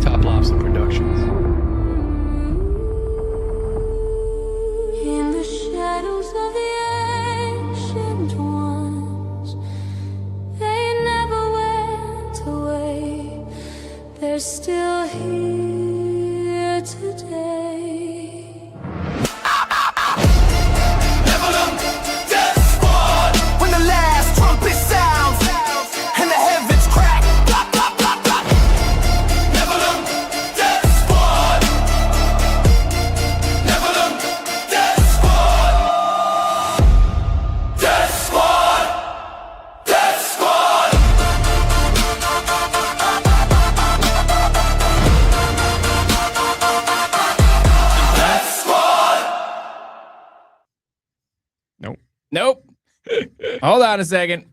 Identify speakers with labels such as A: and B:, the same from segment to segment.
A: Top Lobster Productions.
B: In the shadows of the ancient ones, they never went away. They're still here today.
C: Nephilim, Death Squad. When the last trumpet sounds and the heavens crack, blah, blah, blah, blah. Nephilim, Death Squad. Nephilim, Death Squad. Death Squad. Death Squad. Death Squad.
D: Nope. Hold on a second.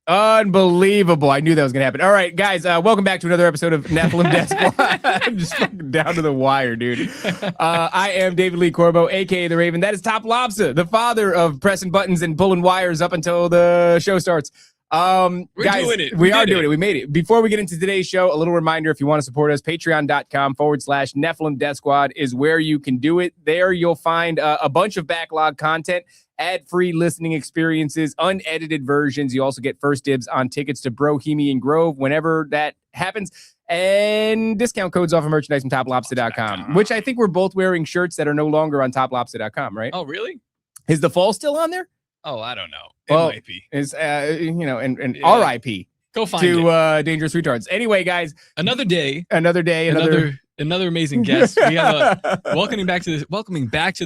D: Unbelievable. I knew that was going to happen. All right, guys, welcome back to another episode of Nephilim Death Squad. I'm just fucking down to the wire, dude. I am David Lee Corbo, a.k.a. The Raven. That is Top Lobster, the father of pressing buttons and pulling wires up until the show starts.
A: We're
D: Guys,
A: doing it.
D: We are doing it. We made it. Before we get into today's show, a little reminder, if you want to support us, patreon.com/Nephilim Death Squad is where you can do it. There you'll find a bunch of backlog content, ad-free listening experiences, unedited versions. You also get first dibs on tickets to Bohemian Grove whenever that happens, and discount codes off of merchandise from toplobster.com, which I think we're both wearing shirts that are no longer on toplobster.com, right?
A: Oh, really?
D: Is the fall still on there?
A: Oh, I don't know.
D: Well,
A: It might be.
D: Is and
A: Yeah.
D: RIP
A: Go find
D: to
A: it.
D: Dangerous Retards. Anyway, guys,
A: Another day.
D: another
A: Amazing guest. We have welcoming back to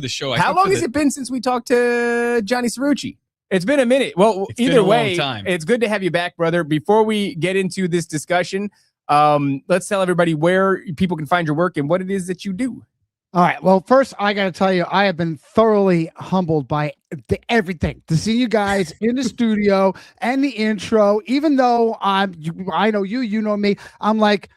A: the show.
D: How long has it been since we talked to Johnny Cirucci? It's been a minute. Well,
A: It's been
D: either
A: a long
D: way,
A: time.
D: it's good to have you back, brother. Before we get into this discussion, let's tell everybody where people can find your work and what it is that you do.
E: All right. Well, first, I got to tell you, I have been thoroughly humbled by everything. To see you guys in the studio and the intro, even though I know you know me, I'm like,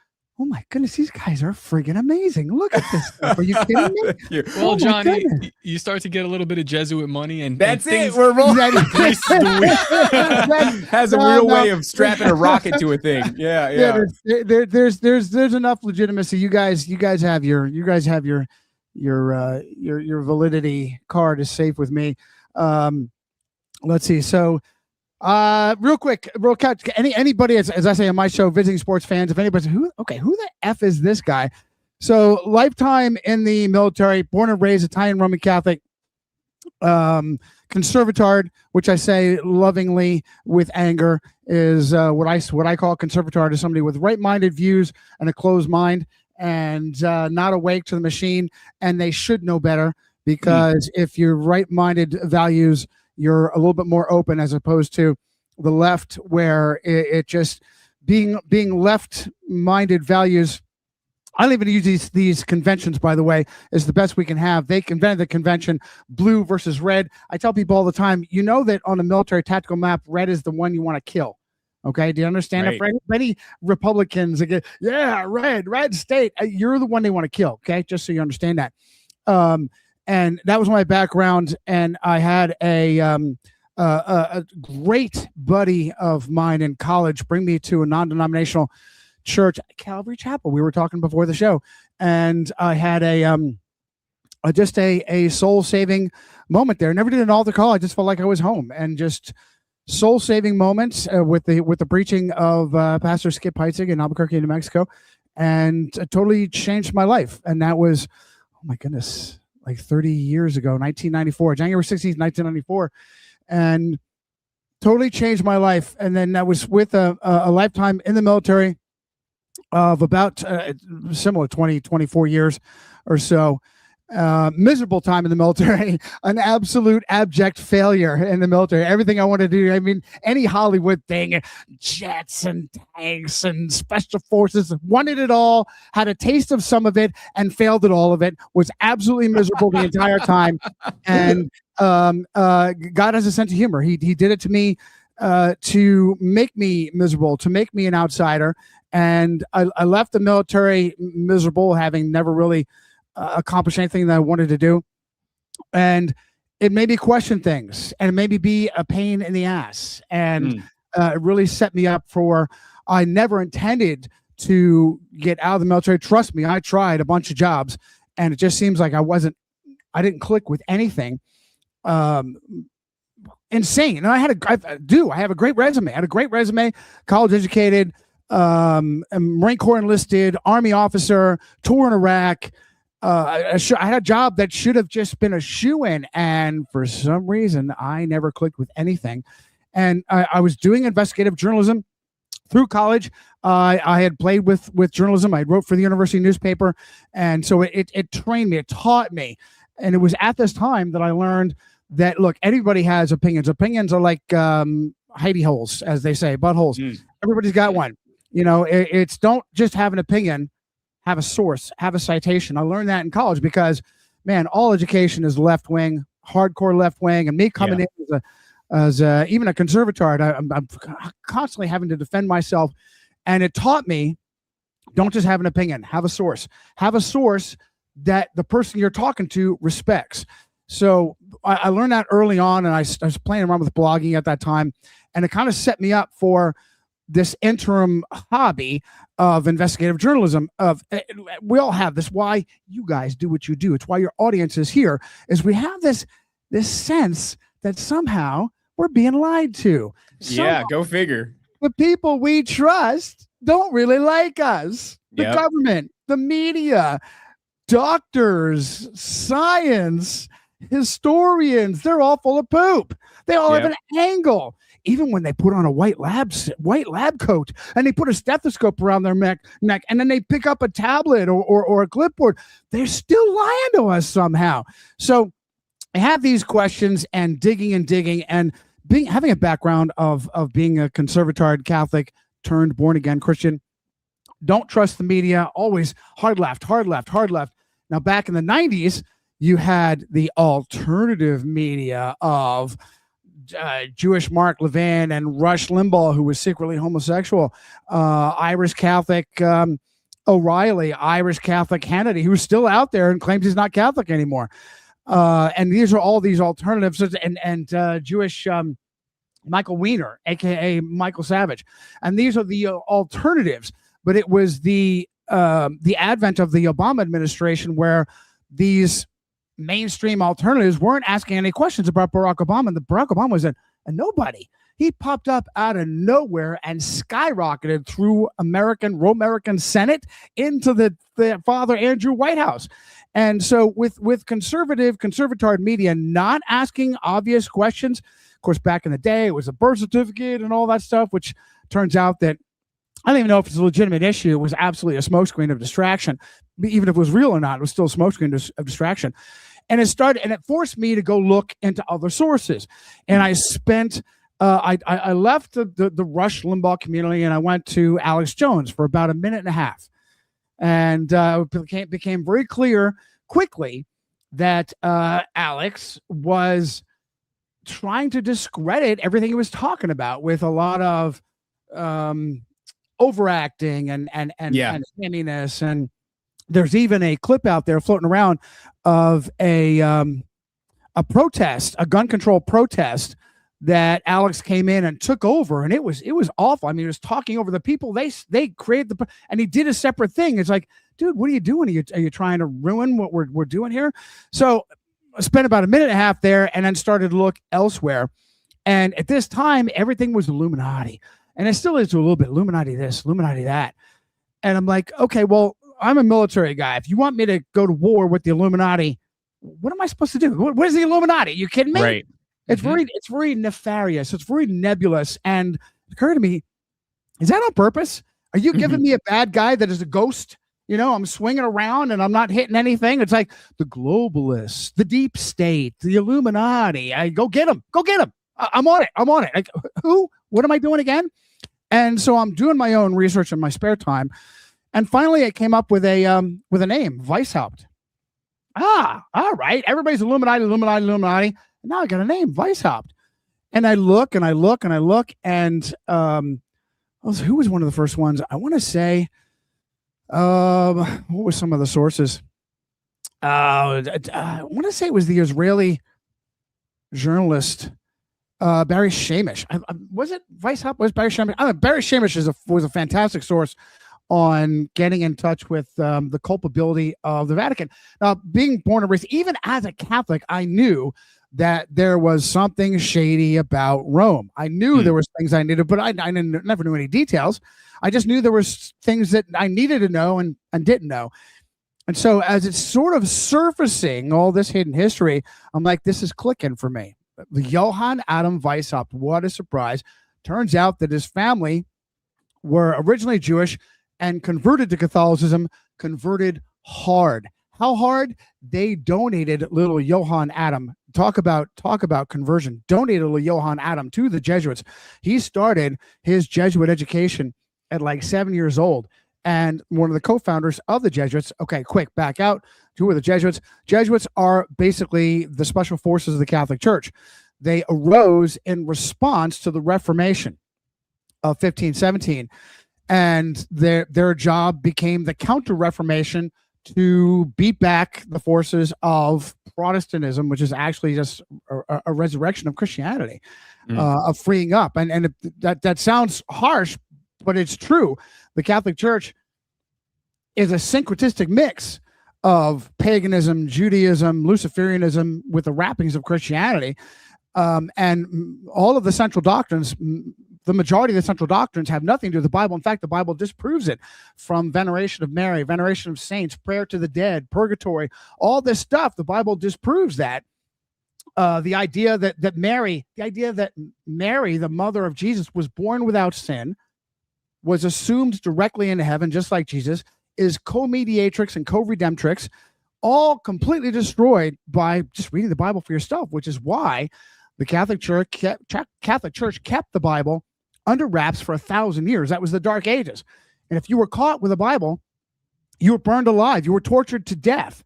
E: oh my goodness, these guys are friggin' amazing. Look at this stuff. Are you kidding me?
A: Well,
E: Oh my
A: Johnny,
E: goodness.
A: you start to get a little bit of Jesuit money, and
D: That's
A: and
D: it.
A: things-
D: We're rolling.
E: That-
D: Has a
E: No,
D: real
E: no.
D: way of strapping a rocket to a thing. Yeah.
E: There's enough legitimacy. You guys have your validity card is safe with me. Let's see. So, real quick, anybody, as I say on my show, visiting sports fans, if anybody's who the F is this guy? So, lifetime in the military, born and raised Italian Roman Catholic, conservatard, which I say lovingly with anger, is what I call conservatard, is somebody with right-minded views and a closed mind, and not awake to the machine, and they should know better, because if you're right-minded values, you're a little bit more open, as opposed to the left, where it just being left-minded values. I don't even use these conventions, by the way, is the best we can have. They invented the convention, blue versus red. I tell people all the time, you know that on a military tactical map, red is the one you want to kill. Okay, do you understand?
D: Right.
E: If for many Republicans, again, yeah, red state, you're the one they want to kill. Okay, just so you understand that. And that was my background, and I had a great buddy of mine in college bring me to a non-denominational church, Calvary Chapel. We were talking before the show, and I had just a soul-saving moment there. Never did an altar call. I just felt like I was home, and just soul-saving moments with the preaching of Pastor Skip Heitzig in Albuquerque, New Mexico, and it totally changed my life. And that was, oh my goodness, like 30 years ago, 1994, January 16th, 1994, and totally changed my life. And then that was with a lifetime in the military of about similar 24 years or so. Miserable time in the military, an absolute abject failure in the military. Everything I wanted to do, I mean, any Hollywood thing, jets and tanks and special forces, wanted it all, had a taste of some of it and failed at all of it, was absolutely miserable the entire time. And God has a sense of humor. He did it to me to make me miserable, to make me an outsider. And I left the military miserable, having never really accomplish anything that I wanted to do. And it made me question things, and it made me be a pain in the ass. And it really set me up for, I never intended to get out of the military. Trust me, I tried a bunch of jobs, and it just seems like I didn't click with anything. Insane. And I have a great resume. I had a great resume, college educated, Marine Corps enlisted, Army officer, tour in Iraq. I had a job that should have just been a shoo-in, and for some reason, I never clicked with anything. And I was doing investigative journalism through college. I had played with journalism. I wrote for the university newspaper, and so it trained me. It taught me, and it was at this time that I learned that, look, everybody has opinions. Opinions are like hidey holes, as they say, buttholes. Everybody's got one. It's don't just have an opinion. Have a source, have a citation. I learned that in college because, man, all education is left wing, hardcore left wing, and me coming in as even a conservatard, I'm constantly having to defend myself, and it taught me, don't just have an opinion, have a source that the person you're talking to respects. So I learned that early on, and I was playing around with blogging at that time, and it kind of set me up for this interim hobby of investigative journalism. We all have this. Why you guys do what you do. It's why your audience is here. Is we have this sense that somehow we're being lied to.
D: Yeah, go figure.
E: The people we trust don't really like us. The government, the media, doctors, science, historians, they're all full of poop. They all have an angle. Even when they put on a white lab coat and they put a stethoscope around their neck, and then they pick up a tablet or a clipboard, they're still lying to us somehow. So I have these questions and digging and having a background of being a conservatard Catholic turned born again Christian. Don't trust the media. Always hard left. Now, back in the 90s, you had the alternative media of Jewish Mark Levin and Rush Limbaugh, who was secretly homosexual, Irish Catholic O'Reilly, Irish Catholic Hannity, who's still out there and claims he's not Catholic anymore. And these are all these alternatives, and Jewish Michael Weiner, aka Michael Savage, and these are the alternatives. But it was the advent of the Obama administration where these mainstream alternatives weren't asking any questions about Barack Obama. And Barack Obama was a nobody. He popped up out of nowhere and skyrocketed through American Senate into the Father Andrew White House. And so with conservatard media not asking obvious questions, of course, back in the day, it was a birth certificate and all that stuff, which turns out that I don't even know if it's a legitimate issue. It was absolutely a smokescreen of distraction. Even if it was real or not, it was still a smokescreen of distraction. And it forced me to go look into other sources. And I spent, I left the Rush Limbaugh community and I went to Alex Jones for about a minute and a half. And it became very clear quickly that Alex was trying to discredit everything he was talking about with a lot of overacting and haminess. And there's even a clip out there floating around of a protest, a gun control protest that Alex came in and took over, and it was awful. I mean, he was talking over the people. They created and he did a separate thing. It's like, dude, what are you doing? Are you trying to ruin what we're doing here? So I spent about a minute and a half there, and then started to look elsewhere. And at this time, everything was Illuminati, and it still is a little bit Illuminati this, Illuminati that. And I'm like, okay, well, I'm a military guy. If you want me to go to war with the Illuminati, what am I supposed to do? What is the Illuminati? Are you kidding me?
D: Right.
E: It's very nefarious. It's very nebulous. And it occurred to me, is that on purpose? Are you giving me a bad guy that is a ghost? You know, I'm swinging around and I'm not hitting anything. It's like the globalists, the deep state, the Illuminati. Go get them. Go get them. I'm on it. Like, who? What am I doing again? And so I'm doing my own research in my spare time. And finally, I came up with a name, Weishaupt. All right. Everybody's Illuminati. And now I got a name, Weishaupt. And I look, and who was one of the first ones? I want to say, what were some of the sources? I want to say it was the Israeli journalist, Barry Shamish. Was it Weishaupt? Was Barry Shamish? Barry Shamish was a fantastic source on getting in touch with the culpability of the Vatican. Now, being born and raised, even as a Catholic, I knew that there was something shady about Rome. I knew there was things I needed, but I never knew any details. I just knew there was things that I needed to know and didn't know. And so as it's sort of surfacing all this hidden history, I'm like, this is clicking for me. The Johann Adam Weishaupt, what a surprise. Turns out that his family were originally Jewish and converted to Catholicism, converted hard. How hard? They donated little Johann Adam. Talk about conversion. Donated little Johann Adam to the Jesuits. He started his Jesuit education at like 7 years old, and one of the co-founders of the Jesuits. Okay, quick, back out. Who are the Jesuits? Jesuits are basically the special forces of the Catholic Church. They arose in response to the Reformation of 1517, and their job became the Counter-Reformation to beat back the forces of Protestantism, which is actually just a resurrection of Christianity, of freeing up. And that sounds harsh, but it's true. The Catholic Church is a syncretistic mix of paganism, Judaism, Luciferianism with the wrappings of Christianity. And all of the central doctrines, the majority of the central doctrines have nothing to do with the Bible. In fact, the Bible disproves it, from veneration of Mary, veneration of saints, prayer to the dead, purgatory, all this stuff. The Bible disproves that. The idea that Mary, the mother of Jesus, was born without sin, was assumed directly into heaven, just like Jesus, is co-mediatrix and co-redemptrix, all completely destroyed by just reading the Bible for yourself, which is why the Catholic Church kept the Bible under wraps for 1,000 years. That was the Dark Ages. And if you were caught with a Bible, you were burned alive. You were tortured to death.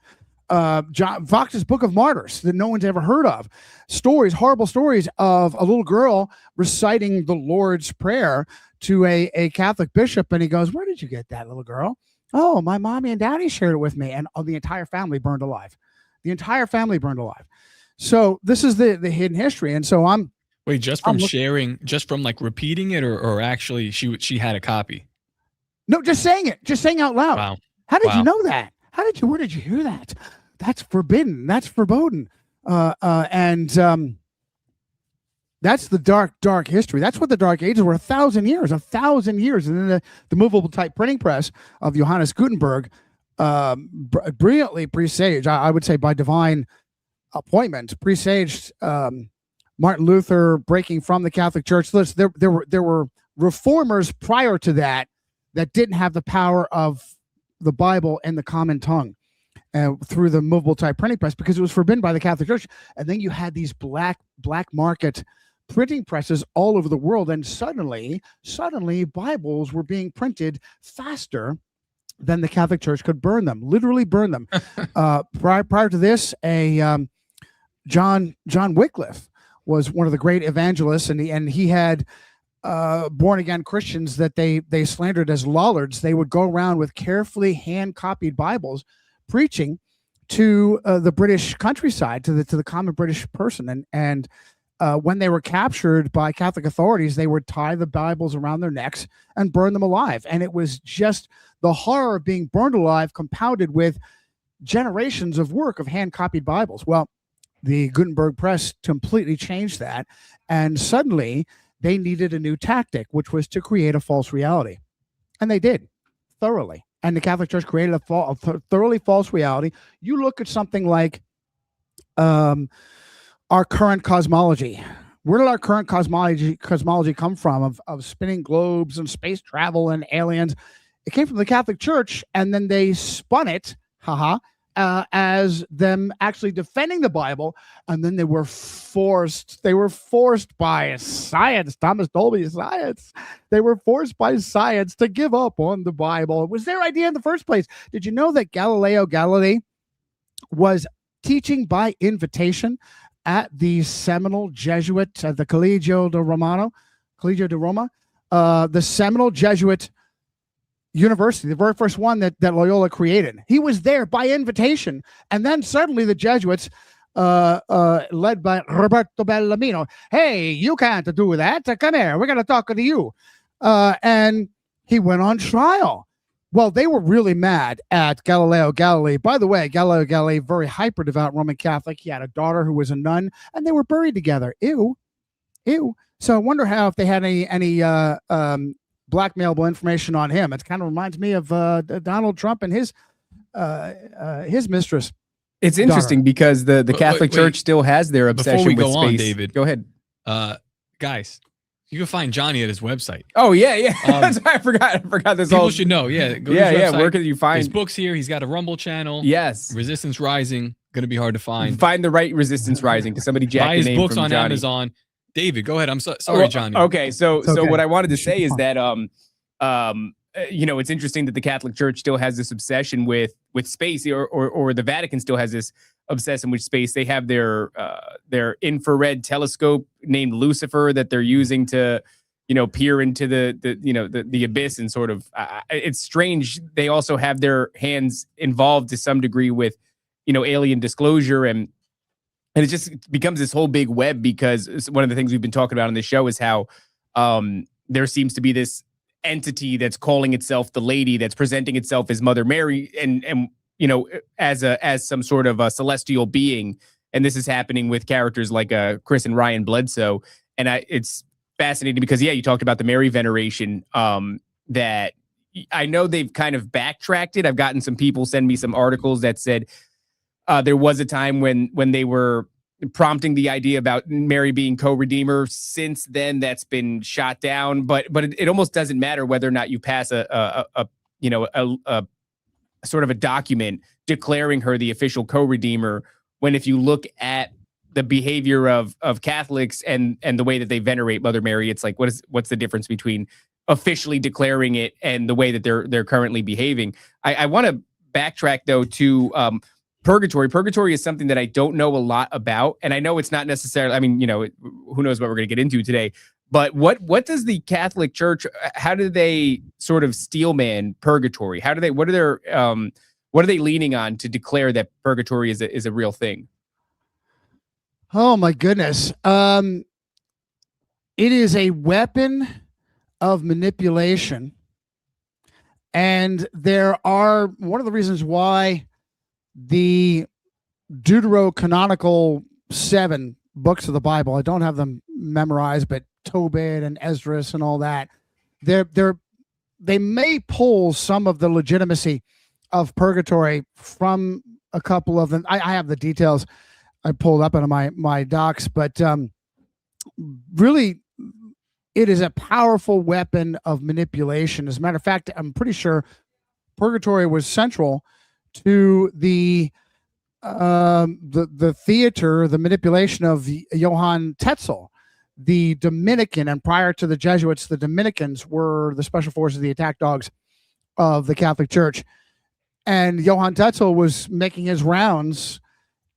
E: John Fox's Book of Martyrs that no one's ever heard of. Stories, horrible stories of a little girl reciting the Lord's Prayer to a Catholic bishop. And he goes, "Where did you get that, little girl?" "Oh, my mommy and daddy shared it with me." And the entire family burned alive. The entire family burned alive. So this is the hidden history. And so
A: Wait, just from sharing, just from like repeating it, or actually she had a copy?
E: No, just saying it, just saying out loud.
A: Wow.
E: How did you know that? Where did you hear that? That's forbidden. That's verboten. And that's the dark history. That's what the Dark Ages were. 1,000 years. And then the movable type printing press of Johannes Gutenberg, brilliantly presaged, I would say by divine appointment, presaged Martin Luther breaking from the Catholic Church. Listen, there were reformers prior to that didn't have the power of the Bible and the common tongue through the movable type printing press, because it was forbidden by the Catholic Church. And then you had these black market printing presses all over the world, and suddenly Bibles were being printed faster than the Catholic Church could burn them, literally burn them. Prior to this, John Wycliffe was one of the great evangelists, and he had born again Christians that they slandered as lollards. They would go around with carefully hand copied Bibles, preaching to the British countryside, to the common British person, and when they were captured by Catholic authorities, they would tie the Bibles around their necks and burn them alive. And it was just the horror of being burned alive, compounded with generations of work of hand copied Bibles. Well, the Gutenberg press completely changed that, and suddenly they needed a new tactic, which was to create a false reality. And they did, thoroughly. And the Catholic Church created a thoroughly false reality. You look at something like our current cosmology. Where did our current cosmology come from, of spinning globes and space travel and aliens? It came from the Catholic Church, and then they spun it, as them actually defending the Bible, and then they were forced by science. Thomas Dolby, science. They were forced by science to give up on the Bible. It was their idea in the first place. Did you know that Galileo Galilei was teaching by invitation at the seminal Jesuit, the Collegio di Roma, the seminal Jesuit university, the very first one that Loyola created? He was there by invitation. And then suddenly the Jesuits, led by Roberto Bellarmino, "Hey, you can't do that. Come here. We're going to talk to you." And he went on trial. Well, they were really mad at Galileo Galilei. By the way, Galileo Galilei, very hyper devout Roman Catholic. He had a daughter who was a nun, and they were buried together. Ew, ew. So I wonder how if they had any blackmailable information on him. It kind of reminds me of Donald Trump and his mistress.
D: It's interesting because the Catholic
A: wait.
D: Church still has their obsession
A: Before we
D: with
A: go
D: space.
A: on, David.
D: Go ahead.
A: Guys, you can find Johnny at his website.
D: Oh yeah. That's why I forgot this.
A: People should know. Yeah, go to his website.
D: Where can you find
A: his books here? He's got a Rumble channel.
D: Yes.
A: Resistance Rising. Going to be hard to find.
D: Find the right Resistance Rising because somebody jacked
A: Buy
D: the
A: his
D: name
A: books
D: from
A: on
D: Johnny.
A: Amazon. David, go ahead. I'm sorry, Johnny.
D: Okay, so
E: okay.
D: what I wanted to say is that it's interesting that the Catholic Church still has this obsession with space, or the Vatican still has this obsession with space. They have their infrared telescope named Lucifer that they're using to peer into the abyss, and sort of it's strange. They also have their hands involved to some degree with alien disclosure, and it just becomes this whole big web, because one of the things we've been talking about on this show is how there seems to be this entity that's calling itself the Lady, that's presenting itself as Mother Mary, and as some sort of a celestial being. And this is happening with characters like Chris and Ryan Bledsoe. And it's fascinating because you talked about the Mary veneration, that I know they've kind of backtracked it. I've gotten some people send me some articles that said there was a time when they were prompting the idea about Mary being co-redeemer. Since then, that's been shot down. But it almost doesn't matter whether or not you pass a sort of a document declaring her the official co-redeemer, when if you look at the behavior of Catholics and the way that they venerate Mother Mary, it's like, what's the difference between officially declaring it and the way that they're currently behaving? I want to backtrack though to Purgatory. Purgatory is something that I don't know a lot about, and I know it's not necessarily, who knows what we're going to get into today, but what does the Catholic Church, how do they sort of steelman Purgatory? What are they leaning on to declare that Purgatory is a real thing?
E: Oh my goodness. It is a weapon of manipulation. And there are, one of the reasons why the Deuterocanonical 7 books of the Bible, I don't have them memorized, but Tobit and Esdras and all that, they may pull some of the legitimacy of Purgatory from a couple of them. I have the details I pulled up out of my docs, but really it is a powerful weapon of manipulation. As a matter of fact, I'm pretty sure Purgatory was central to the theater, the manipulation of Johann Tetzel, the Dominican, and prior to the Jesuits, the Dominicans were the special forces, the attack dogs of the Catholic Church. And Johann Tetzel was making his rounds,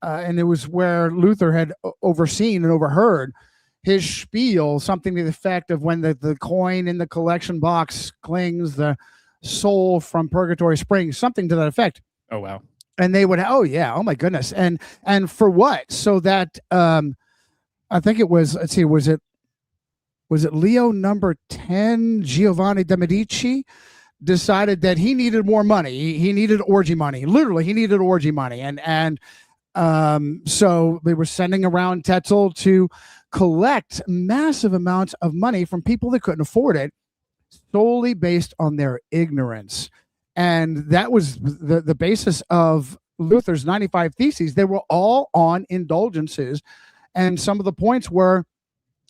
E: and it was where Luther had overseen and overheard his spiel, something to the effect of, when the coin in the collection box clings, the soul from Purgatory springs, something to that effect.
D: Oh, wow.
E: And they would, oh yeah, oh my goodness. And for what? So that, I think it was, let's see, was it Leo number 10, Giovanni de Medici, decided that he needed more money. He needed orgy money. Literally, he needed orgy money. And so they were sending around Tetzel to collect massive amounts of money from people that couldn't afford it, solely based on their ignorance. And that was the basis of Luther's 95 Theses. They were all on indulgences. And some of the points were,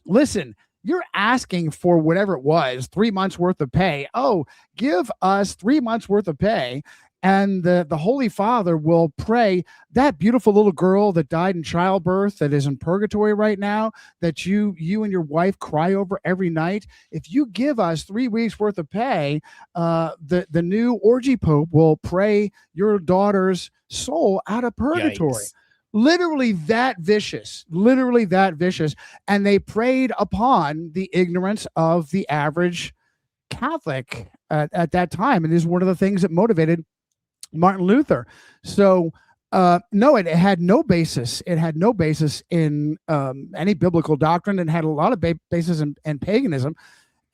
E: listen, you're asking for whatever it was, 3 months worth of pay. Oh, give us 3 months worth of pay, and the Holy Father will pray that beautiful little girl that died in childbirth, that is in purgatory right now, that you and your wife cry over every night. If you give us 3 weeks worth of pay, the new orgy pope will pray your daughter's soul out of purgatory.
D: Yikes.
E: Literally that vicious, and they preyed upon the ignorance of the average Catholic at that time, and is one of the things that motivated Martin Luther. So no, it had no basis. It had no basis in any biblical doctrine, and had a lot of basis in paganism.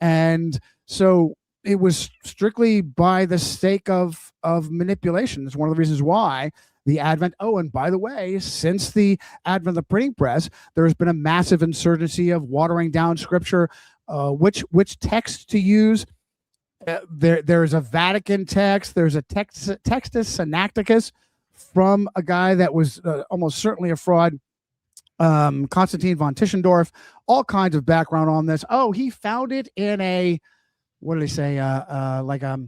E: And so it was strictly by the sake of manipulation. It's one of the reasons why the advent. Oh, and by the way, since the advent of the printing press, there has been a massive insurgency of watering down scripture, which text to use. There's a Vatican text. There's a Textus Synecticus from a guy that was almost certainly a fraud, Constantine von Tischendorf. All kinds of background on this. Oh, he found it in a, what did he say? Like a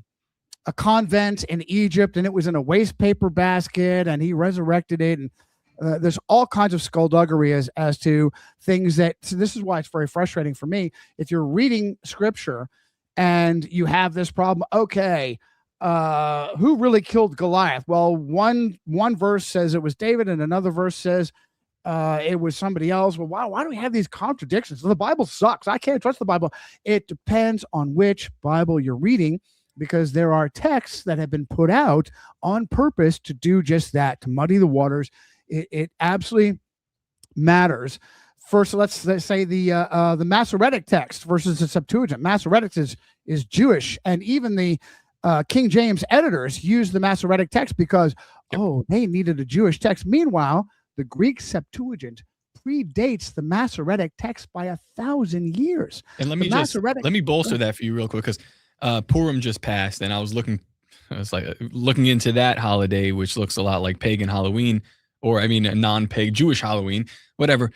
E: convent in Egypt, and it was in a waste paper basket, and he resurrected it. And there's all kinds of skullduggery as to things that. So this is why it's very frustrating for me. If you're reading scripture and you have this problem, okay, who really killed Goliath? Well, one verse says it was David, and another verse says it was somebody else. Well, why do we have these contradictions? Well, the Bible sucks. I can't trust the Bible. It depends on which Bible you're reading, because there are texts that have been put out on purpose to do just that, to muddy the waters. It absolutely matters. First, let's say the Masoretic text versus the Septuagint. Masoretic is Jewish, and even the King James editors used the Masoretic text because they needed a Jewish text. Meanwhile, the Greek Septuagint predates the Masoretic text by 1,000 years.
A: And let me bolster that for you real quick, because Purim just passed, and I was looking into that holiday, which looks a lot like pagan Halloween, or I mean a non-pagan Jewish Halloween, whatever.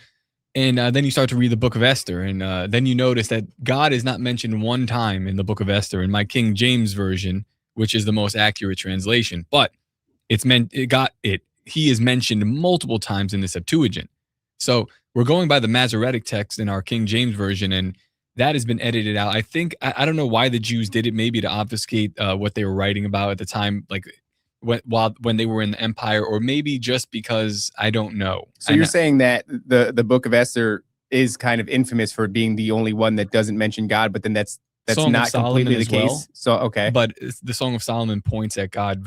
A: And then you start to read the book of Esther, and then you notice that God is not mentioned one time in the book of Esther in my King James version, which is the most accurate translation. But he is mentioned multiple times in the Septuagint. So we're going by the Masoretic text in our King James version, and that has been edited out. I think I don't know why the Jews did it, maybe to obfuscate what they were writing about at the time, like when they were in the empire, or maybe just because I don't know.
D: So you're saying that the book of Esther is kind of infamous for being the only one that doesn't mention God, but then that's not completely the case. Well. So okay,
A: but the Song of Solomon points at God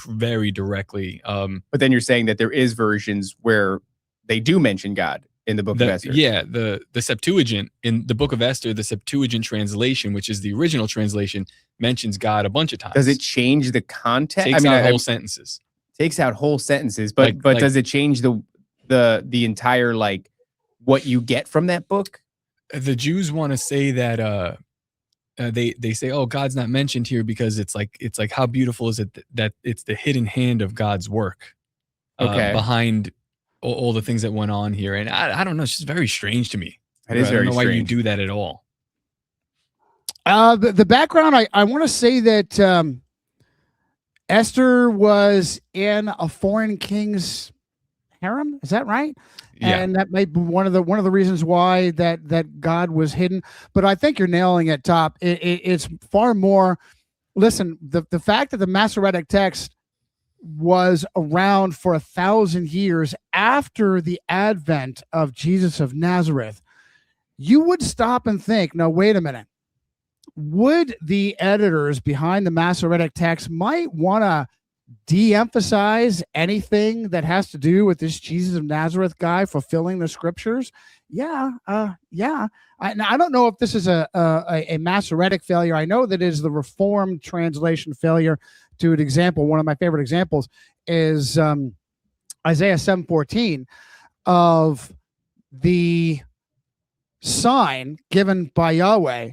A: very directly.
D: But then you're saying that there is versions where they do mention God in the book of Esther.
A: Yeah, the Septuagint in the book of Esther, the Septuagint translation, which is the original translation, mentions God a bunch of times.
D: Does it change the context?
A: Takes out whole sentences.
D: Takes out whole sentences, but does it change the entire, like, what you get from that book?
A: The Jews want to say that they say, oh, God's not mentioned here because it's like how beautiful is it that it's the hidden hand of God's work behind all the things that went on here. And I don't know, it's just very strange to me.
D: It is very strange.
A: I don't know why you do that at all.
E: The background, I want to say that Esther was in a foreign king's harem. Is that right?
A: Yeah.
E: And that may be one of the reasons why that God was hidden. But I think you're nailing it, Top. It's far more. Listen, the fact that the Masoretic text was around for 1,000 years after the advent of Jesus of Nazareth, you would stop and think, no, wait a minute. Would the editors behind the Masoretic text might want to de-emphasize anything that has to do with this Jesus of Nazareth guy fulfilling the scriptures? Yeah. I don't know if this is a Masoretic failure. I know that it is the Reformed translation failure. To an example, one of my favorite examples is Isaiah 7:14 of the sign given by Yahweh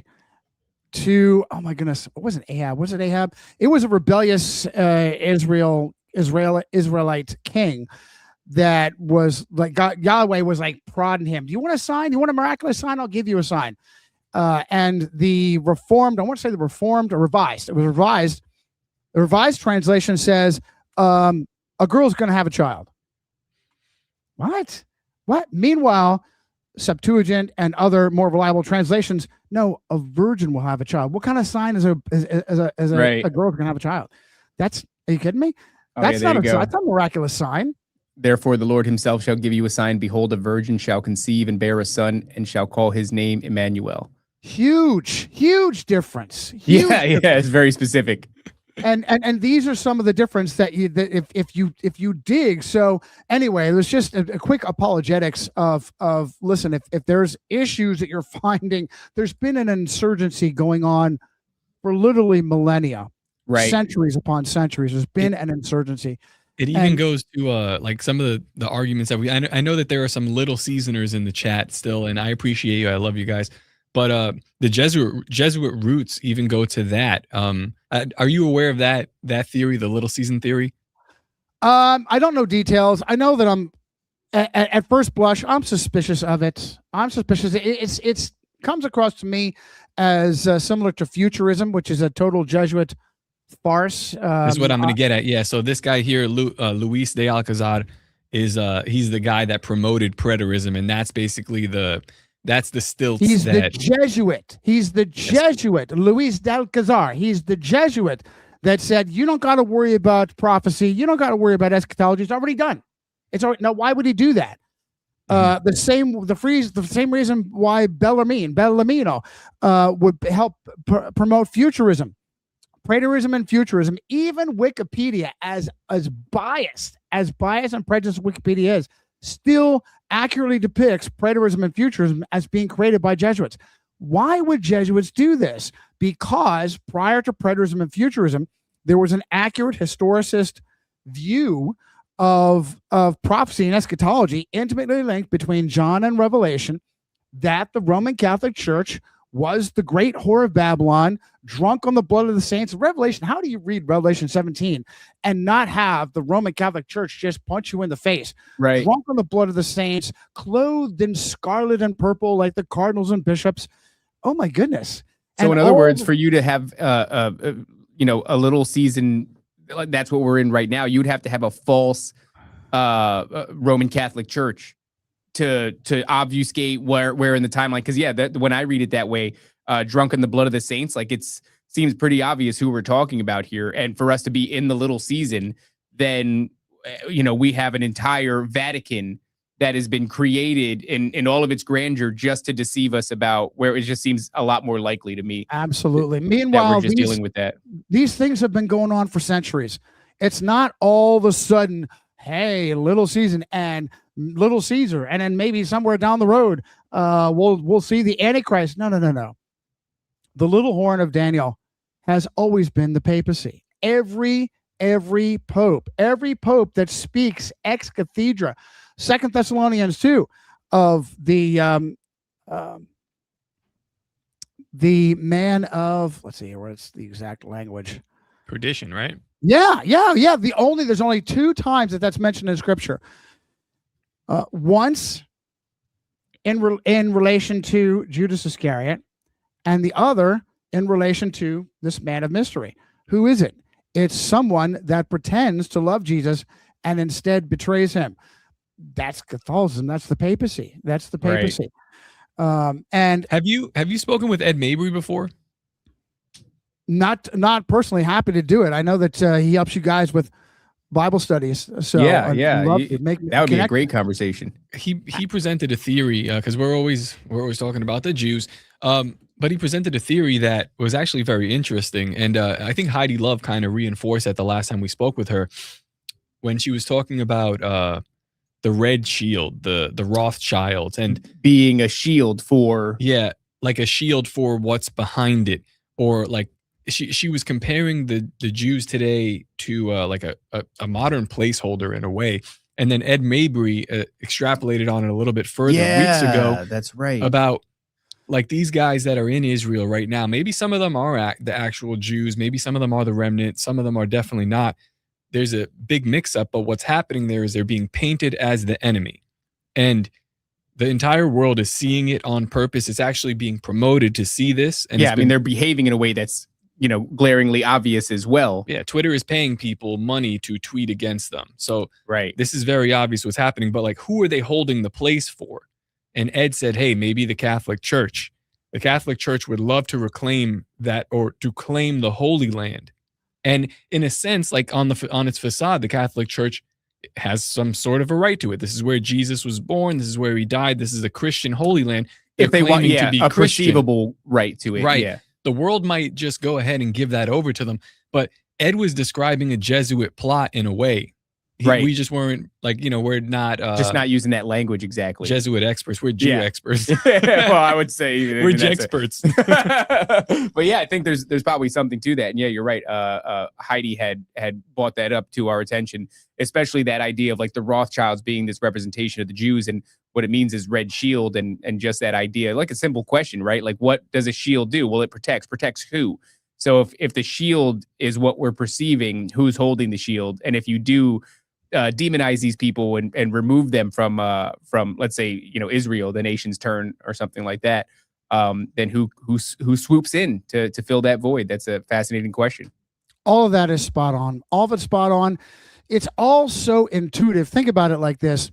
E: to, oh my goodness, it wasn't Ahab. Was it Ahab? It was a rebellious Israelite king that was like, God, Yahweh was like prodding him. Do you want a sign? You want a miraculous sign? I'll give you a sign. And the Reformed, I want to say the Reformed or revised. It was revised. The revised translation says, a girl's going to have a child. What? Meanwhile, Septuagint and other more reliable translations, no, a virgin will have a child. What kind of sign is a girl going to have a child? Are you kidding me? That's not a miraculous sign.
D: Therefore, the Lord himself shall give you a sign. Behold, a virgin shall conceive and bear a son, and shall call his name Emmanuel.
E: Huge difference.
D: Yeah, it's very specific.
E: And these are some of the difference that if you dig. So anyway, there's just a quick apologetics of listen, if there's issues that you're finding, there's been an insurgency going on for literally millennia,
D: Right.
E: centuries upon centuries. There's been an insurgency.
A: It even goes to like some of the arguments that I know that there are some little seasoners in the chat still, and I appreciate you. I love you guys. But the Jesuit roots even go to that. Are you aware of that theory, the little season theory?
E: I don't know details. I know that I'm at first blush, I'm suspicious of it. I'm suspicious. It's comes across to me as similar to futurism, which is a total Jesuit farce.
A: Is what I'm going to get at. Yeah. So this guy here, Luis de Alcazar, is he's the guy that promoted preterism, and that's basically that's the stilts.
E: He's the Jesuit. He's the Jesuit. Luis de Alcazar. He's the Jesuit that said, you don't got to worry about prophecy. You don't got to worry about eschatology. It's already done. It's already, now, why would he do that? The same reason why Bellarmino would help promote futurism, preterism, and futurism. Even Wikipedia, as biased and prejudiced Wikipedia is, still accurately depicts preterism and futurism as being created by Jesuits. Why would Jesuits do this? Because prior to preterism and futurism, there was an accurate historicist view of prophecy and eschatology intimately linked between John and Revelation, that the Roman Catholic Church was the great whore of Babylon, drunk on the blood of the saints. Revelation, how do you read Revelation 17 and not have the Roman Catholic Church just punch you in the face?
D: Right.
E: Drunk on the blood of the saints, clothed in scarlet and purple like the cardinals and bishops. Oh my goodness.
D: So in other words, for you to have a little season, that's what we're in right now, you'd have to have a false Roman Catholic Church to obfuscate where in the timeline. Because when I read it that way, drunk in the blood of the saints, like seems pretty obvious who we're talking about here. And for us to be in the little season, then we have an entire Vatican that has been created in all of its grandeur just to deceive us about where it just seems a lot more likely to me.
E: Absolutely. Meanwhile,
D: we're just dealing with that.
E: These things have been going on for centuries. It's not all of a sudden, hey, little season and little Caesar, and then maybe somewhere down the road, we'll see the Antichrist. No. The little horn of Daniel has always been the papacy. Every pope that speaks ex cathedra, 2 Thessalonians 2, of the man of, let's see, what's the exact language?
A: Perdition, right?
E: Yeah. There's only 2 times that's mentioned in Scripture. Once in relation to Judas Iscariot, and the other in relation to this man of mystery. Who is it? It's someone that pretends to love Jesus and instead betrays him. That's Catholicism. That's the papacy. Right. And
A: have you spoken with Ed Mabry before?
E: Not personally. Happy to do it. I know that he helps you guys with Bible studies. So
D: yeah,
E: that
D: would be a great conversation.
A: He presented a theory because we're always talking about the Jews. But he presented a theory that was actually very interesting, and I think Heidi Love kind of reinforced that the last time we spoke with her, when she was talking about the red shield, the Rothschilds, and
D: being a shield for
A: like a shield for what's behind it, or like she was comparing the Jews today to like a modern placeholder in a way. And then Ed Mabry extrapolated on it a little bit further weeks ago.
D: That's right.
A: About like these guys that are in Israel right now, maybe some of them are the actual Jews, maybe some of them are the remnant, some of them are definitely not. There's a big mix-up, but what's happening there is they're being painted as the enemy. And the entire world is seeing it on purpose. It's actually being promoted to see this. And
D: they're behaving in a way that's, glaringly obvious as well.
A: Yeah, Twitter is paying people money to tweet against them. So
D: right.
A: This is very obvious what's happening, but like, who are they holding the place for? And Ed said, hey, maybe the Catholic Church. The Catholic Church would love to reclaim that, or to claim the Holy Land. And in a sense, like on its facade, the Catholic Church has some sort of a right to it. This is where Jesus was born. This is where he died. This is a Christian Holy Land.
D: If they want to be a perceivable right to it.
A: Right.
D: Yeah.
A: The world might just go ahead and give that over to them. But Ed was describing a Jesuit plot in a way.
D: Right.
A: We just weren't like, we're not
D: just not using that language exactly.
A: Jesuit experts. We're Jew experts.
D: Well, I would say
A: we're experts.
D: But yeah, I think there's probably something to that. And yeah, you're right. Heidi had brought that up to our attention, especially that idea of like the Rothschilds being this representation of the Jews, and what it means is red shield, and just that idea, like a simple question, right? Like, what does a shield do? Well, it protects who? So if the shield is what we're perceiving, who's holding the shield? And if you do demonize these people and remove them from let's say Israel, the nation's turn or something like that, then who swoops in to fill that void? That's a fascinating question.
E: All of that is spot on. All of it's spot on. It's all so intuitive. Think about it like this: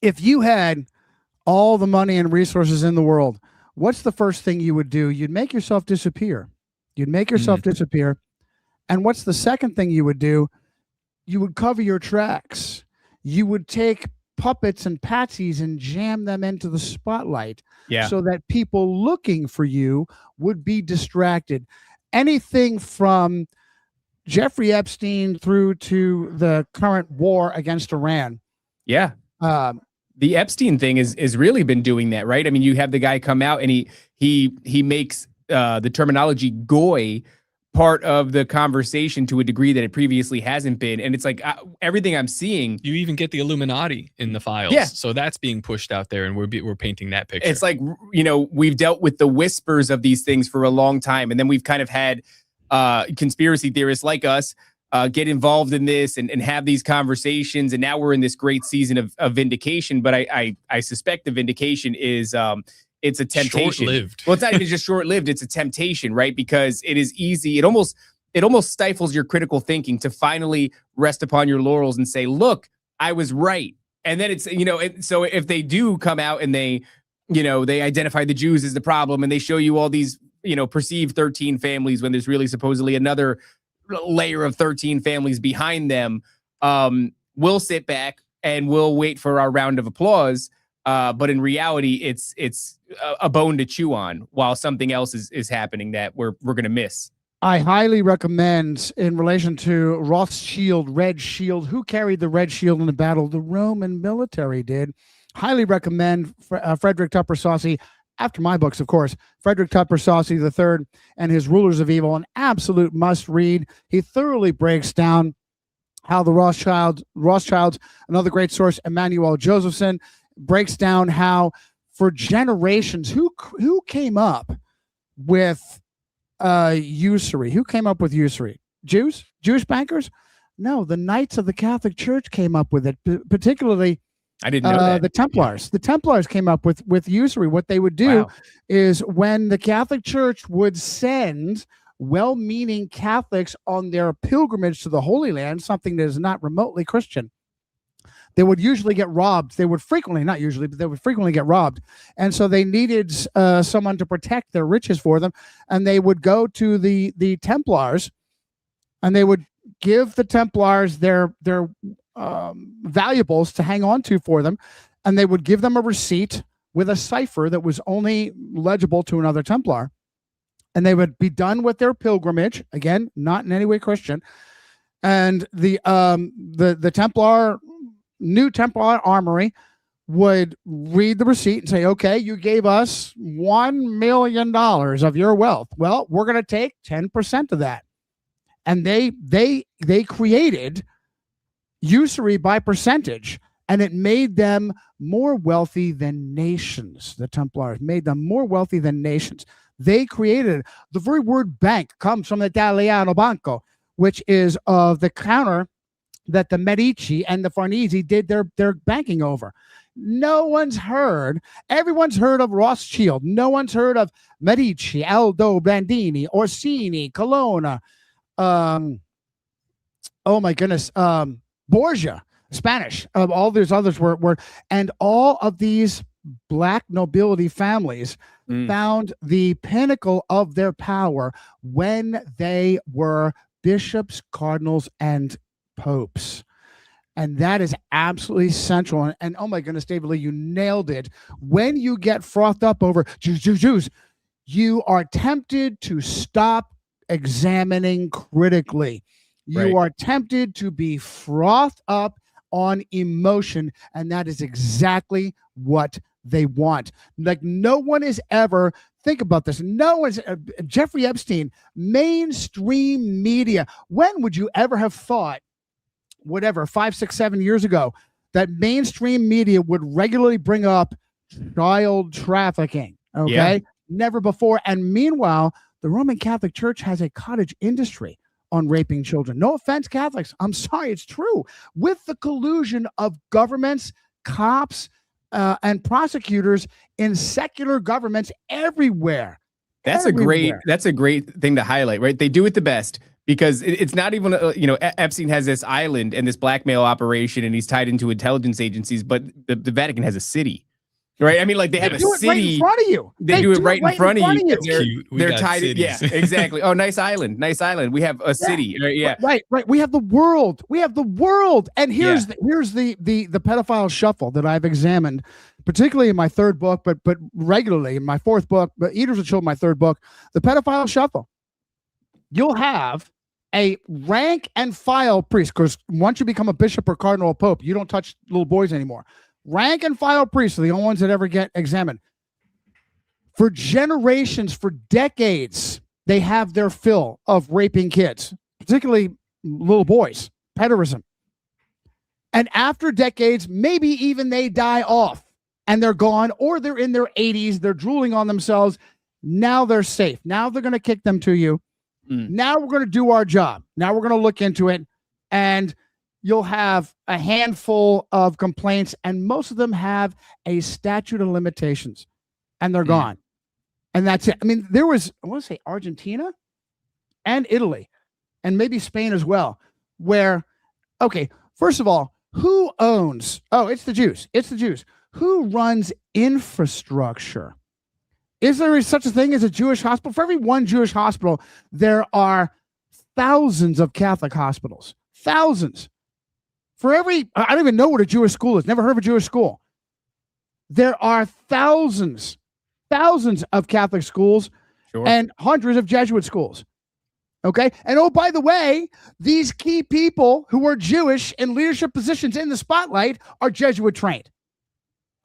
E: if you had all the money and resources in the world, what's the first thing you would do? You'd make yourself disappear. Disappear. And what's the second thing you would do? You would cover your tracks. You would take puppets and patsies and jam them into the spotlight, so that people looking for you would be distracted. Anything from Jeffrey Epstein through to the current war against Iran.
D: Yeah. The Epstein thing is really been doing that, right? I mean, you have the guy come out and he makes the terminology goy part of the conversation to a degree that it previously hasn't been. And it's like everything I'm seeing.
A: You even get the Illuminati in the files.
D: Yeah.
A: So that's being pushed out there, and we're painting that picture.
D: It's like, we've dealt with the whispers of these things for a long time. And then we've kind of had conspiracy theorists like us get involved in this and have these conversations. And now we're in this great season of vindication. But I suspect the vindication is it's a temptation.
A: Short-lived.
D: Well, it's not even just short-lived. It's a temptation, right? Because it is easy. It almost stifles your critical thinking to finally rest upon your laurels and say, look, I was right. And then it's, so if they do come out and they identify the Jews as the problem, and they show you all these, perceived 13 families when there's really supposedly another layer of 13 families behind them, we'll sit back and we'll wait for our round of applause. But in reality, it's a bone to chew on while something else is happening that we're going to miss.
E: I highly recommend, in relation to Rothschild, Red Shield, who carried the Red Shield in the battle? The Roman military did. Highly recommend Frederick Tupper Saucy, after my books, of course, Frederick Tupper Saucy III and his Rulers of Evil, an absolute must read. He thoroughly breaks down how the Rothschilds, another great source, Emmanuel Josephson, breaks down how for generations who came up with usury. Who came up with usury? Jewish bankers? No, the Knights of the Catholic Church came up with it. Particularly,
D: I didn't know that.
E: The Templars. The Templars came up with usury. What they would do is, when the Catholic Church would send well-meaning Catholics on their pilgrimage to the Holy Land, something that is not remotely Christian, they would usually get robbed. They would frequently, not usually, but they would frequently get robbed. And so they needed someone to protect their riches for them. And they would go to the Templars, and they would give the Templars their valuables to hang on to for them. And they would give them a receipt with a cipher that was only legible to another Templar. And they would be done with their pilgrimage. Again, not in any way Christian. And the New Templar Armory would read the receipt and say, okay, you gave us $1 million of your wealth. Well, we're going to take 10% of that. And they created usury by percentage, and it made them more wealthy than nations. The Templars made them more wealthy than nations. They created, the very word bank comes from Italiano banco, which is of the counter that the Medici and the Farnese did their banking over. Everyone's heard of Rothschild. No one's heard of Medici, Aldo, Bandini, Orsini, Colonna. Oh my goodness. Borgia, Spanish. All these others were, and all of these black nobility families found the pinnacle of their power when they were bishops, cardinals, and popes. And that is absolutely central. And oh my goodness, David Lee, you nailed it. When you get frothed up over Jews, you are tempted to stop examining critically. You are tempted to be frothed up on emotion, and that is exactly what they want. Like, no one is ever, think about this, no one's Jeffrey Epstein, mainstream media. When would you ever have thought, whatever, 5, 6, 7 years ago, that mainstream media would regularly bring up child trafficking? Okay.
D: Yeah.
E: Never before. And meanwhile, the Roman Catholic Church has a cottage industry on raping children. No offense, Catholics. I'm sorry, it's true. With the collusion of governments, cops, and prosecutors in secular governments everywhere.
D: That's a great thing to highlight, right? They do it the best, because it's not even, Epstein has this island and this blackmail operation, and he's tied into intelligence agencies, but the Vatican has a city, right? I mean, like, they have a city
E: right in front of you.
D: They do it right in front of you. They're tied.
A: Cities.
D: Yeah, exactly. Oh, nice island. We have a city. Yeah.
E: Right. We have the world. And here's the pedophile shuffle that I've examined, particularly in my third book, but regularly in my fourth book, but Eaters of Children, my third book, the pedophile shuffle. You'll have a rank and file priest, because once you become a bishop or cardinal or pope, you don't touch little boys anymore. Rank and file priests are the only ones that ever get examined. For generations, for decades, they have their fill of raping kids, particularly little boys, pederism. And after decades, maybe even they die off and they're gone, or they're in their 80s, they're drooling on themselves. Now they're safe. Now they're going to kick them to you. Now we're going to do our job. Now we're going to look into it, and you'll have a handful of complaints, and most of them have a statute of limitations, and they're gone. And that's it. I mean, there was, I want to say Argentina and Italy, and maybe Spain as well, where, okay, first of all, who owns, it's the Jews. Who runs infrastructure? Is there such a thing as a Jewish hospital? For every one Jewish hospital, there are thousands of Catholic hospitals. Thousands. For every, I don't even know what a Jewish school is. Never heard of a Jewish school. There are thousands of Catholic schools and hundreds of Jesuit schools. Okay. And oh, by the way, these key people who are Jewish in leadership positions in the spotlight are Jesuit trained.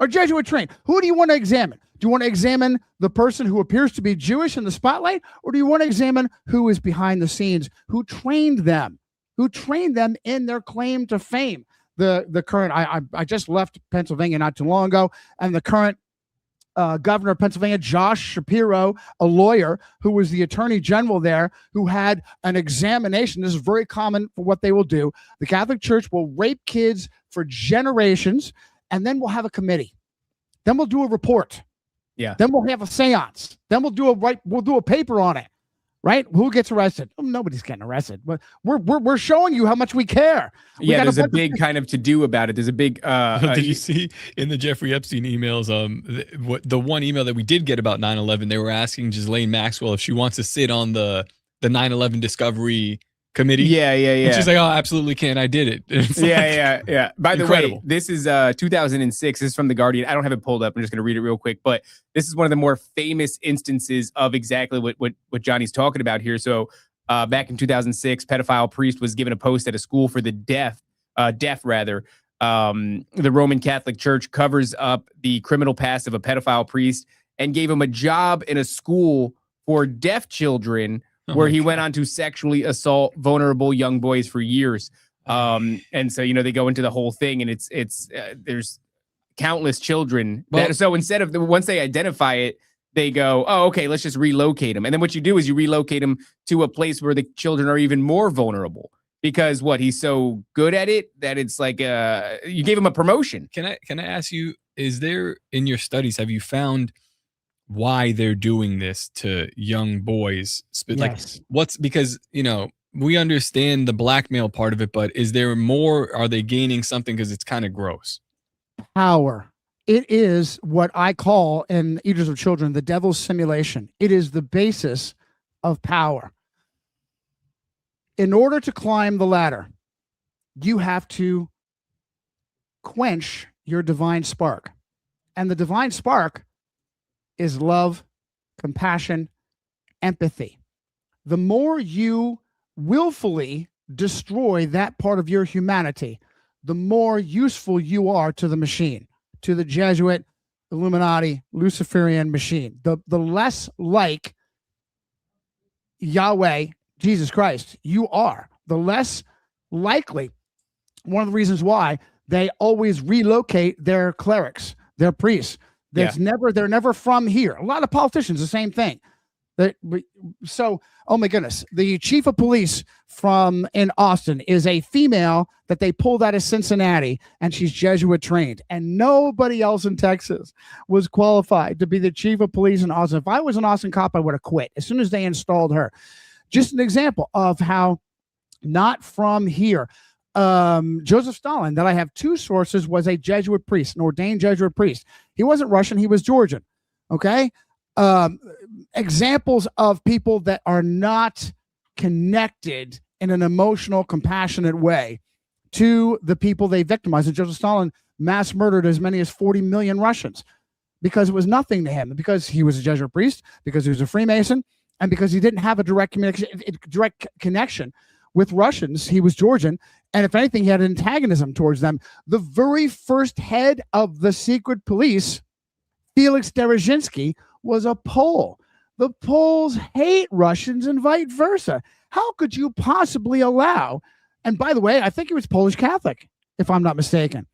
E: Who do you want to examine? Do you want to examine the person who appears to be Jewish in the spotlight, or do you want to examine who is behind the scenes, who trained them in their claim to fame? The current, I just left Pennsylvania not too long ago, and the current governor of Pennsylvania, Josh Shapiro, a lawyer who was the attorney general there, who had an examination. This is very common for what they will do. The Catholic Church will rape kids for generations, and then we'll have a committee. Then we'll do a report.
D: Yeah.
E: Then we'll have a seance. Then we'll do a paper on it. Right? Who gets arrested? Oh, nobody's getting arrested. But we're showing you how much we care.
D: There's a big kind of to do about it. There's a big.
A: Did you see in the Jeffrey Epstein emails? The one email that we did get about 9/11, they were asking Ghislaine Maxwell if she wants to sit on the 9/11 discovery committee.
D: Yeah.
A: And she's like, "Oh, absolutely can. I did it."
D: Yeah. By the
A: incredible.
D: way, this is 2006. This is from The Guardian. I don't have it pulled up. I'm just going to read it real quick. But this is one of the more famous instances of exactly what Johnny's talking about here. So back in 2006, pedophile priest was given a post at a school for the deaf. The Roman Catholic Church covers up the criminal past of a pedophile priest and gave him a job in a school for deaf children, where he went on to sexually assault vulnerable young boys for years. And so, they go into the whole thing, and it's there's countless children. So instead of once they identify it, they go, oh, okay, let's just relocate them. And then what you do is you relocate them to a place where the children are even more vulnerable, because he's so good at it that it's like you gave him a promotion.
A: Can I ask you, is there, in your studies, have you found why they're doing this to young boys?
E: Yes.
A: Because we understand the blackmail part of it, but is there more? Are they gaining something? Because it's kind of gross.
E: Power. It is what I call in Eaters of Children the devil's simulation. It is the basis of power. In order to climb the ladder, you have to quench your divine spark. And the divine spark is love, compassion, empathy. The more you willfully destroy that part of your humanity, the more useful you are to the machine, to the Jesuit, Illuminati, Luciferian machine. The less like Yahweh, Jesus Christ, you are, the less likely. One of the reasons why they always relocate their clerics, their priests. They're never from here. A lot of politicians, the same thing. So, oh my goodness, the chief of police in Austin is a female that they pulled out of Cincinnati, and she's Jesuit trained, and nobody else in Texas was qualified to be the chief of police in Austin. If I was an Austin cop, I would have quit as soon as they installed her. Just an example of how not from here. Joseph Stalin, that I have two sources, was a Jesuit priest, an ordained Jesuit priest. He wasn't Russian, he was Georgian. Okay. Examples of people that are not connected in an emotional, compassionate way to the people they victimized. And Joseph Stalin mass murdered as many as 40 million Russians because it was nothing to him, because he was a Jesuit priest, because he was a Freemason, and because he didn't have a direct connection with Russians. He was Georgian, and if anything, he had an antagonism towards them. The very first head of the secret police, Felix Dzerzhinsky, was a Pole. The Poles hate Russians and vice versa. How could you possibly allow? And by the way, I think he was Polish Catholic, if I'm not mistaken,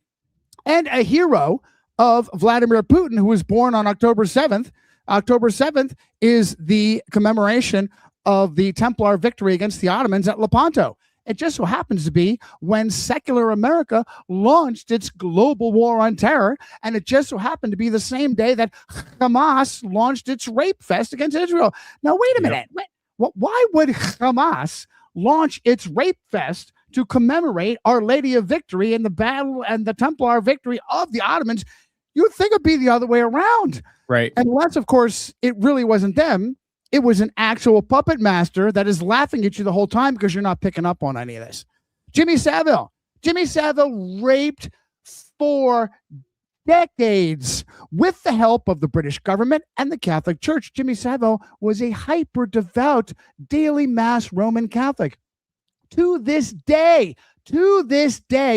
E: and a hero of Vladimir Putin, who was born on October 7th. October 7th is the commemoration of the Templar victory against the Ottomans at Lepanto. It just so happens to be when secular America launched its global war on terror, and it just so happened to be the same day that Hamas launched its rape fest against Israel. Now, wait a minute. Why would Hamas launch its rape fest to commemorate Our Lady of Victory in the battle and the Templar victory of the Ottomans? You'd think it'd be the other way around.
D: Right.
E: Unless, of course, it really wasn't them. It was an actual puppet master that is laughing at you the whole time because you're not picking up on any of this. Jimmy Savile. Jimmy Savile raped for decades with the help of the British government and the Catholic Church. Jimmy Savile was a hyper-devout daily mass Roman Catholic. To this day,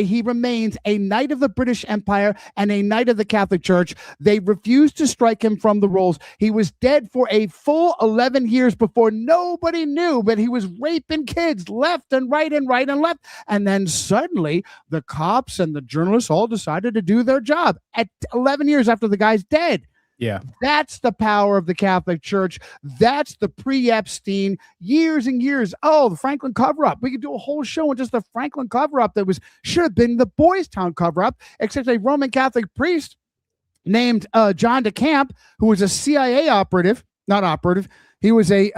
E: he remains a knight of the British Empire and a knight of the Catholic Church. They refused to strike him from the rolls. He was dead for a full 11 years before nobody knew, but he was raping kids left and right and right and left. And then suddenly the cops and the journalists all decided to do their job at 11 years after the guy's dead.
D: Yeah.
E: That's the power of the Catholic Church. That's the pre-Epstein years and years. Oh, the Franklin cover-up. We could do a whole show on just the Franklin cover-up that should have been the Boys Town cover-up, except a Roman Catholic priest named John DeCamp, who was a CIA operative, not operative. He was the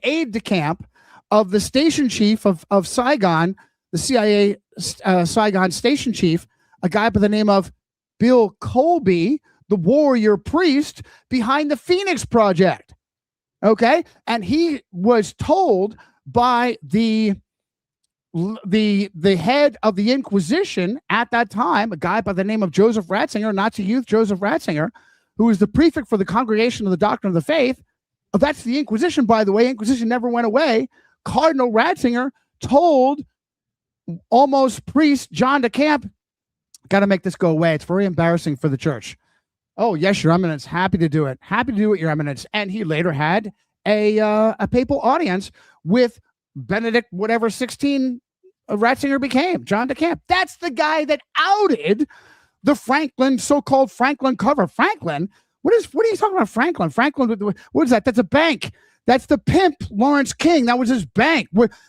E: aide de camp of the station chief of Saigon, the CIA Saigon station chief, a guy by the name of Bill Colby, the warrior priest behind the Phoenix Project. Okay. And he was told by the head of the Inquisition at that time, a guy by the name of Joseph Ratzinger, Nazi youth Joseph Ratzinger, who was the prefect for the Congregation of the Doctrine of the Faith. That's the Inquisition, by the way. Inquisition never went away. Cardinal Ratzinger told almost priest John DeCamp, got to make this go away. It's very embarrassing for the church. Oh, yes, Your Eminence. Happy to do it. Happy to do it, Your Eminence. And he later had a papal audience with Benedict, whatever 16 Ratzinger became, John DeCamp. That's the guy that outed the Franklin, so-called Franklin cover. Franklin? What are you talking about, Franklin? Franklin, what is that? That's a bank. That's the pimp, Lawrence King. That was his bank.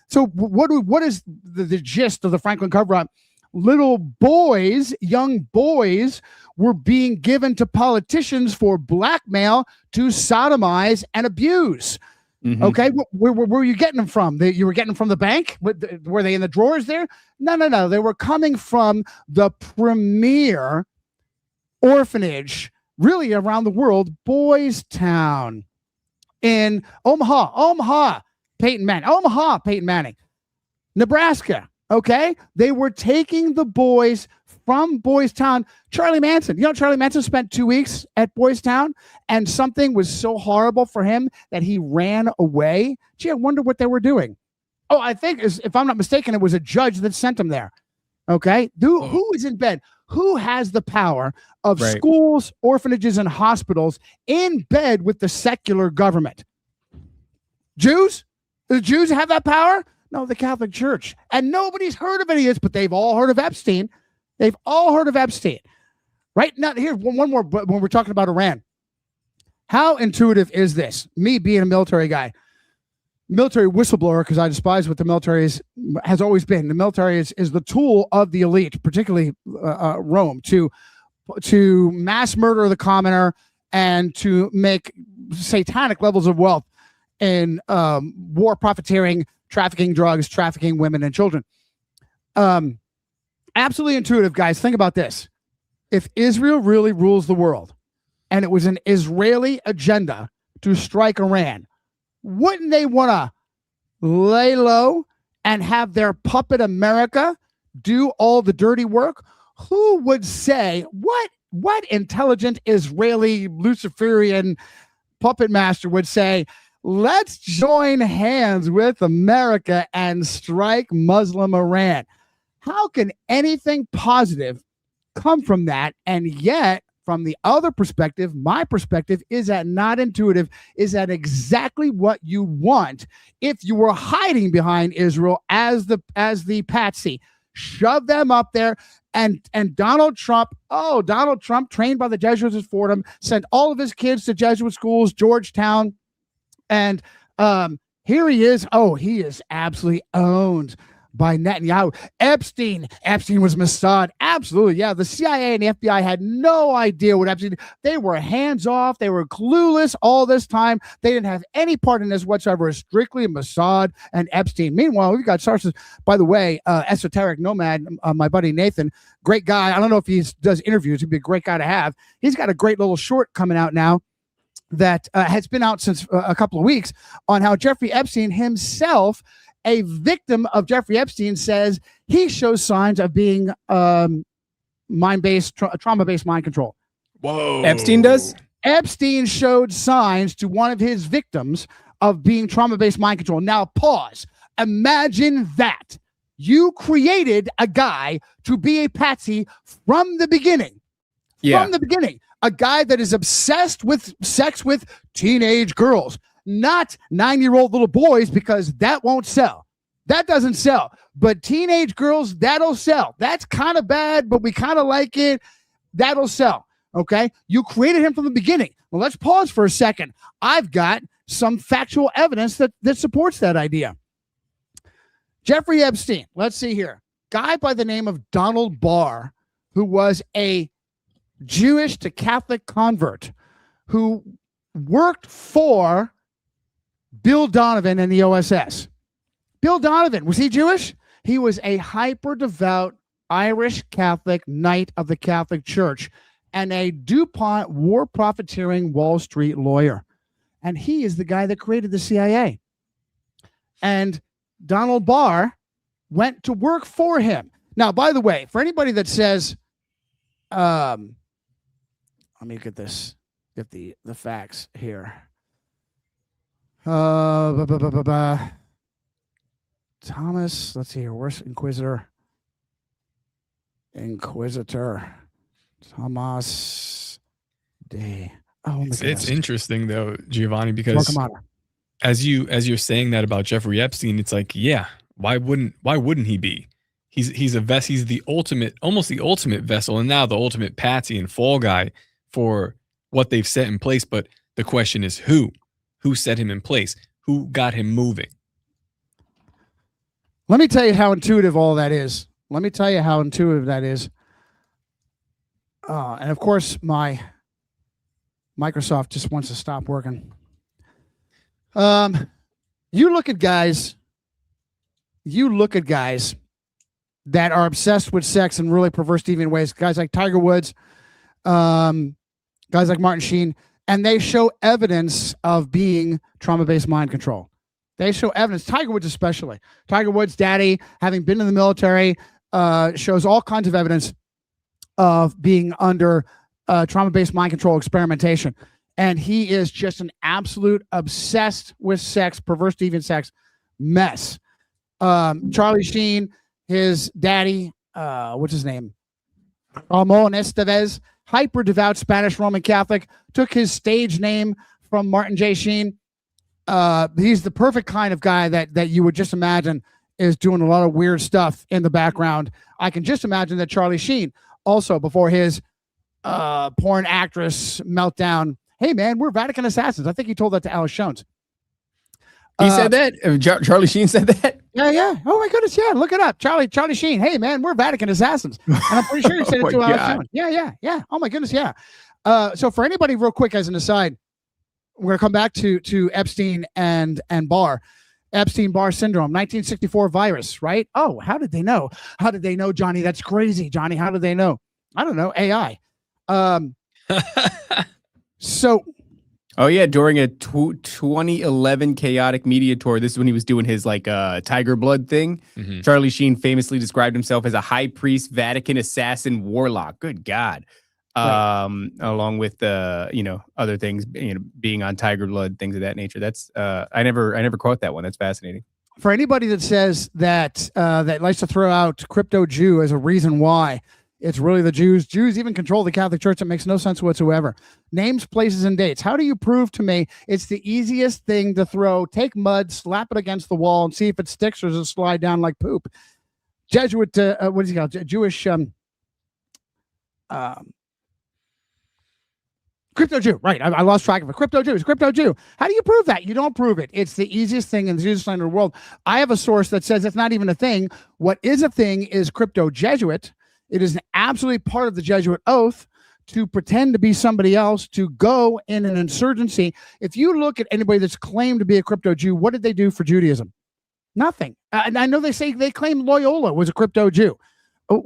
E: So what is the gist of the Franklin cover-up? Little boys, young boys, were being given to politicians for blackmail to sodomize and abuse. Mm-hmm. Okay, where were you getting them from? You were getting them from the bank? Were they in the drawers there? No. They were coming from the premier orphanage, really around the world, Boys Town in Omaha, Peyton Manning, Nebraska. Okay, they were taking the boys from Boys Town. Charlie Manson, Charlie Manson spent 2 weeks at Boys Town, and something was so horrible for him that he ran away. Gee, I wonder what they were doing. Oh, I think, if I'm not mistaken, it was a judge that sent him there. Okay. Who is in bed? Who has the power of
D: Right.
E: schools, orphanages, and hospitals in bed with the secular government? Jews? The Jews have that power? No, the Catholic Church. And nobody's heard of any of this, but they've all heard of Epstein. They've all heard of Epstein. Right now, here, one more, but when we're talking about Iran. How intuitive is this? Me being a military guy, military whistleblower, because I despise what the military has always been. The military is the tool of the elite, particularly Rome, to mass murder the commoner and to make satanic levels of wealth in war profiteering, trafficking drugs, trafficking women and children. Absolutely intuitive, guys. Think about this. If Israel really rules the world and it was an Israeli agenda to strike Iran, wouldn't they want to lay low and have their puppet America do all the dirty work? Who would say, what intelligent Israeli Luciferian puppet master would say, let's join hands with America and strike Muslim Iran? How can anything positive come from that? And yet, from the other perspective, my perspective is that not intuitive, is that exactly what you want if you were hiding behind Israel as the patsy. Shove them up there. And Donald Trump, trained by the Jesuits at Fordham, sent all of his kids to Jesuit schools, Georgetown. And here he is. Oh, he is absolutely owned by Netanyahu. Epstein was Mossad. Absolutely. Yeah. The CIA and the FBI had no idea what Epstein did. They were hands off. They were clueless all this time. They didn't have any part in this whatsoever. It's strictly Mossad and Epstein. Meanwhile, we've got sources, by the way, Esoteric Nomad, my buddy Nathan, great guy. I don't know if he does interviews. He'd be a great guy to have. He's got a great little short coming out now that has been out since a couple of weeks on how Jeffrey Epstein himself, a victim of Jeffrey Epstein, says he shows signs of being mind-based, trauma-based mind control.
A: Whoa.
D: Epstein does?
E: Epstein showed signs to one of his victims of being trauma-based mind control. Now, pause. Imagine that. You created a guy to be a patsy from the beginning.
D: Yeah.
E: From the beginning. A guy that is obsessed with sex with teenage girls, not 9-year-old little boys, because that won't sell. That doesn't sell. But teenage girls, that'll sell. That's kind of bad, but we kind of like it. That'll sell. Okay? You created him from the beginning. Well, let's pause for a second. I've got some factual evidence that supports that idea. Jeffrey Epstein, let's see here. Guy by the name of Donald Barr, who was a Jewish to Catholic convert, who worked for Bill Donovan and the OSS. Bill Donovan, was he Jewish? He was a hyper-devout Irish Catholic knight of the Catholic Church and a DuPont war profiteering Wall Street lawyer. And he is the guy that created the CIA. And Donald Barr went to work for him. Now, by the way, for anybody that says, let me get this, get the facts here. Thomas, let's see here. Where's Inquisitor? Thomas Day. Oh,
A: it's interesting though, Giovanni, because as you're saying that about Jeffrey Epstein, it's like, yeah, why wouldn't he be? He's the ultimate, almost the ultimate vessel, and now the ultimate patsy and fall guy for what they've set in place. But the question is who set him in place? Who got him moving?
E: Let me tell you how intuitive all that is. And of course, my Microsoft just wants to stop working. You look at guys that are obsessed with sex in really perverse, deviant ways. Guys like Tiger Woods, guys like Martin Sheen, and they show evidence of being trauma-based mind control. They show evidence. Tiger Woods especially. Tiger Woods' daddy, having been in the military, shows all kinds of evidence of being under trauma-based mind control experimentation. And he is just an absolute obsessed with sex, perverse, deviant sex mess. Charlie Sheen, his daddy, what's his name? Ramon Estevez, hyper devout Spanish Roman Catholic, took his stage name from Martin J. Sheen. He's the perfect kind of guy that you would just imagine is doing a lot of weird stuff in the background. I can just imagine that Charlie Sheen also, before his porn actress meltdown, hey man, we're Vatican assassins. I think he told that to Alice Jones.
D: He said that? Charlie Sheen said that?
E: Yeah. Oh my goodness, yeah. Look it up. Charlie Sheen. Hey man, we're Vatican assassins. And I'm pretty sure he said it to Alex Jones. Yeah. Oh my goodness, yeah. So for anybody, real quick, as an aside, we're gonna come back to Epstein and Barr. Epstein-Barr syndrome, 1964 virus, right? Oh, how did they know? How did they know, Johnny? That's crazy, Johnny. How did they know? I don't know. AI. So.
D: Oh yeah, during a 2011 chaotic media tour, this is when he was doing his tiger blood thing.
A: Mm-hmm.
D: Charlie Sheen famously described himself as a high priest, Vatican assassin, warlock. Good God. Right. Along with other things, being on tiger blood, things of that nature. That's I never caught that one. That's fascinating.
E: For anybody that says that that likes to throw out crypto Jew as a reason why, it's really the Jews. Jews even control the Catholic Church. It makes no sense whatsoever. Names, places, and dates. How do you prove to me it's the easiest thing to throw? Take mud, slap it against the wall, and see if it sticks or does it slide down like poop. Jesuit, what is he called? Jewish crypto Jew, right? I lost track of it. Crypto Jew. It's crypto Jew. How do you prove that? You don't prove it. It's the easiest thing in the Jewish land of the world. I have a source that says it's not even a thing. What is a thing is crypto Jesuit. It is an absolutely part of the Jesuit oath to pretend to be somebody else, to go in an insurgency. If you look at anybody that's claimed to be a crypto Jew, what did they do for Judaism? Nothing. And I know they claim Loyola was a crypto Jew.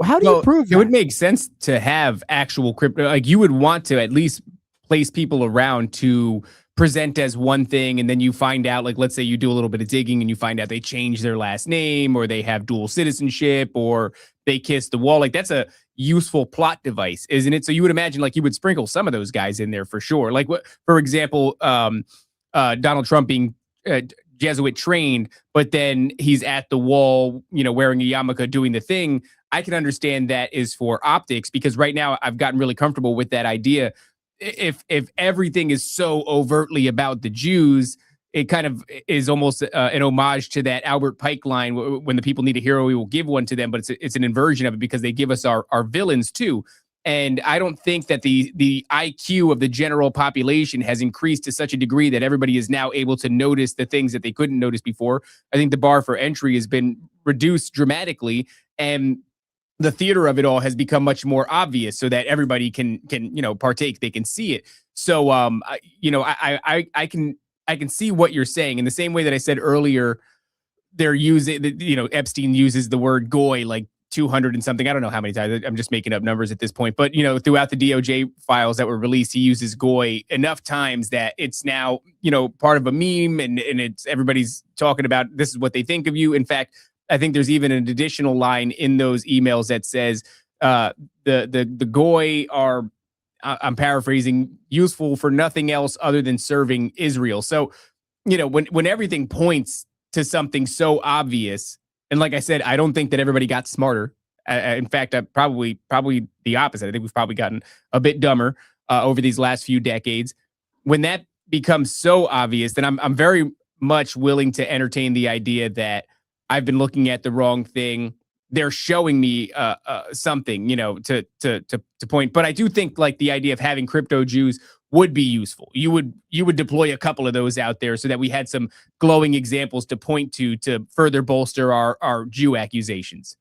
E: How do you prove that?
D: It would make sense to have actual crypto. Like you would want to at least place people around to present as one thing, and then you find out, like, let's say you do a little bit of digging and you find out they changed their last name, or they have dual citizenship, or they kissed the wall. Like, that's a useful plot device, isn't it? So you would imagine, like, you would sprinkle some of those guys in there for sure. Like, for example, Donald Trump being Jesuit trained, but then he's at the wall, wearing a yarmulke doing the thing. I can understand that is for optics, because right now I've gotten really comfortable with that idea. If everything is so overtly about the Jews, it kind of is almost an homage to that Albert Pike line, when the people need a hero, we will give one to them. But it's an inversion of it, because they give us our villains too. And I don't think that the IQ of the general population has increased to such a degree that everybody is now able to notice the things that they couldn't notice before. I think the bar for entry has been reduced dramatically, and the theater of it all has become much more obvious, so that everybody can partake. They can see it. So I can see what you're saying. In the same way that I said earlier, they're using Epstein uses the word goy like 200 and something. I don't know how many times. I'm just making up numbers at this point. But throughout the DOJ files that were released, he uses goy enough times that it's now part of a meme, and it's everybody's talking about this is what they think of you. In fact, I think there's even an additional line in those emails that says the goy are, I'm paraphrasing, useful for nothing else other than serving Israel. So, when everything points to something so obvious, and like I said, I don't think that everybody got smarter. In fact, probably the opposite. I think we've probably gotten a bit dumber over these last few decades. When that becomes so obvious, then I'm very much willing to entertain the idea that I've been looking at the wrong thing. They're showing me something, to point. But I do think, like, the idea of having crypto Jews would be useful. You would deploy a couple of those out there so that we had some glowing examples to point to further bolster our Jew accusations.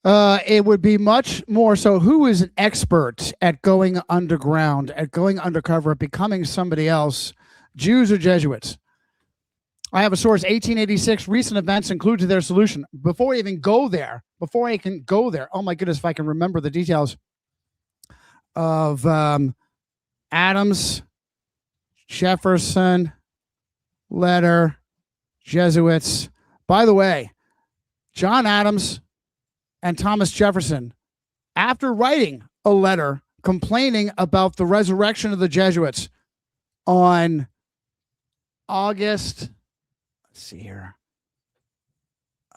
E: It would be much more so. Who is an expert at going underground, at going undercover, at becoming somebody else? Jews or Jesuits? I have a source, 1886, recent events included their solution. Before I can go there, oh my goodness, if I can remember the details of Adams, Jefferson, letter, Jesuits. By the way, John Adams and Thomas Jefferson, after writing a letter complaining about the resurrection of the Jesuits on August... Let's see here.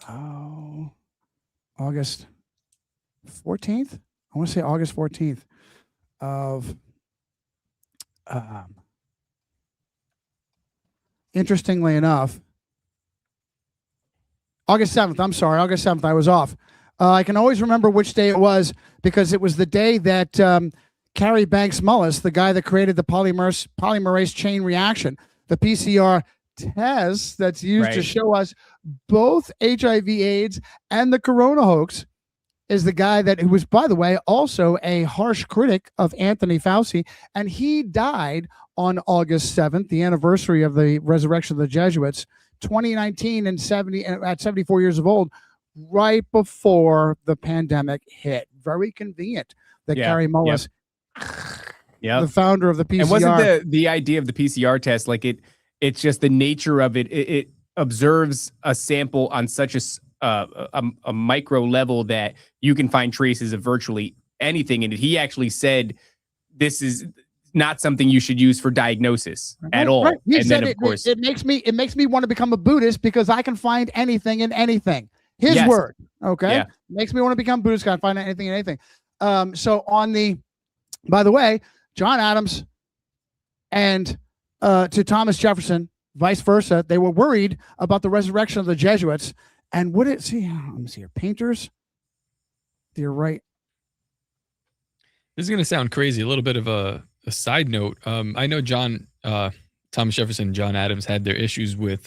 E: Oh, August 14th. I want to say August 14th of. Interestingly enough, August 7th. I'm sorry, August 7th. I was off. I can always remember which day it was because it was the day that Carrie Banks Mullis, the guy that created the polymerase chain reaction, the PCR test that's used to show us both HIV/AIDS and the corona hoax, is the guy who was, by the way, also a harsh critic of Anthony Fauci, and he died on August 7th, the anniversary of the resurrection of the Jesuits, 2019, and at 74 years of old, right before the pandemic hit. Very convenient that Carrie Mullis, the founder of the PCR.
D: And wasn't the idea of the PCR test like it's just the nature of it? It observes a sample on such a micro level that you can find traces of virtually anything in it. He actually said this is not something you should use for diagnosis at all.
E: Right. He
D: and
E: said
D: then, of course,
E: it makes me want to become a Buddhist because I can find anything in anything. His word. Okay.
D: Yeah.
E: Makes me want to become Buddhist. Can't find anything in anything. So by the way, John Adams and to Thomas Jefferson, vice versa, they were worried about the resurrection of the Jesuits. And let me see here, painters. You're right.
A: This is going to sound crazy. A little bit of a side note. I know Thomas Jefferson and John Adams had their issues with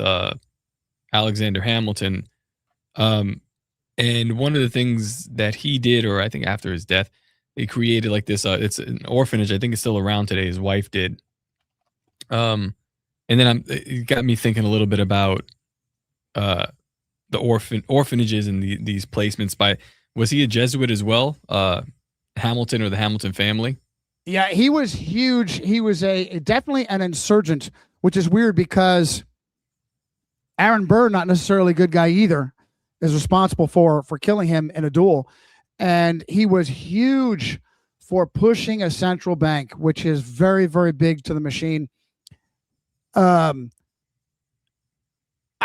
A: Alexander Hamilton. And one of the things that he did, or I think after his death, he created like this, it's an orphanage. I think it's still around today. His wife did. And then it got me thinking a little bit about the orphanages and these placements was he a Jesuit as well? Hamilton or the Hamilton family?
E: Yeah, he was huge. He was definitely an insurgent, which is weird because Aaron Burr, not necessarily a good guy either, is responsible for killing him in a duel. And he was huge for pushing a central bank, which is very, very big to the machine. I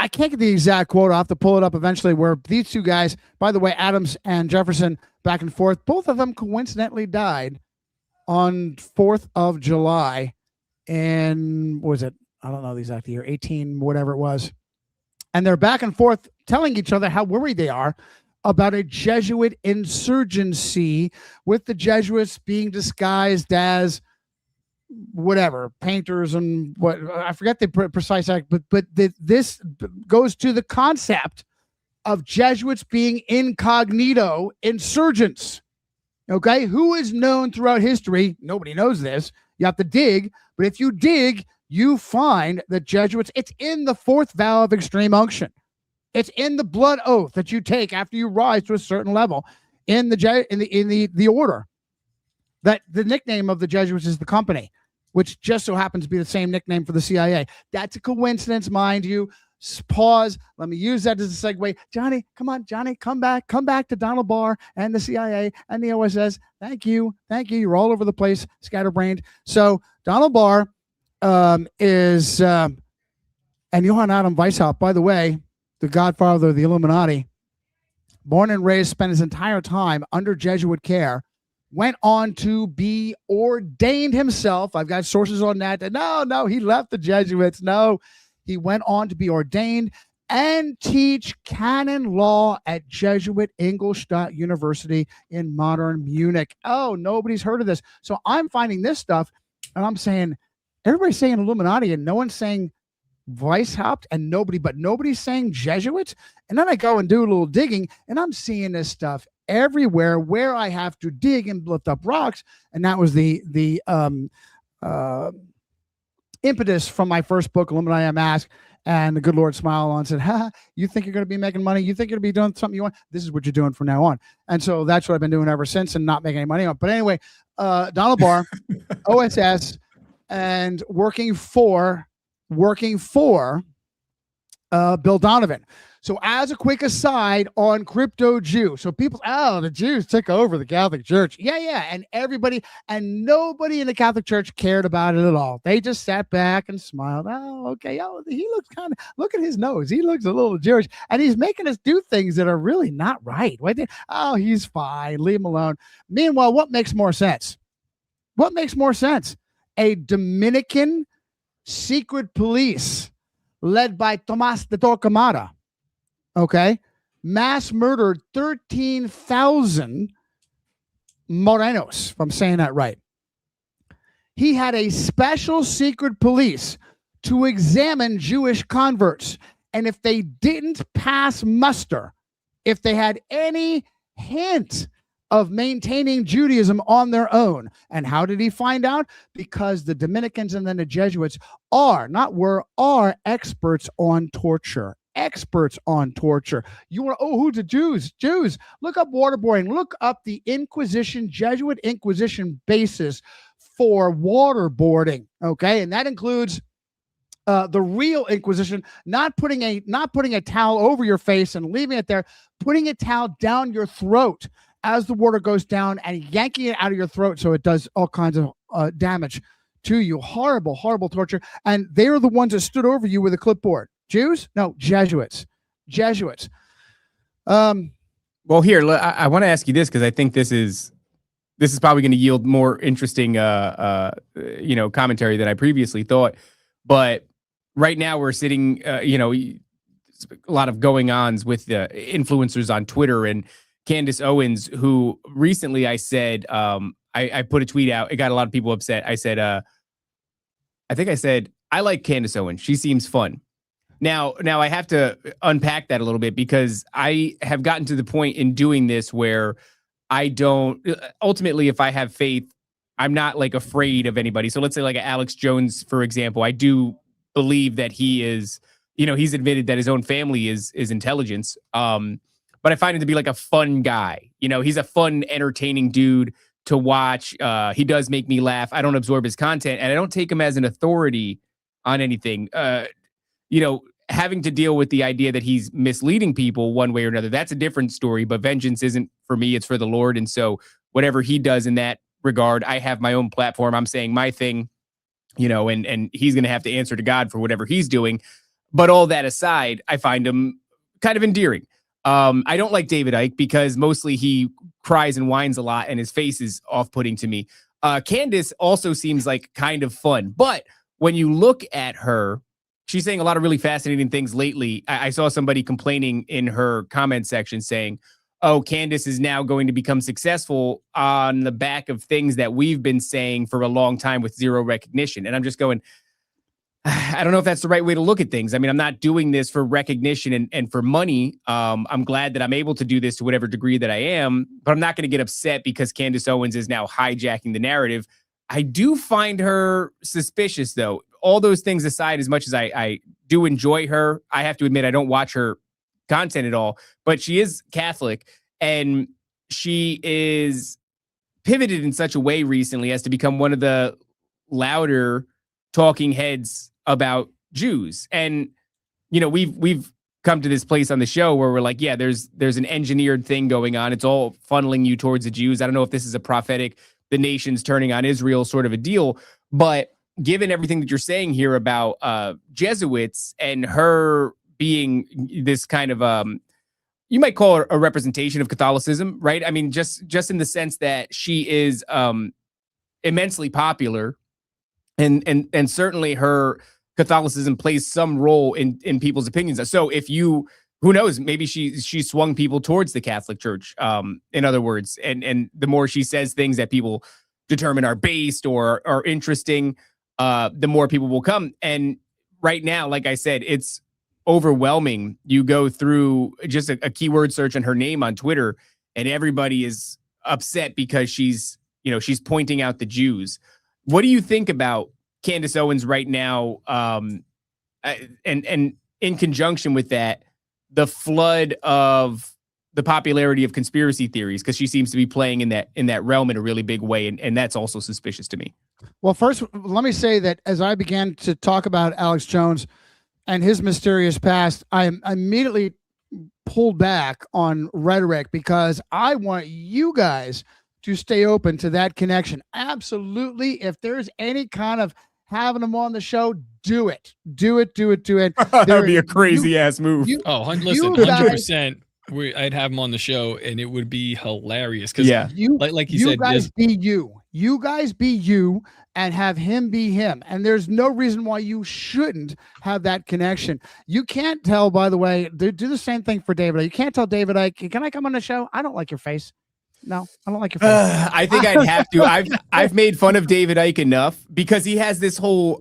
E: can't get the exact quote. I'll have to pull it up eventually, where these two guys, by the way, Adams and Jefferson, back and forth, both of them coincidentally died on 4th of July. And was it, I don't know the exact year, 18, whatever it was. And they're back and forth telling each other how worried they are about a Jesuit insurgency, with the Jesuits being disguised as whatever, painters and what, I forget the precise act, but this goes to the concept of Jesuits being incognito insurgents. Okay, who is known throughout history? Nobody knows this. You have to dig, but if you dig, you find that Jesuits, it's in the 4th vow of extreme unction. It's in the blood oath that you take after you rise to a certain level in the order. That the nickname of the Jesuits is the Company, which just so happens to be the same nickname for the CIA. That's a coincidence, mind you. Pause. Let me use that as a segue. Johnny, come on, Johnny, come back to Donald Barr and the CIA and the OSS. Thank you. You're all over the place, scatterbrained. So Donald Barr and Johann Adam Weishaupt, by the way, the godfather of the Illuminati, born and raised, spent his entire time under Jesuit care, went on to be ordained himself. I've got sources on that. No, he left the Jesuits. No, he went on to be ordained and teach canon law at Jesuit Ingolstadt University in modern Munich. Oh, nobody's heard of this. So I'm finding this stuff and I'm saying, everybody's saying Illuminati and no one's saying Weishaupt, and nobody's saying Jesuits. And then I go and do a little digging and I'm seeing this stuff everywhere where I have to dig and lift up rocks. And that was the impetus from my first book, Illuminati Unmasked. And the good Lord smiled and said, you think you're going to be making money? You think you're going to be doing something you want? This is what you're doing from now on. And so that's what I've been doing ever since, and not making any money on. But anyway, Donald Barr, OSS, and working for Bill Donovan. So as a quick aside on crypto Jew, so people, oh, the Jews took over the Catholic Church. Yeah. And nobody in the Catholic Church cared about it at all. They just sat back and smiled. Oh, okay. Oh, he looks kind of, look at his nose. He looks a little Jewish and he's making us do things that are really not right. Oh, he's fine. Leave him alone. Meanwhile, what makes more sense? What makes more sense? A Dominican secret police led by Tomas de Torquemada, okay, mass murdered 13,000 Morenos, if I'm saying that right. He had a special secret police to examine Jewish converts. And if they didn't pass muster, if they had any hint of maintaining Judaism on their own. And how did he find out? Because the Dominicans and then the Jesuits are experts on torture. Experts on torture. You want, who's the Jews? Jews. Look up waterboarding. Look up the Inquisition, Jesuit Inquisition basis for waterboarding. Okay. And that includes the real Inquisition, not putting a towel over your face and leaving it there, putting a towel down your throat as the water goes down and yanking it out of your throat so it does all kinds of damage to you. Horrible, horrible torture. And they are the ones that stood over you with a clipboard. Jews? No, Jesuits.
D: Well, here, I want to ask you this because I think this is probably going to yield more interesting, commentary than I previously thought. But right now we're sitting, a lot of going-ons with the influencers on Twitter and Candace Owens, who recently I said, I put a tweet out. It got a lot of people upset. I said, I like Candace Owens. She seems fun. Now I have to unpack that a little bit because I have gotten to the point in doing this where I don't, ultimately, if I have faith, I'm not like afraid of anybody. So let's say like Alex Jones, for example, I do believe that he is, he's admitted that his own family is intelligence. But I find him to be like a fun guy. He's a fun, entertaining dude to watch. He does make me laugh. I don't absorb his content and I don't take him as an authority on anything. Having to deal with the idea that he's misleading people one way or another, that's a different story. But vengeance isn't for me, it's for the Lord. And so whatever he does in that regard, I have my own platform. I'm saying my thing, and he's going to have to answer to God for whatever he's doing. But all that aside, I find him kind of endearing. I don't like David Icke because mostly he cries and whines a lot and his face is off-putting to me. Candace also seems like kind of fun, but when you look at her, she's saying a lot of really fascinating things lately. I saw somebody complaining in her comment section saying, oh, Candace is now going to become successful on the back of things that we've been saying for a long time with zero recognition. And I'm just going, I don't know if that's the right way to look at things. I mean, I'm not doing this for recognition and for money. I'm glad that I'm able to do this to whatever degree that I am, but I'm not going to get upset because Candace Owens is now hijacking the narrative. I do find her suspicious, though. All those things aside, as much as I do enjoy her, I have to admit I don't watch her content at all, but she is Catholic and she is pivoted in such a way recently as to become one of the louder talking heads about Jews. And, we've come to this place on the show where we're like, yeah, there's an engineered thing going on. It's all funneling you towards the Jews. I don't know if this is a prophetic, the nation's turning on Israel sort of a deal, but given everything that you're saying here about Jesuits and her being this kind of, you might call her a representation of Catholicism, right? I mean, just in the sense that she is immensely popular and certainly her Catholicism plays some role in people's opinions. So if who knows, maybe she swung people towards the Catholic Church, in other words, and the more she says things that people determine are based or are interesting, the more people will come. And right now, like I said, it's overwhelming. You go through just a keyword search on her name on Twitter and everybody is upset because she's pointing out the Jews. What do you think about Candace Owens right now? And in conjunction with that, the flood of the popularity of conspiracy theories, because she seems to be playing in that realm in a really big way. And that's also suspicious to me.
E: Well, first, let me say that as I began to talk about Alex Jones and his mysterious past, I immediately pulled back on rhetoric because I want you guys to stay open to that connection. Absolutely. If there's any kind of having them on the show, do it. Do it.
D: That would be a crazy ass move.
A: Listen,
E: you guys-
A: 100%. I'd have him on the show, and it would be hilarious. Because like you said,
E: guys be you. You guys be you, and have him be him. And there's no reason why you shouldn't have that connection. You can't tell, by the way, do the same thing for David. You can't tell David Icke, can I come on the show? I don't like your face. No, I don't like your face.
D: I think I'd have to. I've made fun of David Icke enough because he has this whole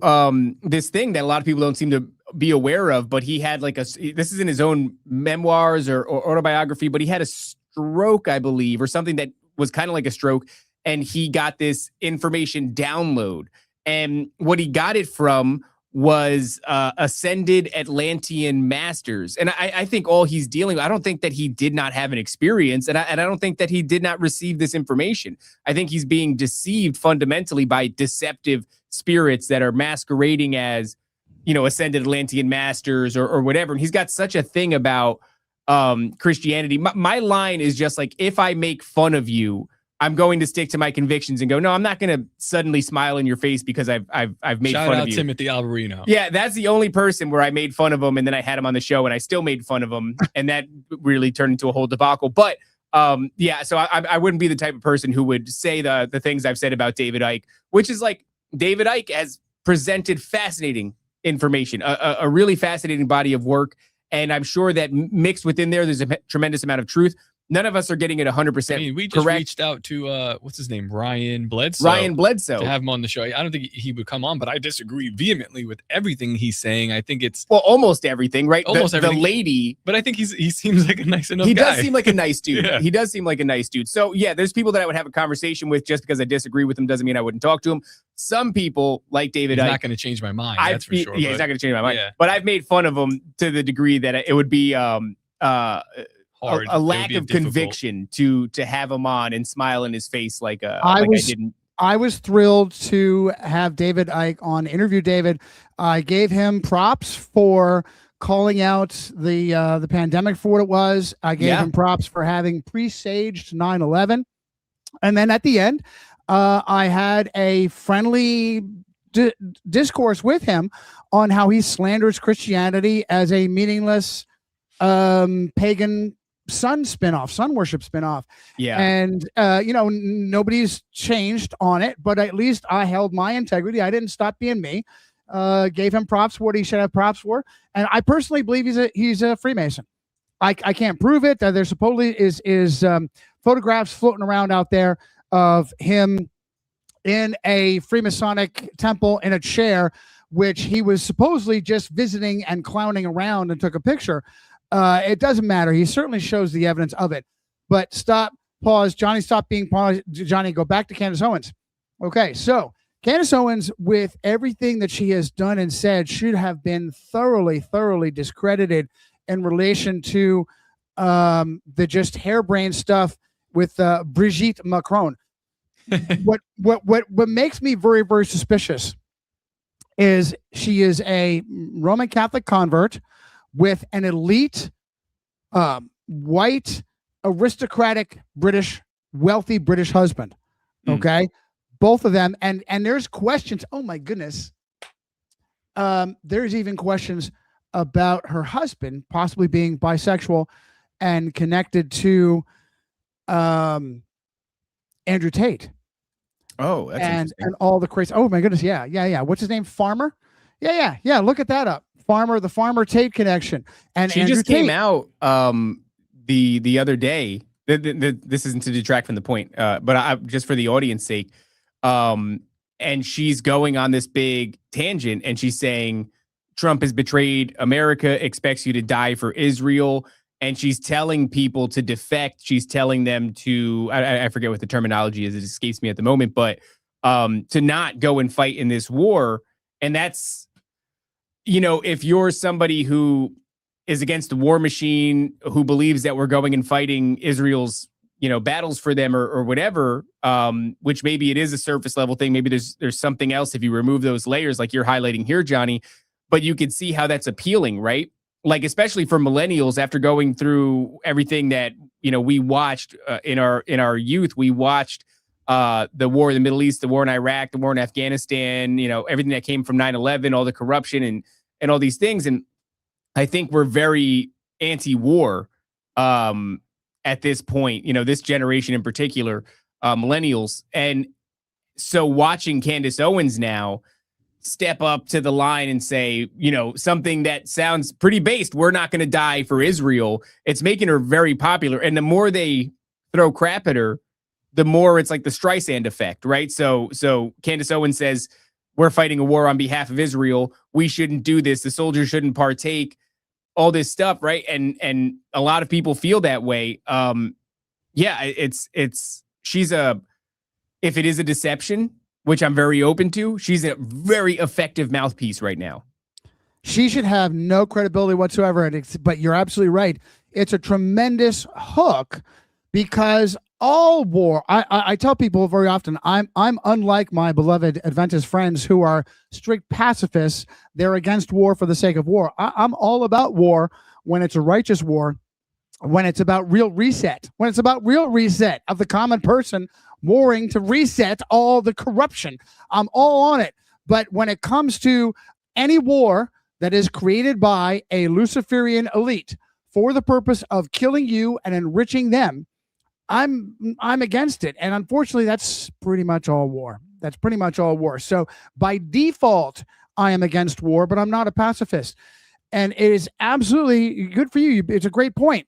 D: this thing that a lot of people don't seem to be aware of, but he had like this is in his own memoirs or autobiography, but he had a stroke, I believe, or something that was kind of like a stroke, and he got this information download, and what he got it from was ascended Atlantean masters. And I think all he's dealing with, I don't think that he did not have an experience, and I don't think that he did not receive this information. I think he's being deceived fundamentally by deceptive spirits that are masquerading as, ascended Atlantean masters or whatever. And he's got such a thing about Christianity. My line is just like, if I make fun of you, I'm going to stick to my convictions and go, no, I'm not going to suddenly smile in your face because I've made
A: Shout
D: fun
A: out
D: of you.
A: Timothy Alberino.
D: Yeah, that's the only person where I made fun of him, and then I had him on the show, and I still made fun of him, and that really turned into a whole debacle. But so I wouldn't be the type of person who would say the things I've said about David Icke, which is like David Icke has presented fascinating information, a really fascinating body of work, and I'm sure that mixed within there's a tremendous amount of truth. None of us are getting it 100%
A: I mean, we just
D: correct.
A: reached out to what's his name, Ryan Bledsoe.
D: To
A: have him on the show. I don't think he would come on, but I disagree vehemently with everything he's saying. I think it's
D: almost everything, right?
A: Almost everything.
D: The lady,
A: but I think he seems like a nice enough.
D: He
A: guy.
D: does seem like a nice dude.
A: Yeah.
D: He does seem like a nice dude. So yeah, there's people that I would have a conversation with. Just because I disagree with him doesn't mean I wouldn't talk to him. Some people like David
A: He's
D: Icke,
A: not going to change my mind. That's for sure.
D: Yeah, he's not going to change my mind.
A: Yeah.
D: But I've made fun of him to the degree that it would be
A: Hard.
D: a lack of conviction to have him on and smile in his face like
E: I
D: didn't.
E: I was thrilled to have David Icke on, interview David. I gave him props for calling out the pandemic for what it was. I gave him props for having presaged 9/11. And then at the end, I had a friendly discourse with him on how he slanders Christianity as a meaningless pagan sun worship spinoff.
A: Yeah.
E: And nobody's changed on it, but at least I held my integrity. I didn't stop being me. Gave him props for what he should have props for. And I personally believe he's a Freemason. I can't prove it. There supposedly is photographs floating around out there of him in a Freemasonic temple in a chair, which he was supposedly just visiting and clowning around and took a picture. It doesn't matter. He certainly shows the evidence of it. But pause. Johnny, stop being paused. Johnny, go back to Candace Owens. Okay, so Candace Owens, with everything that she has done and said, should have been thoroughly discredited in relation to the just harebrained stuff with Brigitte Macron. What makes me very suspicious is she is a Roman Catholic convert with an elite, white, aristocratic, wealthy British husband. Okay, both of them, and there's questions. Oh my goodness, there's even questions about her husband possibly being bisexual and connected to Andrew Tate.
D: Oh, that's interesting.
E: And all the crazy. Oh my goodness, yeah. What's his name? Farmer. Yeah. Look at that up. The Farmer Tate connection. And
D: she
E: Andrew
D: just came
E: Tate.
D: out the other day. This isn't to detract from the point, but just for the audience sake, and she's going on this big tangent, and she's saying Trump has betrayed America, expects you to die for Israel, and she's telling people to defect. She's telling them to, I forget what the terminology is, it escapes me at the moment, but to not go and fight in this war. And that's, if you're somebody who is against the war machine, who believes that we're going and fighting Israel's, battles for them or whatever, which maybe it is a surface level thing. Maybe there's something else if you remove those layers like you're highlighting here, Johnny, but you can see how that's appealing, right? like, especially for millennials, after going through everything that, we watched in our youth. We watched the war in the Middle East, the war in Iraq, the war in Afghanistan, everything that came from 9/11, all the corruption and all these things. And I think we're very anti-war at this point, this generation in particular, millennials. And so watching Candace Owens now step up to the line and say, something that sounds pretty based, we're not going to die for Israel. It's making her very popular. And the more they throw crap at her, the more it's like the Streisand effect, right? So Candace Owens says, we're fighting a war on behalf of Israel. We shouldn't do this. The soldiers shouldn't partake, all this stuff, right? And a lot of people feel that way. If it is a deception, which I'm very open to, she's a very effective mouthpiece right now.
E: She should have no credibility whatsoever. But you're absolutely right. It's a tremendous hook because all war, I tell people very often, I'm unlike my beloved Adventist friends who are strict pacifists. They're against war for the sake of war. I'm all about war when it's a righteous war, when it's about real reset, of the common person warring to reset all the corruption. I'm all on it. But when it comes to any war that is created by a Luciferian elite for the purpose of killing you and enriching them, I'm against it. And unfortunately, that's pretty much all war. So by default, I am against war, but I'm not a pacifist. And it is absolutely good for you. It's a great point.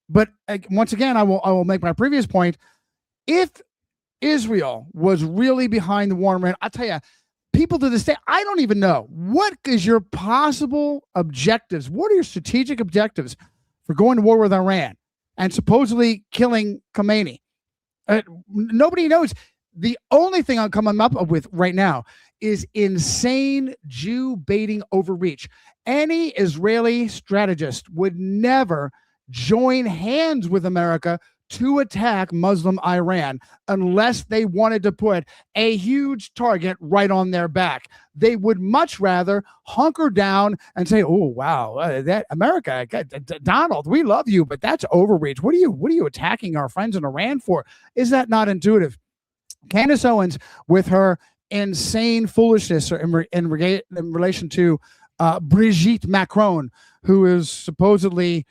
E: But once again, I will make my previous point. If Israel was really behind the war in Iran, I'll tell you, people to this day, I don't even know. What is your possible objectives? What are your strategic objectives for going to war with Iran and supposedly killing Khomeini? Nobody knows. The only thing I'm coming up with right now is insane Jew baiting overreach. Any Israeli strategist would never join hands with America to attack Muslim Iran unless they wanted to put a huge target right on their back. They would much rather hunker down and say, "Oh wow, that America, Donald, we love you, but that's overreach. What are you attacking our friends in Iran for?" Is that not intuitive? Candace Owens, with her insane foolishness in relation to Brigitte Macron, who is supposedly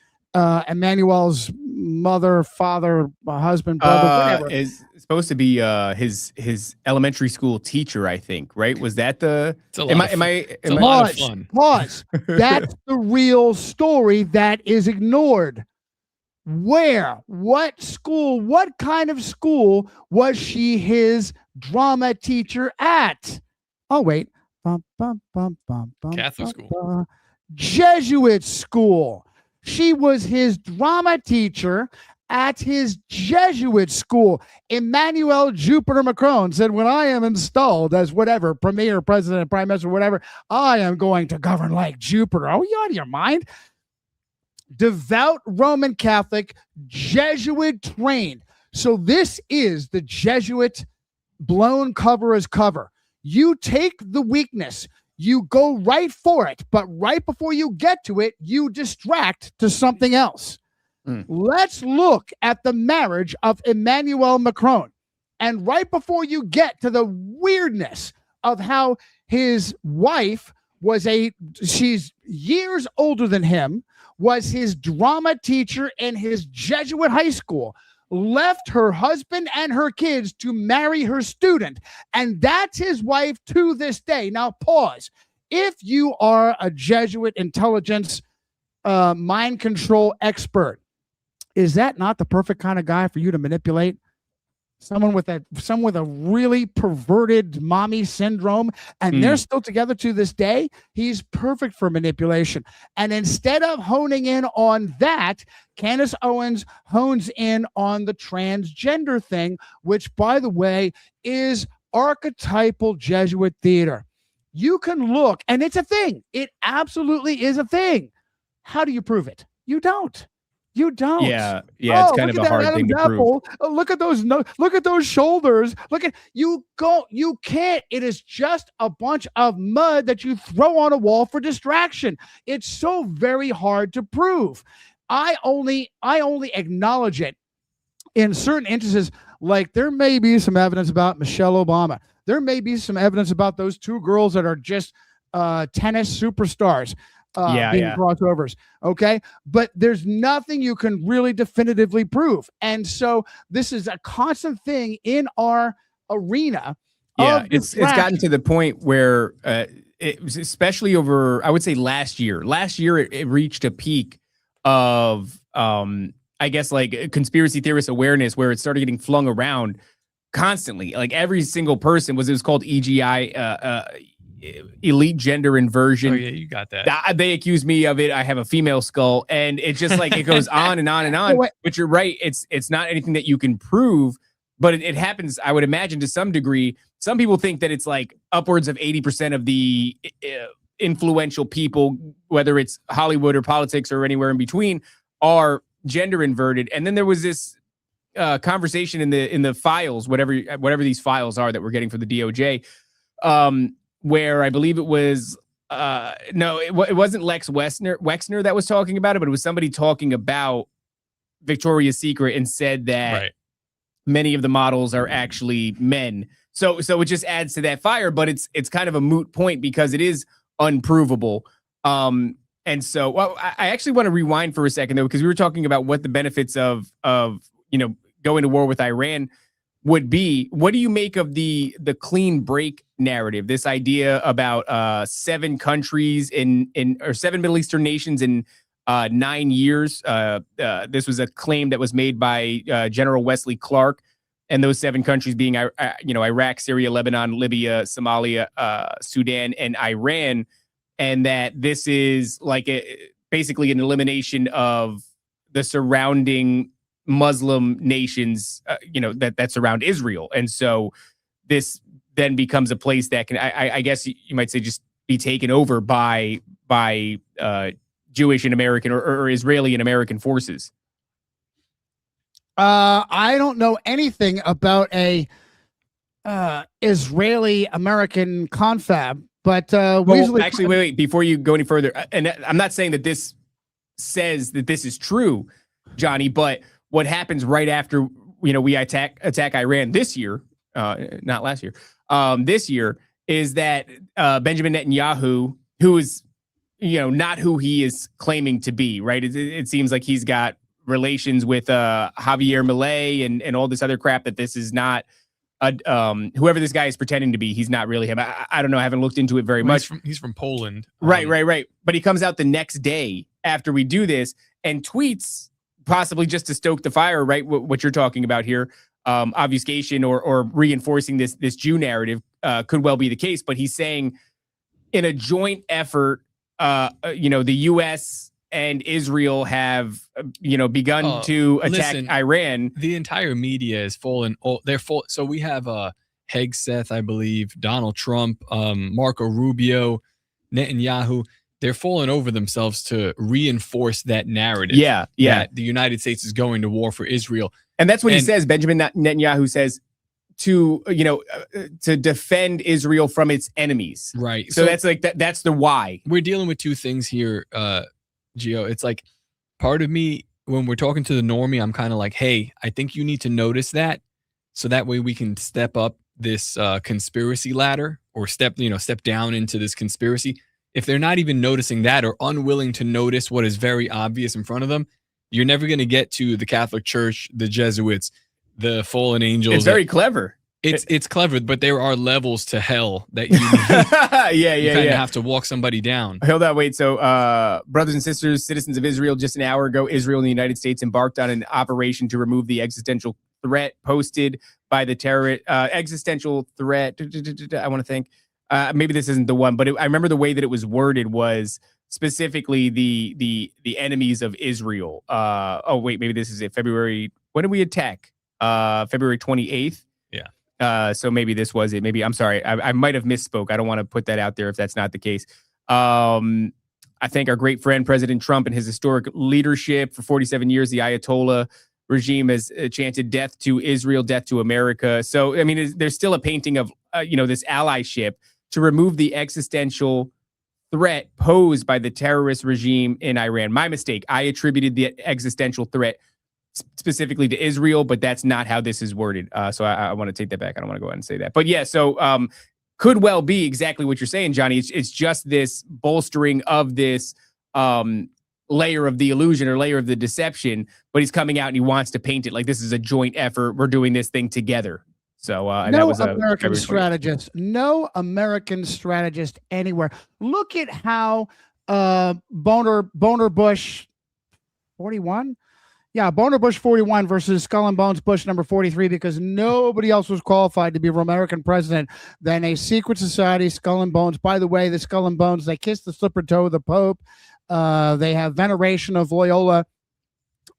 E: Emmanuel's mother, father, husband, brother, whatever,
D: is supposed to be his elementary school teacher, I think. Right? Was that the?
A: It's a lot of fun.
E: Pause. That's the real story that is ignored. Where? What school? What kind of school was she his drama teacher at? Oh wait,
A: Catholic school,
E: Jesuit school. She was his drama teacher at his Jesuit school. Emmanuel Jupiter Macron said, when I am installed as whatever, premier, president, prime minister, whatever, I am going to govern like Jupiter. Oh, you out of your mind? Devout Roman Catholic, Jesuit trained. So this is the Jesuit blown cover as cover. You take the weakness, you go right for it, but right before you get to it, you distract to something else. Let's look at the marriage of Emmanuel Macron. And right before you get to the weirdness of how his wife she's years older than him, was his drama teacher in his Jesuit high school, left her husband and her kids to marry her student, and that's his wife to this day. Now, pause. If you are a Jesuit intelligence mind control expert, is that not the perfect kind of guy for you to manipulate? Someone with a really perverted mommy syndrome, and they're still together to this day. He's perfect for manipulation. And instead of honing in on that, Candace Owens hones in on the transgender thing, which, by the way, is archetypal Jesuit theater. You can look, and it's a thing. It absolutely is a thing. How do you prove it? You don't. You don't.
D: Yeah, it's kind of
E: look
D: a
E: at that
D: hard
E: Adam's
D: thing to prove.
E: apple. Look at those. Look at those shoulders. Look at you. Go. You can't. It is just a bunch of mud that you throw on a wall for distraction. It's so very hard to prove. I only acknowledge it in certain instances. Like there may be some evidence about Michelle Obama. There may be some evidence about those two girls that are just tennis superstars. Being crossovers. Okay. But there's nothing you can really definitively prove. And so this is a constant thing in our arena.
D: Yeah. It's gotten to the point where it was especially over, I would say last year, it reached a peak of, I guess like conspiracy theorist awareness where it started getting flung around constantly. Like every single person it was called EGI, elite gender inversion.
A: Oh yeah, you got that.
D: They accuse me of it. I have a female skull, and it's just like it goes on and on and on. But you're right. It's not anything that you can prove, but it happens. I would imagine to some degree. Some people think that it's like upwards of 80% of the influential people, whether it's Hollywood or politics or anywhere in between, are gender inverted. And then there was this conversation in the files, whatever these files are that we're getting from the DOJ. Where I believe it was, it wasn't Lex Wexner that was talking about it, but it was somebody talking about Victoria's Secret and said that many of the models are actually men. So it just adds to that fire, but it's kind of a moot point because it is unprovable. And so I actually want to rewind for a second though, because we were talking about what the benefits of going to war with Iran would be. What do you make of the clean break narrative? This idea about 7 countries or 7 Middle Eastern nations in 9 years. This was a claim that was made by General Wesley Clark, and those 7 countries being Iraq, Syria, Lebanon, Libya, Somalia, Sudan, and Iran, and that this is like basically an elimination of the surrounding Muslim nations, that surround Israel. And so this then becomes a place that can, I guess you might say, just be taken over by Jewish and American or Israeli and American forces.
E: I don't know anything about a Israeli American confab, but
D: actually, wait, before you go any further, and I'm not saying that this says that this is true, Johnny, but what happens right after we attack Iran this year, not last year, this year, is that Benjamin Netanyahu, who is not who he is claiming to be, right? It seems like he's got relations with Javier Milei and all this other crap, that this is not whoever this guy is pretending to be. He's not really him. I don't know. I haven't looked into it very much.
A: He's from Poland.
D: Right. But he comes out the next day after we do this and tweets, possibly just to stoke the fire, right? What you're talking about here, obfuscation or reinforcing this Jew narrative could well be the case. But he's saying in a joint effort, the U.S. and Israel have, begun to attack Iran.
A: The entire media is full, and they're full. So we have Hegseth, I believe, Donald Trump, Marco Rubio, Netanyahu. They're falling over themselves to reinforce that narrative.
D: Yeah.
A: That the United States is going to war for Israel.
D: And that's what he says. Benjamin Netanyahu says to defend Israel from its enemies.
A: Right.
D: So that's like that's the why.
A: We're dealing with two things here, Gio. It's like part of me, when we're talking to the normie, I'm kind of like, hey, I think you need to notice that, so that way we can step up this conspiracy ladder, or step down into this conspiracy. If they're not even noticing that, or unwilling to notice what is very obvious in front of them, you're never going to get to the Catholic Church, the Jesuits, the fallen angels.
D: It's very clever.
A: It's clever, but there are levels to hell that you kind of have to walk somebody down.
D: Hold on, wait. So, brothers and sisters, citizens of Israel, just an hour ago, Israel and the United States embarked on an operation to remove the existential threat posted by the terror. Existential threat. I want to think. Maybe this isn't the one, but I remember the way that it was worded was specifically the enemies of Israel. Oh wait, maybe this is it. February. When did we attack? February 28th.
A: Yeah.
D: So maybe this was it. Maybe I'm sorry. I might have misspoke. I don't want to put that out there if that's not the case. I I thank our great friend, President Trump, and his historic leadership. For 47 years, the Ayatollah regime has chanted death to Israel, death to America. So, I mean, there's still a painting of, this allyship to remove the existential threat posed by the terrorist regime in Iran. My mistake. I attributed the existential threat specifically to Israel, but that's not how this is worded. So I want to take that back. I don't want to go ahead and say that. But yeah, so could well be exactly what you're saying, Johnny. It's just this bolstering of this layer of the illusion or layer of the deception, but he's coming out and he wants to paint it like this is a joint effort. We're doing this thing together. So
E: no American strategist, no American strategist anywhere. Look at how Boner Bush 41. Yeah, Boner Bush 41 versus Skull and Bones Bush number 43, because nobody else was qualified to be American president than a secret society, Skull and Bones. By the way, the Skull and Bones, they kiss the slipper toe of the Pope. They have veneration of Loyola.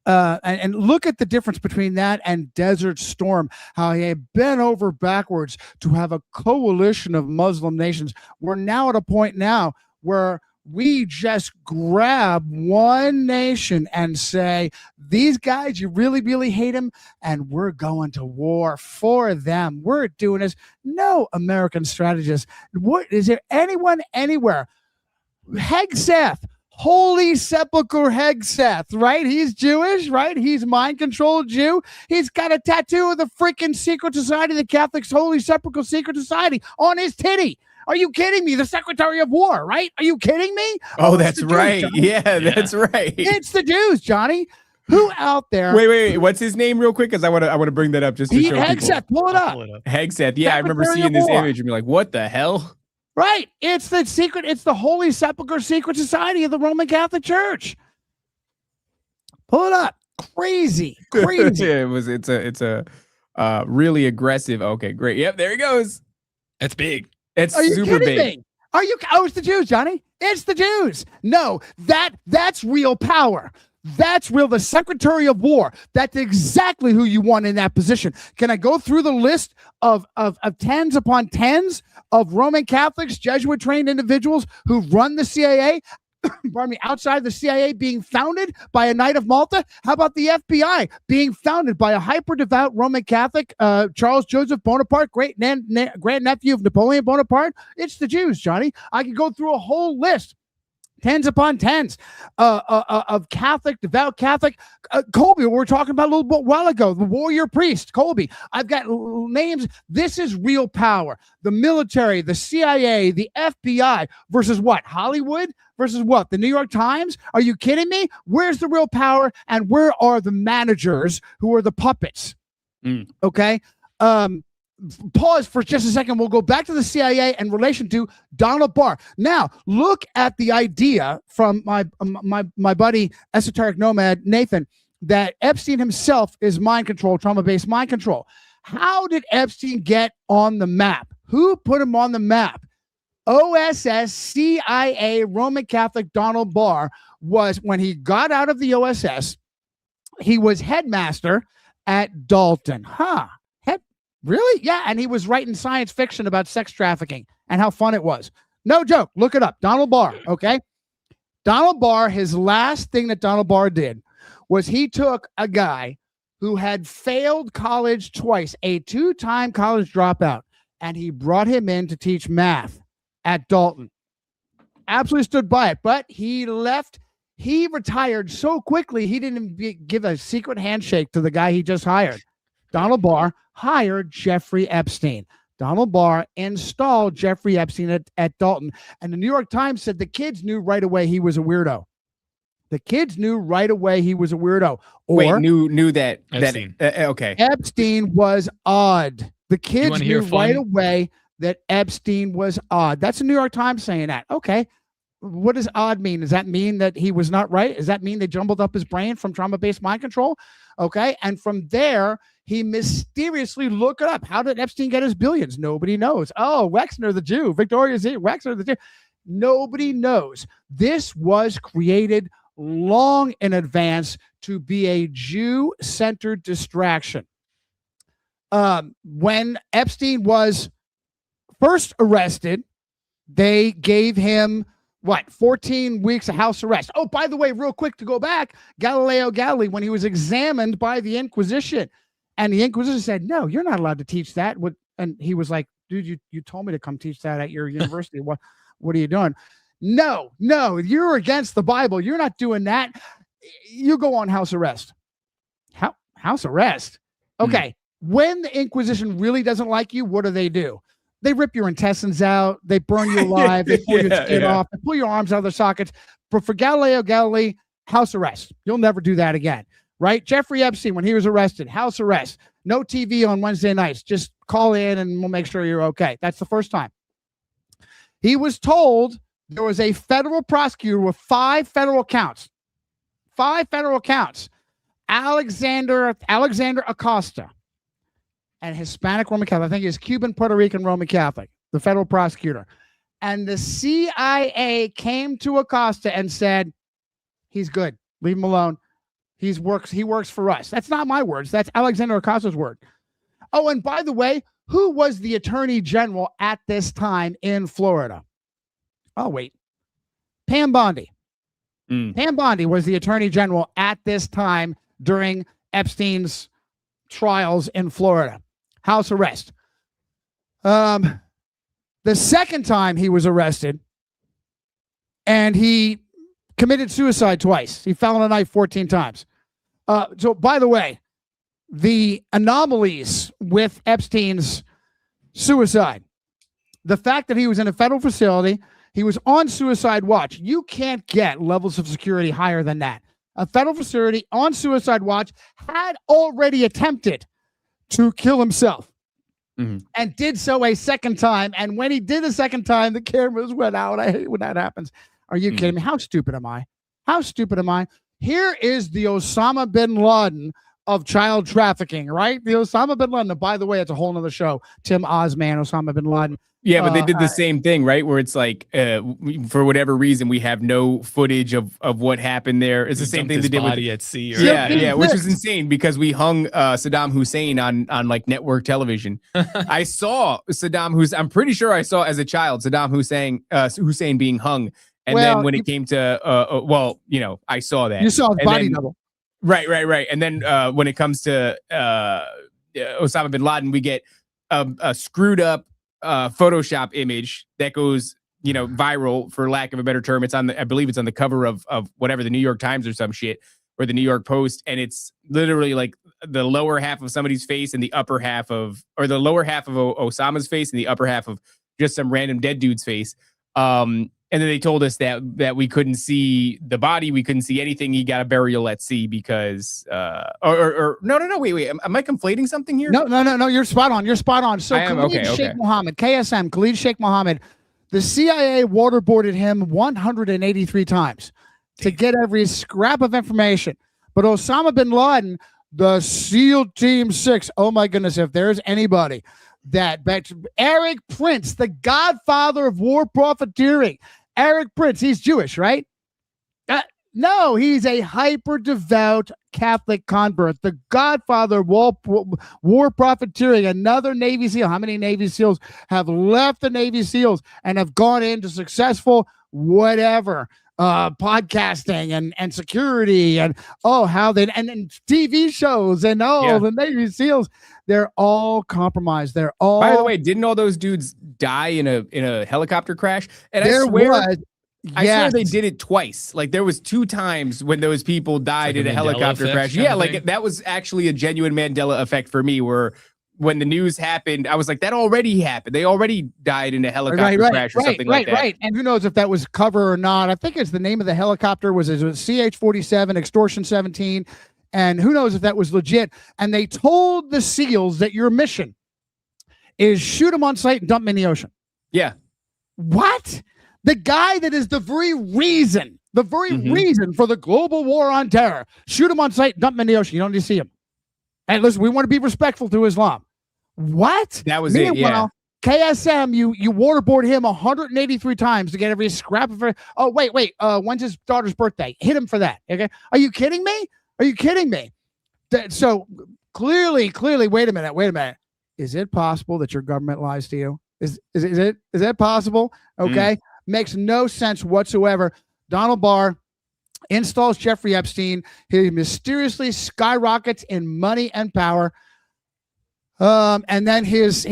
E: And look at the difference between that and Desert Storm, how he had bent over backwards to have a coalition of Muslim nations. We're now at a point now where we just grab one nation and say, these guys, you really, really hate them, and we're going to war for them. We're doing this. No American strategist. What is there anyone anywhere? Hegseth. Holy Sepulchre Hegseth, right? He's Jewish, right? He's mind-controlled Jew. He's got a tattoo of the freaking secret society, the Catholic Holy Sepulchre Secret Society, on his titty. Are you kidding me? The Secretary of War, right? Are you kidding me?
D: Oh, that's right. Yeah, that's right.
E: It's the Jews, Johnny. Who out there?
D: Wait. What's his name, real quick? Because I want to bring that up just to show
E: Hegseth.
D: people.
E: Pull it up.
D: Hegseth. Yeah, I remember seeing this image and be like, what the hell?
E: Right. It's the secret. It's the Holy Sepulchre Secret Society of the Roman Catholic Church. Pull it up. Crazy.
D: It's a really aggressive. Okay, great. Yep, there he goes.
A: That's big.
D: It's super big.
E: Me? It's the Jews, Johnny. It's the Jews. No, that's real power. That's real. The Secretary of War. That's exactly who you want in that position. Can I go through the list of tens upon tens of Roman Catholics, Jesuit trained individuals who run the CIA? Pardon me, outside the CIA being founded by a Knight of Malta? How about the FBI being founded by a hyper-devout Roman Catholic, Charles Joseph Bonaparte, great-nephew of Napoleon Bonaparte? It's the Jews, Johnny. I could go through a whole list. Tens upon tens of Catholic, devout Catholic. Colby, we were talking about a little while ago, the warrior priest, Colby. I've got names. This is real power. The military, the CIA, the FBI versus what? Hollywood versus what? The New York Times? Are you kidding me? Where's the real power and where are the managers who are the puppets? Okay. Pause for just a second. We'll go back to the CIA in relation to Donald Barr. Now, look at the idea from my buddy, esoteric nomad Nathan, that Epstein himself is mind control, trauma-based mind control. How did Epstein get on the map? Who put him on the map? OSS, CIA, Roman Catholic Donald Barr was, when he got out of the OSS, he was headmaster at Dalton. Really? Yeah, and he was writing science fiction about sex trafficking and how fun it was. No joke. Look it up. Donald Barr, okay? Donald Barr, his last thing that Donald Barr did was he took a guy who had failed college twice, a two-time college dropout, and he brought him in to teach math at Dalton. Absolutely stood by it, but he left. He retired so quickly, he didn't even give a secret handshake to the guy he just hired. Donald Barr hired Jeffrey Epstein. Donald Barr installed Jeffrey Epstein at Dalton. And the New York Times said the kids knew right away he was a weirdo. The kids knew right away he was a weirdo. Or
D: knew that
A: Epstein.
D: Okay.
E: Epstein was odd. The kids knew right away that Epstein was odd. That's the New York Times saying that. Okay. What does odd mean? Does that mean that he was not right? Does that mean they jumbled up his brain from trauma-based mind control? Okay. And from there, he mysteriously, look it up. How did Epstein get his billions? Nobody knows. Oh, Wexner the Jew. Victoria Z. Wexner the Jew. Nobody knows. This was created long in advance to be a Jew-centered distraction. When Epstein was first arrested, they gave him 14 weeks of house arrest. Oh, by the way, real quick to go back, Galileo Galilei, when he was examined by the Inquisition, and the Inquisition said, no, you're not allowed to teach that. And he was like, dude, you told me to come teach that at your university. What are you doing? No, you're against the Bible. You're not doing that. You go on house arrest. House arrest? Okay. When the Inquisition really doesn't like you, what do? They rip your intestines out. They burn you alive. They pull your skin off. They pull your arms out of their sockets. But for Galileo Galilei, house arrest. You'll never do that again, right? Jeffrey Epstein, when he was arrested, house arrest. No TV on Wednesday nights. Just call in and we'll make sure you're okay. That's the first time. He was told there was a federal prosecutor with 5 federal counts. 5 federal counts. Alexander Acosta. And Hispanic Roman Catholic. I think he's Cuban, Puerto Rican Roman Catholic, the federal prosecutor. And the CIA came to Acosta and said, he's good. Leave him alone. He works for us. That's not my words. That's Alexander Acosta's word. Oh, and by the way, who was the attorney general at this time in Florida? Oh, wait. Pam Bondi. Pam Bondi was the attorney general at this time during Epstein's trials in Florida. House arrest. The second time he was arrested, and he committed suicide twice. He fell on a knife 14 times. So, by the way, the anomalies with Epstein's suicide, the fact that he was in a federal facility, he was on suicide watch. You can't get levels of security higher than that. A federal facility on suicide watch had already attempted to kill himself and did so a second time. And when he did a second time, the cameras went out. I hate when that happens. Are you kidding me? How stupid am I? Here is the Osama bin Laden of child trafficking, right? The Osama bin Laden. And by the way, it's a whole nother show. Tim Osman, Osama bin Laden.
D: Yeah, but they did the same thing, right? Where it's like, for whatever reason, we have no footage of what happened there. It's the same thing they did with
A: at sea.
D: Which was insane because we hung Saddam Hussein on like network television. I saw I'm pretty sure I saw as a child Saddam Hussein being hung, and then when it came to I saw that.
E: You saw his body double.
D: Right. And then when it comes to Osama bin Laden, we get a screwed up Photoshop image that goes, viral, for lack of a better term. I believe it's on the cover of whatever, the New York Times or some shit, or the New York Post. And it's literally like the lower half of somebody's face and the upper half or the lower half of Osama's face and the upper half of just some random dead dude's face. And then they told us that we couldn't see the body. We couldn't see anything. He got a burial at sea because, no, wait. Am I conflating something here?
E: No. You're spot on. So Sheikh Mohammed, KSM, Khalid Sheikh Mohammed, the CIA waterboarded him 183 times to get every scrap of information. But Osama bin Laden, the SEAL Team 6, oh my goodness, if there's anybody that Eric Prince, the godfather of war profiteering. Eric Prince, he's Jewish, right? No, he's a hyper devout Catholic convert, the godfather of war profiteering, another Navy SEAL. How many Navy SEALs have left the Navy SEALs and have gone into successful whatever podcasting and security and TV shows and the Navy SEALs? They're all compromised. They're all.
D: By the way, didn't all those dudes die in a helicopter crash? And I swear they did it twice. Like there was 2 times when those people died in a helicopter crash. Yeah, like that was actually a genuine Mandela effect for me, where when the news happened, I was like, that already happened. They already died in a helicopter crash or something like that. Right.
E: And who knows if that was cover or not. I think it's the name of the helicopter was CH-47 Extortion 17. And who knows if that was legit. And they told the SEALs that your mission is shoot them on sight and dump them in the ocean.
D: Yeah.
E: What? The guy that is the very reason for the global war on terror. Shoot them on sight, dump them in the ocean. You don't need to see him. And listen, we want to be respectful to Islam. What?
D: That was it, yeah.
E: KSM, you waterboard him 183 times to get every scrap of it. Oh, wait. When's his daughter's birthday? Hit him for that. Okay. Are you kidding me? So clearly, wait a minute. Is it possible that your government lies to you? Is it possible? Okay. Makes no sense whatsoever. Donald Barr installs Jeffrey Epstein. He mysteriously skyrockets in money and power. And then his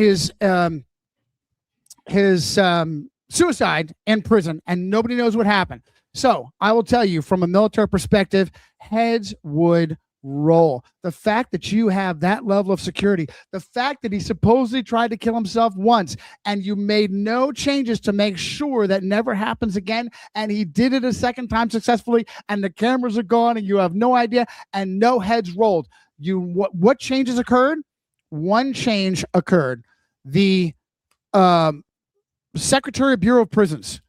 E: suicide in prison, and nobody knows what happened. So I will tell you, from a military perspective, heads would roll. The fact that you have that level of security, the fact that he supposedly tried to kill himself once, and you made no changes to make sure that never happens again, and he did it a second time successfully, and the cameras are gone, and you have no idea, and no heads rolled. What changes occurred? One change occurred. The Secretary of Bureau of Prisons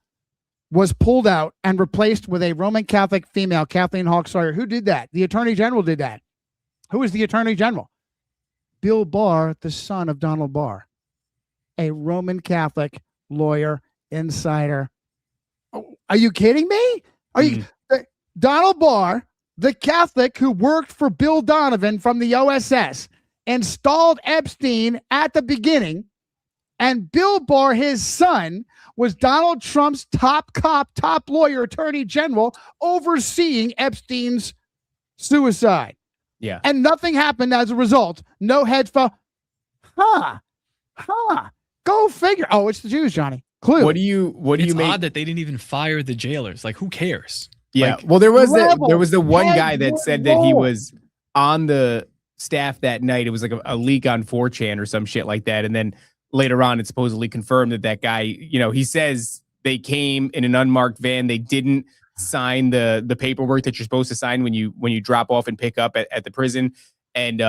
E: was pulled out and replaced with a Roman Catholic female, Kathleen Hawke Sawyer. Who did that? The Attorney General did that. Who is the Attorney General? Bill Barr, the son of Donald Barr, a Roman Catholic lawyer, insider. Oh, are you kidding me? Donald Barr, the Catholic who worked for Bill Donovan from the OSS, installed Epstein at the beginning, and Bill Barr, his son, was Donald Trump's top cop, top lawyer, attorney general, overseeing Epstein's suicide.
D: Yeah.
E: And nothing happened as a result. No heads fell. Go figure. Oh, it's the Jews, Johnny. Clue.
D: What do you
A: It's
D: make?
A: odd that they didn't even fire the jailers. Like, who cares?
D: Yeah.
A: Like,
D: Well, there was
E: rebel,
D: the one
E: heads
D: guy that
E: would
D: said that he
E: roll.
D: was on the staff that night. It was like a leak on 4chan or some shit like that. And then later on, it's supposedly confirmed that guy, he says they came in an unmarked van. They didn't sign the paperwork that you're supposed to sign when you drop off and pick up at the prison. And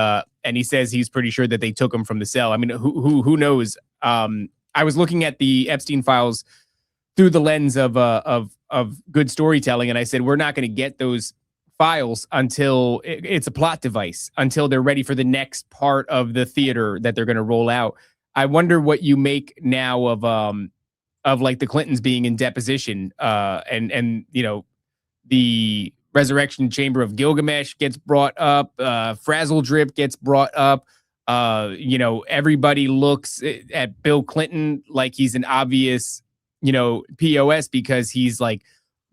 D: he says he's pretty sure that they took him from the cell. I mean, who knows? I was looking at the Epstein files through the lens of good storytelling, and I said, we're not going to get those files until it's a plot device, until they're ready for the next part of the theater that they're going to roll out. I wonder what you make now of like the Clintons being in deposition, and the resurrection chamber of Gilgamesh gets brought up, Frazzle Drip gets brought up. Everybody looks at Bill Clinton like he's an obvious, POS, because he's like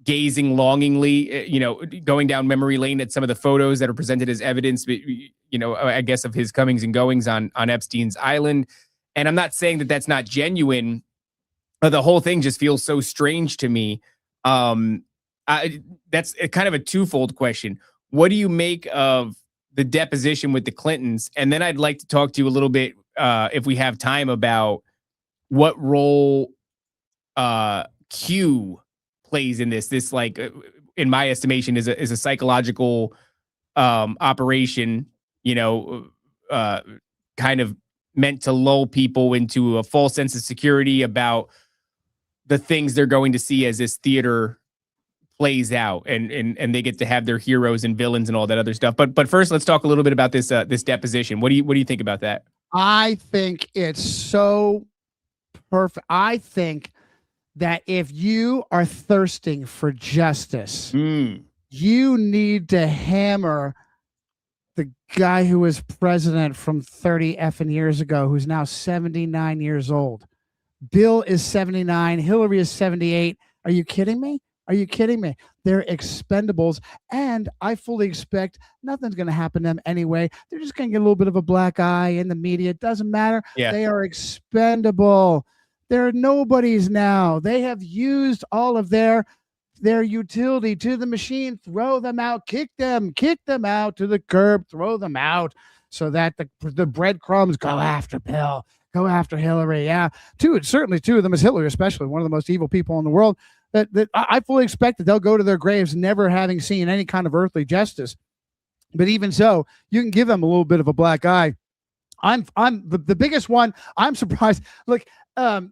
D: gazing longingly, going down memory lane at some of the photos that are presented as evidence, I guess, of his comings and goings on Epstein's island. And I'm not saying that that's not genuine, but the whole thing just feels so strange to me. That's kind of a twofold question. What do you make of the deposition with the Clintons? And then I'd like to talk to you a little bit, if we have time, about what role Q plays in this. This, like, in my estimation, is a psychological operation, kind of meant to lull people into a false sense of security about the things they're going to see as this theater plays out, and they get to have their heroes and villains and all that other stuff. But first, let's talk a little bit about this deposition. What do you think about that?
E: I think it's so perfect. I think that if you are thirsting for justice, you need to hammer the guy who was president from 30 effing years ago, who's now 79 years old. Bill is 79. Hillary is 78. Are you kidding me? Are you kidding me? They're expendables, and I fully expect nothing's going to happen to them anyway. They're just going to get a little bit of a black eye in the media. It doesn't matter.
D: Yeah.
E: They are expendable. They're nobodies now. They have used all of their utility to the machine. Throw them out. Kick them out to the curb. Throw them out so that the breadcrumbs go after Bill, go after Hillary. Yeah, certainly two of them is Hillary, especially one of the most evil people in the world. That I fully expect that they'll go to their graves never having seen any kind of earthly justice. But even so, you can give them a little bit of a black eye. I'm the biggest one. I'm surprised. Look, how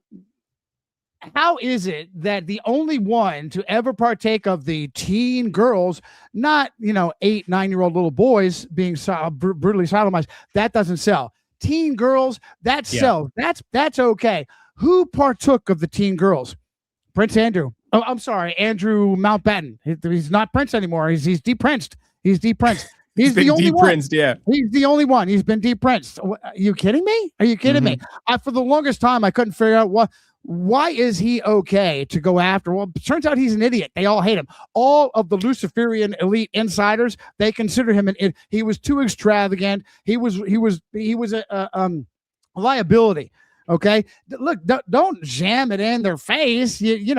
E: is it that the only one to ever partake of the teen girls, not 8, 9-year-old little boys being brutally sodomized, that doesn't sell? Teen girls, that sells. That's okay. Who partook of the teen girls? Prince Andrew. Oh, I'm sorry, Andrew Mountbatten. He's not Prince anymore. He's deprinced. He's deprinced. He's the only one.
D: Yeah.
E: He's the only one. He's been deprinced. Are you kidding me? Are you kidding me? For the longest time, I couldn't figure out Why is he okay to go after? Well, it turns out he's an idiot. They all hate him. All of the Luciferian elite insiders, they consider him he was too extravagant. He was a liability. Okay, look, don't jam it in their face. You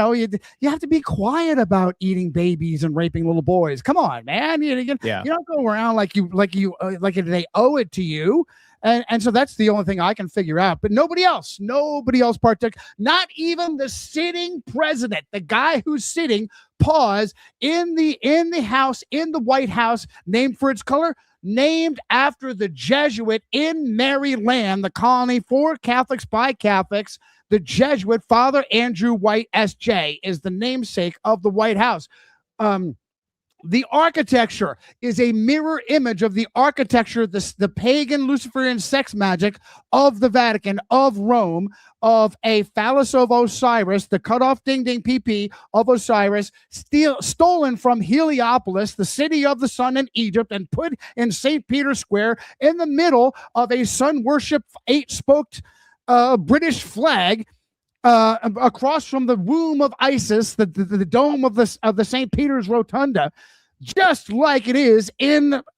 E: have to be quiet about eating babies and raping little boys. Come on, man. You don't go around like they owe it to you. And so that's the only thing I can figure out. But nobody else partook. Not even the sitting president, the guy who's sitting, pause, in the house, in the White House, named for its color, named after the Jesuit in Maryland, the colony for Catholics by Catholics. The Jesuit Father Andrew White, S.J., is the namesake of the White House. The architecture is a mirror image of the architecture, the pagan Luciferian sex magic of the Vatican, of Rome, of a phallus of Osiris, the cut off ding ding PP of Osiris, stolen from Heliopolis, the city of the sun in Egypt, and put in St. Peter's Square in the middle of a sun worship 8-spoked British flag. Across from the womb of Isis, the dome of the St. Peter's Rotunda, just like it is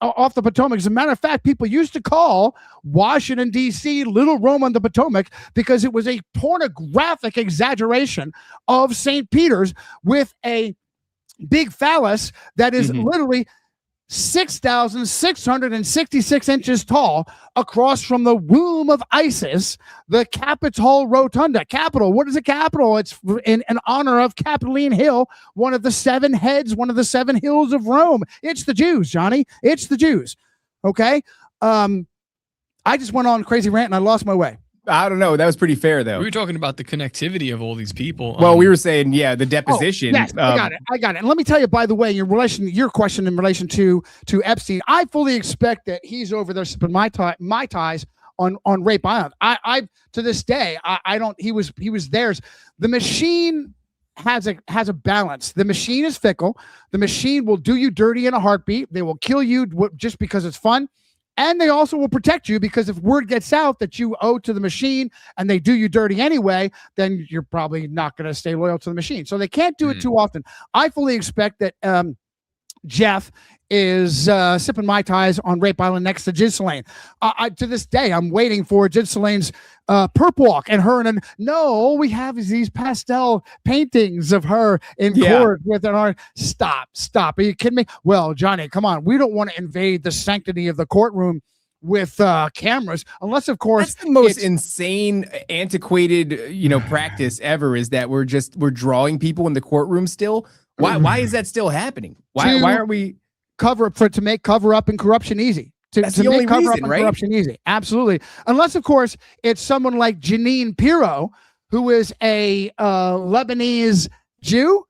E: off the Potomac. As a matter of fact, people used to call Washington, D.C. Little Rome on the Potomac because it was a pornographic exaggeration of St. Peter's with a big phallus that is literally 6,666 inches tall across from the womb of Isis, the Capitol Rotunda. Capitol, what is a capital? It's in honor of Capitoline Hill, one of the 7 heads, one of the 7 hills of Rome. It's the Jews, Johnny. It's the Jews. Okay? I just went on a crazy rant and I lost my way.
D: I don't know. That was pretty fair, though.
A: We were talking about the connectivity of all these people.
D: Well, we were saying, the deposition.
E: Yes, I got it. And let me tell you, by the way, your question in relation to Epstein, I fully expect that he's over there sipping my ties on Rape Island. I to this day, I don't. He was theirs. The machine has a balance. The machine is fickle. The machine will do you dirty in a heartbeat. They will kill you just because it's fun. And they also will protect you because if word gets out that you owe to the machine and they do you dirty anyway, then you're probably not going to stay loyal to the machine. So they can't do it too often. I fully expect that Jeff is sipping Mai Tais on Rape Island next to Ghislaine. To this day, I'm waiting for Ghislaine's perp walk and her. And no, we have these pastel paintings of her in court with an art. Stop. Are you kidding me? Well, Johnny, come on. We don't want to invade the sanctity of the courtroom with cameras, unless, of course,
D: that's the most insane, antiquated, practice ever. Is that we're drawing people in the courtroom still? Why is that still happening? Why aren't we
E: to make cover up and corruption easy?
D: That's the only reason, right?
E: Corruption easy, absolutely. Unless, of course, it's someone like Jeanine Pirro, who is a Lebanese Jew,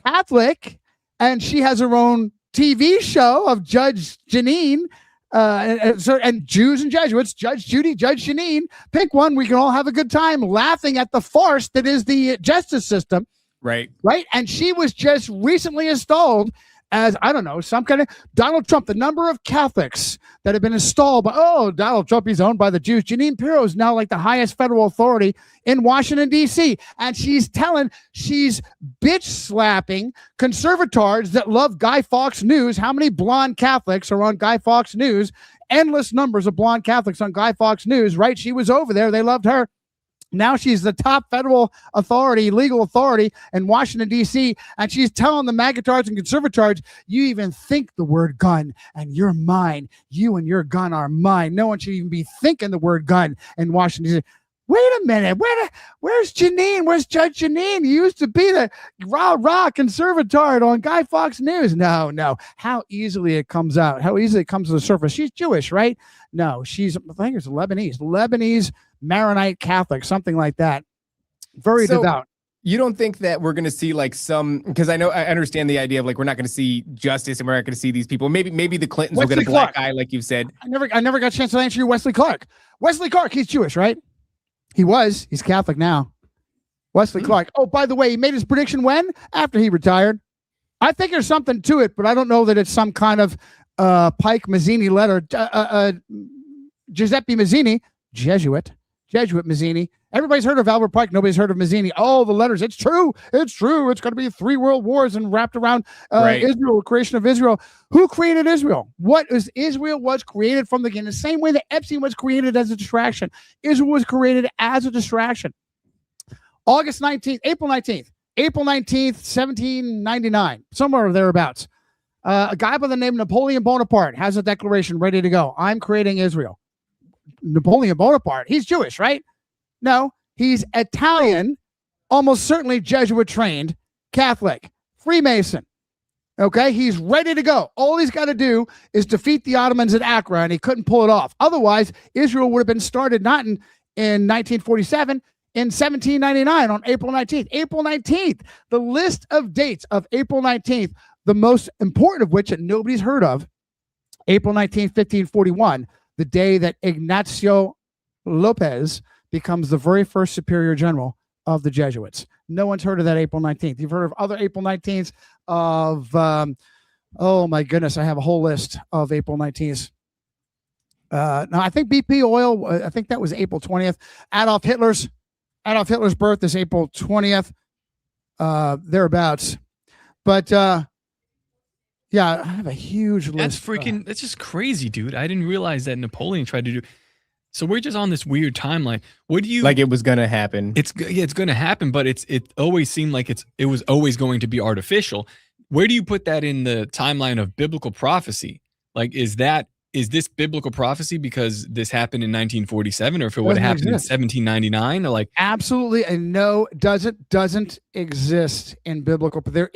E: Catholic, and she has her own TV show of Judge Jeanine. And Jews and Jesuits, Judge Judy, Judge Jeanine. Pick one. We can all have a good time laughing at the farce that is the justice system.
D: Right.
E: And she was just recently installed as, I don't know, some kind of Donald Trump. The number of Catholics that have been installed by, Donald Trump, he's owned by the Jews. Jeanine Pirro is now like the highest federal authority in Washington, D.C. And she's bitch slapping conservatards that love Guy Fawkes News. How many blonde Catholics are on Guy Fawkes News? Endless numbers of blonde Catholics on Guy Fawkes News, right? She was over there. They loved her. Now she's the top federal authority, legal authority in Washington, D.C., and she's telling the magatards and conservatards, you even think the word gun, and you're mine. You and your gun are mine. No one should even be thinking the word gun in Washington, D.C. Wait a minute. Where's Jeanine? Where's Judge Jeanine? You used to be the rah conservatard on Guy Fawkes News. No. How easily it comes out. How easily it comes to the surface. She's Jewish, right? No, I think it's Lebanese Maronite Catholic, something like that. Very devout.
D: You don't think that we're going to see like because I understand the idea of like we're not going to see justice and we're not going to see these people. Maybe the Clintons will get a black eye, like you said.
E: I never got a chance to answer you, Wesley Clark. Wesley Clark, he's Jewish, right? He's Catholic now. Wesley Clark. Oh, by the way, he made his prediction when? After he retired. I think there's something to it, but I don't know that it's some kind of Pike Mazzini letter. Giuseppe Mazzini, Jesuit, Jesuit Mazzini. Everybody's heard of Albert Pike. Nobody's heard of Mazzini. Oh, the letters. It's true. It's true. It's going to be 3 world wars and wrapped around Israel, the creation of Israel. Who created Israel? Israel was created from the beginning. The same way that Epstein was created as a distraction. Israel was created as a distraction. April 19th, 1799, somewhere thereabouts. A guy by the name of Napoleon Bonaparte has a declaration ready to go. I'm creating Israel. Napoleon Bonaparte, he's Jewish, right? No, he's Italian, almost certainly Jesuit trained, Catholic, Freemason. Okay, he's ready to go. All he's got to do is defeat the Ottomans at Accra, and he couldn't pull it off. Otherwise, Israel would have been started not in 1947, in 1799 on April 19th. April 19th, the list of dates of April 19th, the most important of which that nobody's heard of, April 19th, 1541, the day that Ignacio Lopez becomes the very first superior general of the Jesuits. No one's heard of that April 19th. You've heard of other April 19th of, oh my goodness, I have a whole list of April 19th. Now, I think BP oil, I think that was April 20th. Adolf Hitler's birth is April 20th, thereabouts. But yeah, I have a huge list.
A: That's just crazy, dude. I didn't realize that Napoleon tried to do. So we're just on this weird timeline. What do you
D: like? It was gonna happen.
A: It's gonna happen, but it always seemed like it was always going to be artificial. Where do you put that in the timeline of biblical prophecy? Like, is this biblical prophecy because this happened in 1947, or if it would have happened in 1799, or like
E: absolutely, and no, doesn't exist in biblical. There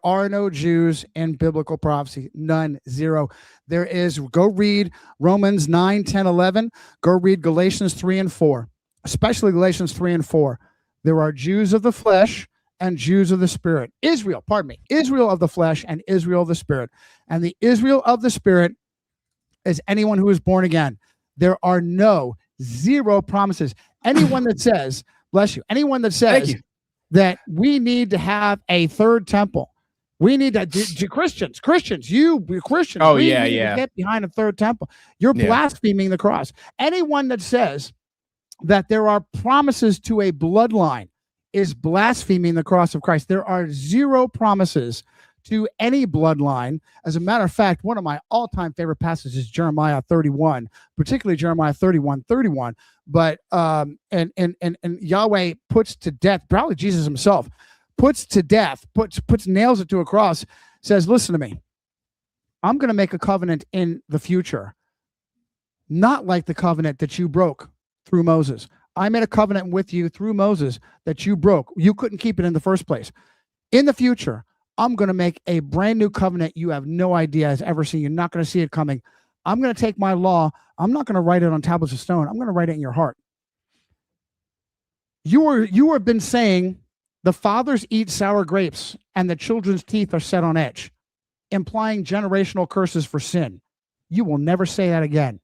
E: are no Jews in biblical prophecy. None, zero. There is. Go read Romans 9, 10, 11. Go read Galatians 3 and 4, especially Galatians 3 and 4. There are Jews of the flesh and Jews of the spirit. Israel of the flesh and Israel of the spirit. And the Israel of the spirit is anyone who is born again. There are zero promises. Anyone that says, bless you, anyone that says that we need to have a third temple, we need to Christians,
D: oh
E: we
D: yeah,
E: need to get behind a third temple. You're blaspheming the cross. Anyone that says that there are promises to a bloodline is blaspheming the cross of Christ. There are zero promises to any bloodline. As a matter of fact, one of my all-time favorite passages is Jeremiah 31, particularly Jeremiah 31:31. But and Yahweh puts to death, probably Jesus himself, puts nails it to a cross, says, listen to me. I'm going to make a covenant in the future, not like the covenant that you broke through Moses. I made a covenant with you through Moses that you broke. You couldn't keep it in the first place. In the future, I'm going to make a brand new covenant you have no idea has ever seen. You're not going to see it coming. I'm going to take my law. I'm not going to write it on tablets of stone. I'm going to write it in your heart. You have been saying the fathers eat sour grapes and the children's teeth are set on edge, implying generational curses for sin. You will never say that again.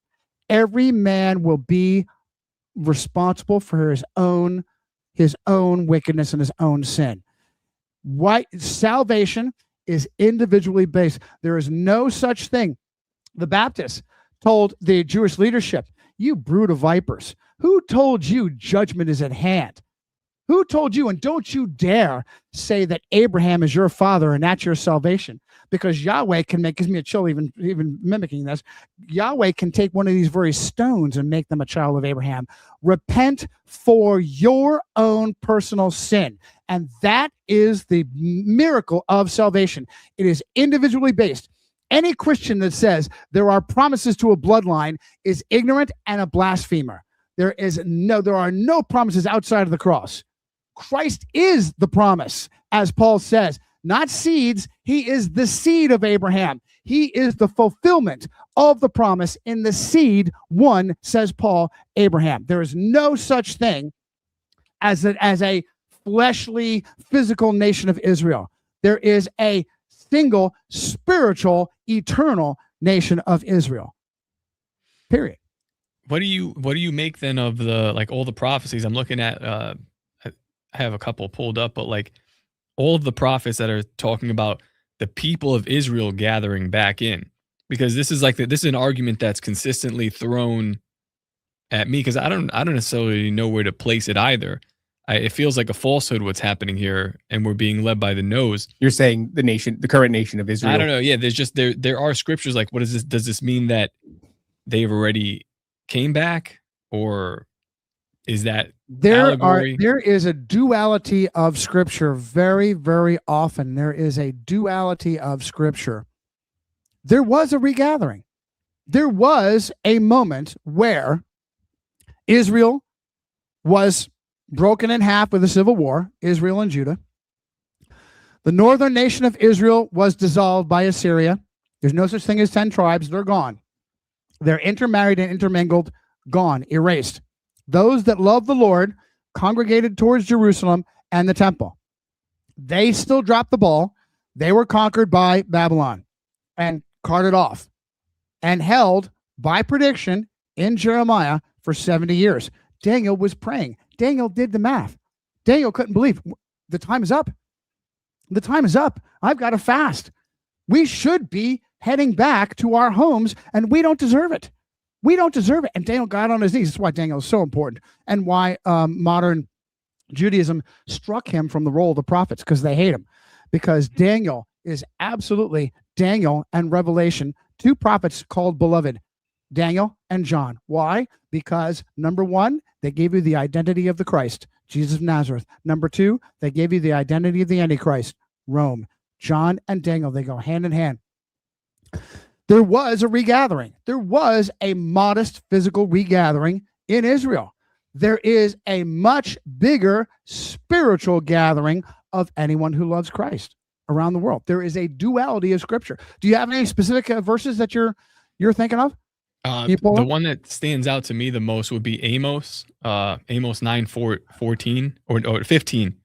E: Every man will be responsible for his own wickedness and his own sin. Why salvation is individually based. There is no such thing. The Baptists told the Jewish leadership, you brood of vipers, who told you judgment is at hand? Who told you? And don't you dare say that Abraham is your father and that's your salvation, because Yahweh can make, gives me a chill even mimicking this. Yahweh can take one of these very stones and make them a child of Abraham. Repent for your own personal sin. And that is the miracle of salvation. It is individually based. Any Christian that says there are promises to a bloodline is ignorant and a blasphemer. There are no promises outside of the cross. Christ is the promise, as Paul says, not seeds. He is the seed of Abraham. He is the fulfillment of the promise in the seed one, says Paul, Abraham. There is no such thing as a fleshly, physical nation of Israel. There is a single spiritual, eternal nation of Israel. Period.
A: What do you make then of the, like, all the prophecies? I'm looking at I have a couple pulled up, but like all of the prophets that are talking about the people of Israel gathering back in, because this is an argument that's consistently thrown at me because I don't necessarily know where to place it either. It feels like a falsehood what's happening here, and we're being led by the nose.
D: You're saying the current nation of Israel.
A: I don't know. Yeah, there's just there are scriptures like, what is this? Does this mean that they've already came back, or is that allegory?
E: There is a duality of scripture very, very often. There is a duality of scripture. There was a regathering. There was a moment where Israel was broken in half with a civil war, Israel and Judah. The northern nation of Israel was dissolved by Assyria. There's no such thing as 10 tribes. They're gone. They're intermarried and intermingled, gone, erased. Those that love the Lord congregated towards Jerusalem and the temple. They still dropped the ball. They were conquered by Babylon and carted off and held by prediction in Jeremiah for 70 years. Daniel was praying. Daniel did the math. Daniel couldn't believe the time is up. The time is up. I've got to fast. We should be heading back to our homes, and we don't deserve it. We don't deserve it. And Daniel got on his knees. That's why Daniel is so important, and why modern Judaism struck him from the role of the prophets, because they hate him. Because Daniel is absolutely, Daniel and Revelation, two prophets called beloved, Daniel and John. Why? Because number one, they gave you the identity of the Christ, Jesus of Nazareth. Number two, they gave you the identity of the Antichrist, Rome. John and Daniel, they go hand in hand. There was a regathering. There was a modest physical regathering in Israel. There is a much bigger spiritual gathering of anyone who loves Christ around the world. There is a duality of scripture. Do you have any specific verses that you're thinking of?
A: The one that stands out to me the most would be Amos 9:14 or 15.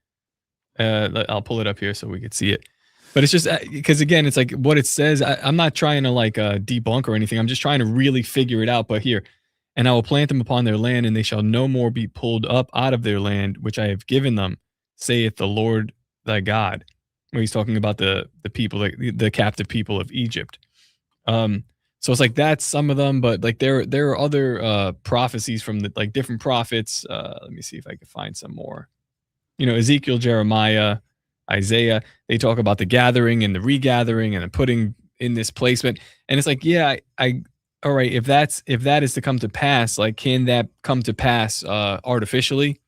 A: I'll pull it up here so we could see it. But it's just because, again, it's like what it says. I'm not trying to like debunk or anything. I'm just trying to really figure it out. But here, and I will plant them upon their land, and they shall no more be pulled up out of their land, which I have given them, saith the Lord thy God. Where he's talking about the people, like the captive people of Egypt. So it's like that's some of them, but like there are other prophecies from the like different prophets. Let me see if I can find some more. You know, Ezekiel, Jeremiah, Isaiah, they talk about the gathering and the regathering and the putting in this placement. And it's like, yeah, all right, if that is to come to pass, like, can that come to pass artificially?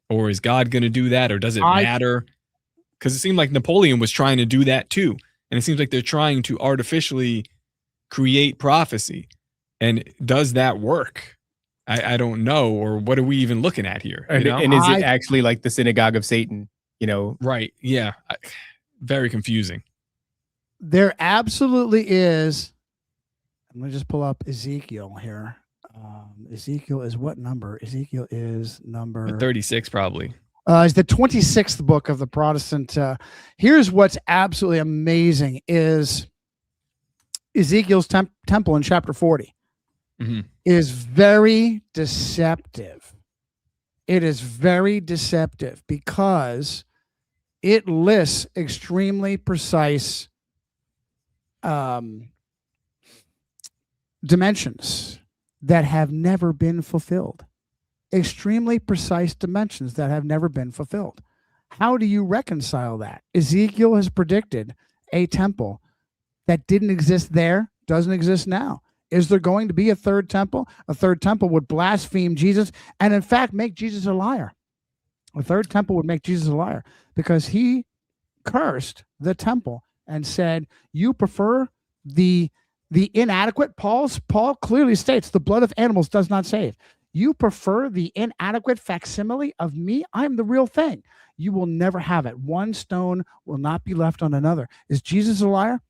A: Or is God going to do that? Or does it matter? Because it seemed like Napoleon was trying to do that too. And it seems like they're trying to artificially create prophecy. And does that work? I don't know. Or what are we even looking at here? You know?
D: And is it actually like the synagogue of Satan? You know,
A: right. Yeah. Very confusing.
E: There absolutely is. I'm going to just pull up Ezekiel here. Ezekiel is what number? Ezekiel is number
A: 36, probably.
E: It's the 26th book of the Protestant. Here's what's absolutely amazing is Ezekiel's temple in chapter 40 is very deceptive. It is very deceptive because it lists extremely precise dimensions that have never been fulfilled. Extremely precise dimensions that have never been fulfilled. How do you reconcile that? Ezekiel has predicted a temple that didn't exist there, doesn't exist now. Is there going to be a third temple? A third temple would blaspheme Jesus and, in fact, make Jesus a liar. A third temple would make Jesus a liar because he cursed the temple and said, you prefer the inadequate. Paul clearly states the blood of animals does not save. You prefer the inadequate facsimile of me? I'm the real thing. You will never have it. One stone will not be left on another. Is Jesus a liar?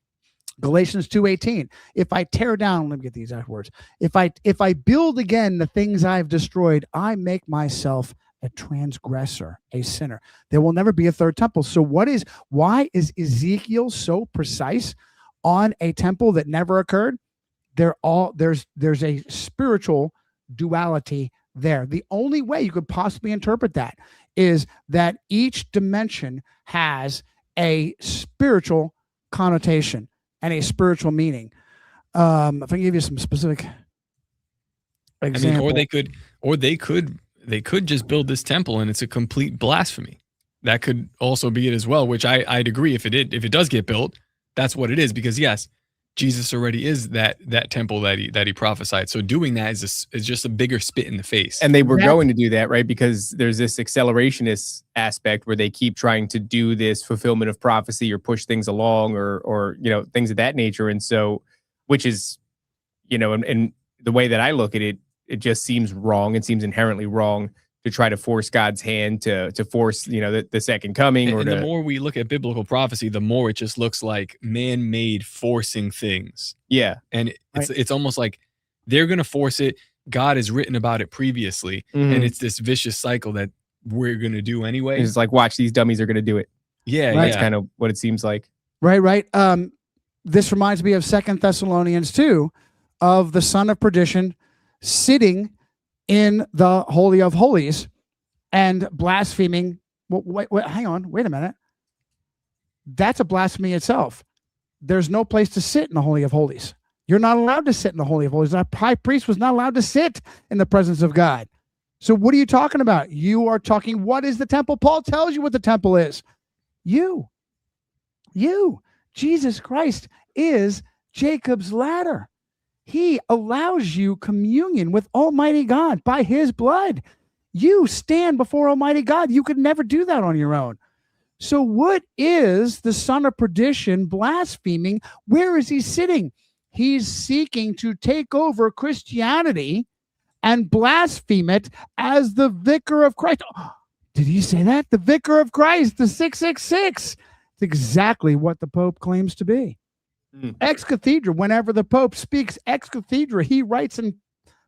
E: Galatians 2:18. If I tear down, let me get the exact words. If I build again the things I've destroyed, I make myself a transgressor, a sinner. There will never be a third temple. So why is Ezekiel so precise on a temple that never occurred? There's a spiritual duality there. The only way you could possibly interpret that is that each dimension has a spiritual connotation and a spiritual meaning. If I can give you some specific
A: I mean, or they could just build this temple and it's a complete blasphemy. That could also be it as well, which I'd agree if it does get built, that's what it is, because yes, Jesus already is that temple that he prophesied. So doing that is just a bigger spit in the face.
D: And they were going to do that, right? Because there's this accelerationist aspect where they keep trying to do this fulfillment of prophecy or push things along or things of that nature. And so, which is, and the way that I look at it, it just seems wrong. It seems inherently wrong to try to force God's hand to force, the second coming.
A: And the more we look at biblical prophecy, the more it just looks like man-made forcing things.
D: Yeah.
A: And it's almost like they're going to force it. God has written about it previously. And it's this vicious cycle that we're going to do anyway.
D: It's like, watch, these dummies are going to do it.
A: Yeah.
D: That's kind of what it seems like.
E: Right. This reminds me of 2 Thessalonians 2, of the son of perdition sitting in the Holy of Holies and blaspheming. Wait, hang on. Wait a minute. That's a blasphemy itself. There's no place to sit in the Holy of Holies. You're not allowed to sit in the Holy of Holies. Our high priest was not allowed to sit in the presence of God. So what are you talking about? You are talking, what is the temple? Paul tells you what the temple is. You. Jesus Christ is Jacob's ladder. He allows you communion with Almighty God by his blood. You stand before Almighty God. You could never do that on your own. So what is the son of perdition blaspheming? Where is he sitting? He's seeking to take over Christianity and blaspheme it as the vicar of Christ. Oh, did he say that? The vicar of Christ, the 666. It's exactly what the Pope claims to be. Ex cathedra, whenever the Pope speaks ex cathedra, he writes in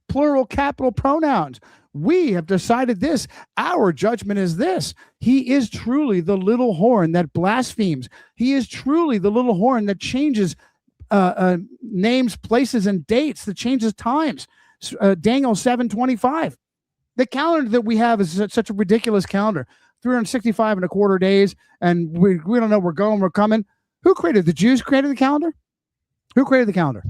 E: plural capital pronouns. We have decided this. Our judgment is this. He is truly the little horn that blasphemes. He is truly the little horn that changes names, places, and dates, that changes times. Daniel 7:25. The calendar that we have is such a ridiculous calendar. 365 and a quarter days, and we don't know we're going, we're coming. Who created the Jews? Created the calendar? Who created the calendar?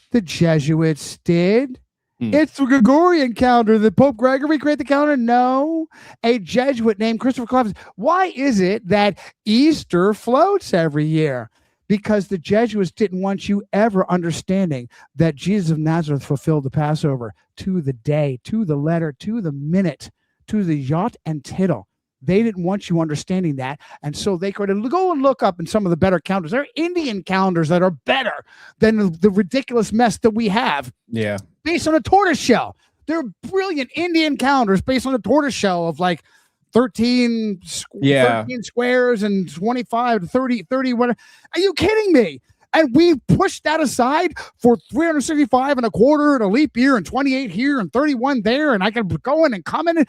E: The Jesuits did. It's the Gregorian calendar. Did Pope Gregory create the calendar? No. A Jesuit named Christopher Columbus. Why is it that Easter floats every year? Because the Jesuits didn't want you ever understanding that Jesus of Nazareth fulfilled the Passover to the day, to the letter, to the minute, to the jot and tittle. They didn't want you understanding that. And so they could go and look up in some of the better calendars. There are Indian calendars that are better than the ridiculous mess that we have.
D: Yeah.
E: Based on a tortoise shell. There are brilliant Indian calendars based on a tortoise shell of like 13 squares and 25 to 30, whatever. Are you kidding me? And we pushed that aside for 365 and a quarter and a leap year and 28 here and 31 there. And I can go in and come in.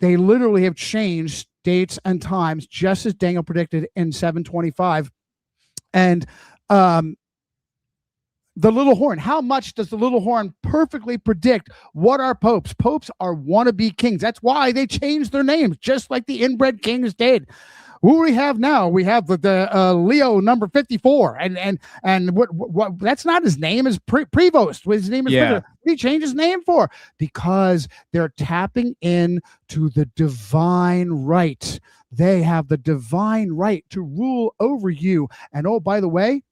E: They literally have changed dates and times, just as Daniel predicted in 725. And the little horn, how much does the little horn perfectly predict what are popes? Popes are wannabe kings. That's why they changed their names, just like the inbred kings did. Who do we have now? We have the Leo number 54, and what that's not his name, is Prevost. His name is Prevost. What he changed his name for? Because they're tapping in to the divine right. They have the divine right to rule over you. And oh, by the way,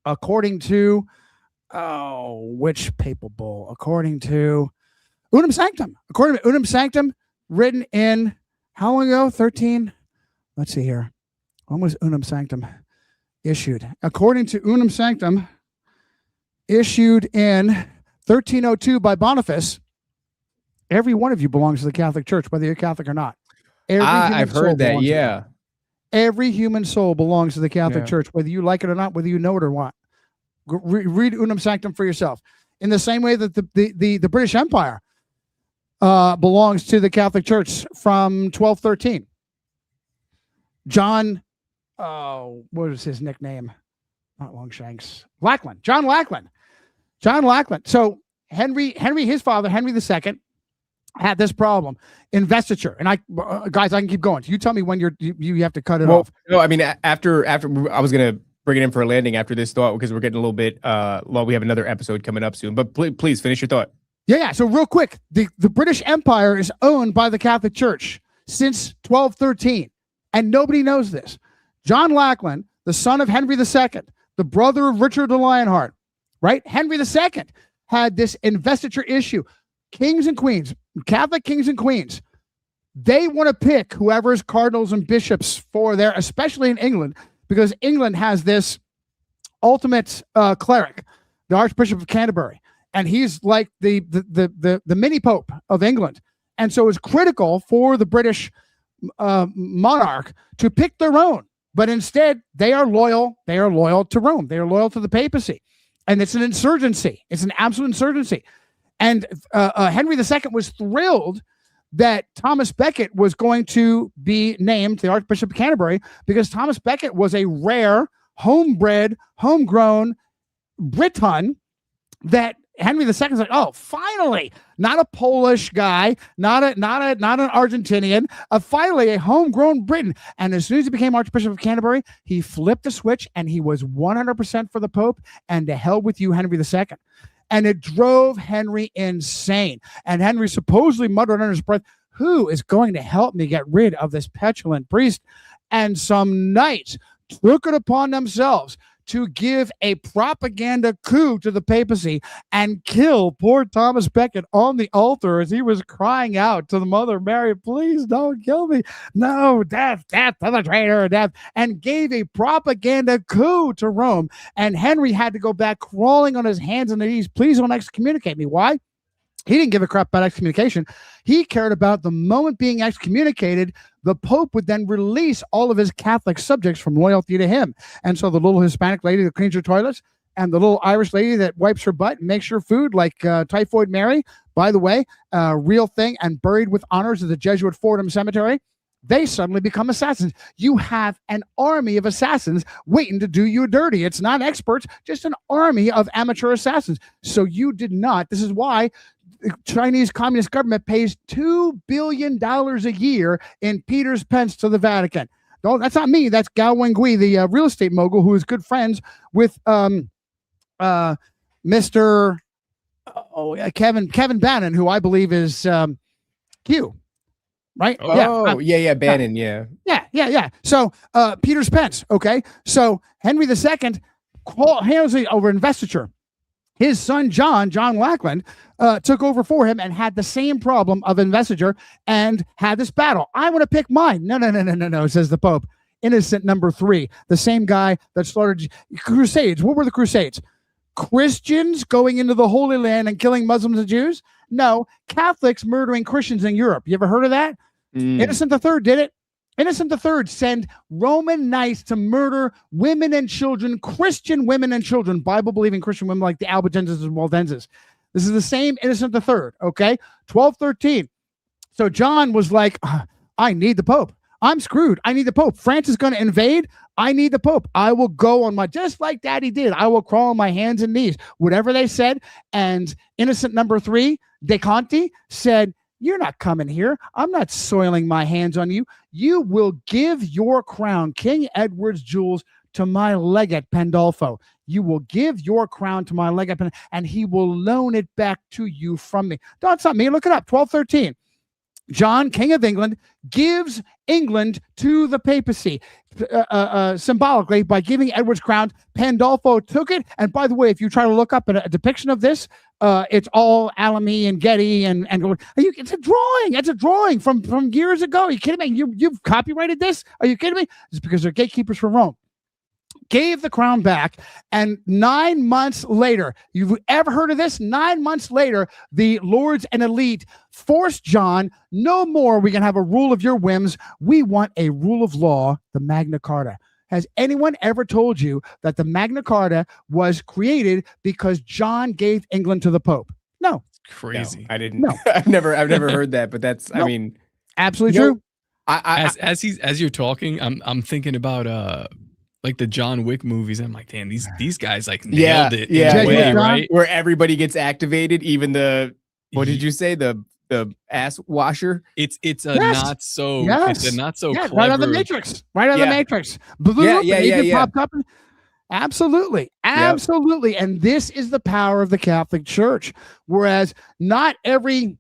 E: according to which papal bull? According to Unum Sanctum. According to Unum Sanctum, written in how long ago? 13. Let's see here. When was Unum Sanctum issued? According to Unum Sanctum, issued in 1302 by Boniface, every one of you belongs to the Catholic Church, whether you're Catholic or not.
D: I've heard that, yeah.
E: Every human soul belongs to the Catholic Church, whether you like it or not, whether you know it or not. Read Unum Sanctum for yourself. In the same way that the British Empire belongs to the Catholic Church from 1213. John, what is his nickname? Not Longshanks. Lackland. John Lackland. So Henry, his father, Henry II, had this problem, investiture. And guys, I can keep going. You tell me when you have to cut it off.
D: No, I mean, after I was going to bring it in for a landing after this thought because we're getting a little bit long. We have another episode coming up soon, but please finish your thought.
E: Yeah. So real quick, the British Empire is owned by the Catholic Church since 1213, and nobody knows this. John Lackland, the son of Henry II, the brother of Richard the Lionheart, right? Henry II had this investiture issue. Kings and queens, Catholic kings and queens, they want to pick whoever's cardinals and bishops for their, especially in England, because England has this ultimate cleric, the Archbishop of Canterbury, and he's like the mini pope of England. And so it's critical for the British monarch to pick their own. But instead, they are loyal. They are loyal to Rome. They are loyal to the papacy. And it's an insurgency. It's an absolute insurgency. And Henry II was thrilled that Thomas Becket was going to be named the Archbishop of Canterbury because Thomas Becket was a rare, homebred, homegrown Briton that Henry II is like, oh, finally, not a Polish guy, not an Argentinian, finally a homegrown Briton. And as soon as he became Archbishop of Canterbury, he flipped the switch and he was 100% for the Pope. And to hell with you, Henry II. And it drove Henry insane. And Henry supposedly muttered under his breath, who is going to help me get rid of this petulant priest? And some knights took it upon themselves to give a propaganda coup to the papacy and kill poor Thomas Becket on the altar as he was crying out to the Mother Mary, please don't kill me. No, death to the traitor, death. And gave a propaganda coup to Rome. And Henry had to go back crawling on his hands and knees. Please don't excommunicate me. Why? He didn't give a crap about excommunication. He cared about the moment being excommunicated, the Pope would then release all of his Catholic subjects from loyalty to him. And so the little Hispanic lady that cleans her toilets and the little Irish lady that wipes her butt and makes her food like Typhoid Mary, by the way, real thing and buried with honors at the Jesuit Fordham Cemetery, they suddenly become assassins. You have an army of assassins waiting to do you dirty. It's not experts, just an army of amateur assassins. So you did not. This is why the Chinese Communist government pays $2 billion a year in Peter's pence to the Vatican. No, that's not me. That's Gao Wengui, the real estate mogul who is good friends with Mr. Kevin Bannon, who I believe is Q. Right?
D: Oh, yeah, Bannon, yeah.
E: Yeah. So Peter's pence, okay? So Henry II hands it over investiture. His son, John Lackland, took over for him and had the same problem of investiture and had this battle. I want to pick mine. No, says the Pope. Innocent number 3, the same guy that started Crusades. What were the Crusades? Christians going into the Holy Land and killing Muslims and Jews? No, Catholics murdering Christians in Europe. You ever heard of that? Innocent III did it. Innocent III sent Roman knights to murder women and children, Christian women and children, Bible-believing Christian women like the Albigenses and Waldenses. This is the same Innocent III, okay? 1213. So John was like, I need the Pope. I'm screwed. I need the Pope. France is going to invade. I need the Pope. I will go on just like Daddy did. I will crawl on my hands and knees, whatever they said. And Innocent number 3, De Conti, said, you're not coming here. I'm not soiling my hands on you. You will give your crown, King Edward's jewels, to my legate Pandolfo. You will give your crown to my legate, and he will loan it back to you from me. That's not me. Look it up. 1213. John, King of England, gives England to the papacy symbolically by giving Edward's crown. Pandolfo took it. And by the way, if you try to look up a depiction of this, it's all Alamy and Getty and it's a drawing. It's a drawing from years ago. Are you kidding me? You've copyrighted this? Are you kidding me? It's because they're gatekeepers for Rome. Gave the crown back, and 9 months later, you've ever heard of this? 9 months later, the lords and elite forced John, no more we can have a rule of your whims. We want a rule of law, the Magna Carta. Has anyone ever told you that the Magna Carta was created because John gave England to the Pope? No.
A: Crazy.
D: No, I didn't.
E: No.
D: I've never heard that, but that's,
E: Nope.
D: I mean,
E: Absolutely true.
A: As you're talking, I'm thinking about like the John Wick movies. I'm like, damn, these guys like nailed it.
D: Yeah,
A: in a way, right?
D: Where everybody gets activated, even the what did you say? The ass washer.
A: It's a
E: Yes.
A: not so
E: Yes.
A: it's a not so
E: Yeah,
A: clever.
E: right on the Matrix. Right on the
D: Yeah.
E: Matrix. Blue
D: Yeah,
E: up,
D: yeah,
E: and
D: yeah,
E: even
D: yeah.
E: popped up. Absolutely. Absolutely. And this is the power of the Catholic Church. Whereas not every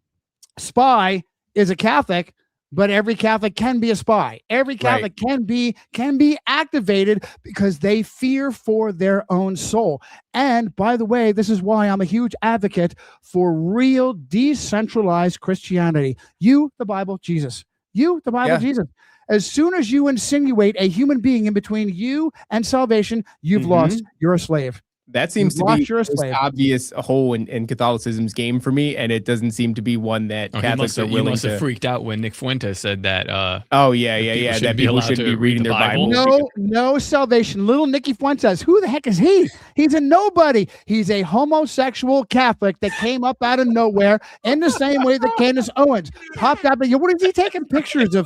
E: spy is a Catholic, but every Catholic can be a spy. Every Catholic can be activated because they fear for their own soul. And by the way, this is why I'm a huge advocate for real decentralized Christianity. You, the Bible, Jesus. You, the Bible, Jesus. As soon as you insinuate a human being in between you and salvation, you've lost. You're a slave.
D: That seems to be the most obvious hole in Catholicism's game for me, and it doesn't seem to be one that Catholics are willing to.
A: He must have freaked out when Nick Fuentes said that.
D: That people shouldn't be reading their Bible.
E: No salvation. Little Nicky Fuentes. Who the heck is he? He's a nobody. He's a homosexual Catholic that came up out of nowhere in the same way that Candace Owens popped up. What is he taking pictures of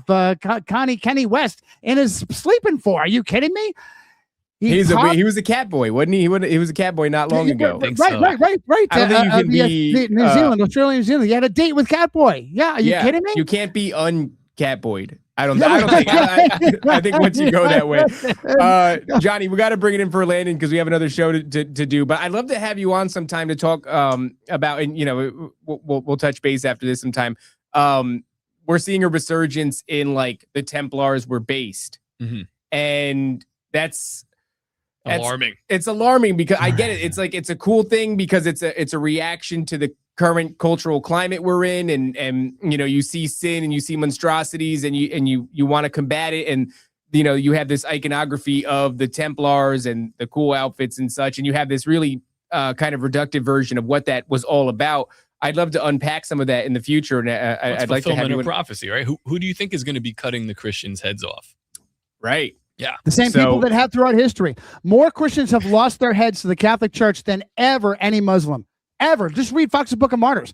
E: Kanye West in his sleeping for? Are you kidding me?
D: He was a cat boy, wasn't he? He was a cat boy not long ago.
E: Right. I don't think you can be
D: Australia,
E: New Zealand. You had a date with Catboy. Yeah, are you kidding me?
D: You can't be un-catboyed. I think once you go that way, Johnny, we got to bring it in for Landon because we have another show to do. But I'd love to have you on sometime to talk about, and we'll touch base after this sometime. We're seeing a resurgence in like the Templars were based, and that's alarming. It's alarming because I get it. It's like it's a cool thing because it's a reaction to the current cultural climate we're in, and you see sin and you see monstrosities and you want to combat it, and you have this iconography of the Templars and the cool outfits and such, and you have this really kind of reductive version of what that was all about. I'd love to unpack some of that in the future, and I'd like to have you.
A: Prophecy, right? Who do you think is going to be cutting the Christians' heads off?
D: Right.
A: Yeah.
E: The same people that have throughout history. More Christians have lost their heads to the Catholic Church than ever any Muslim. Ever. Just read Fox's Book of Martyrs.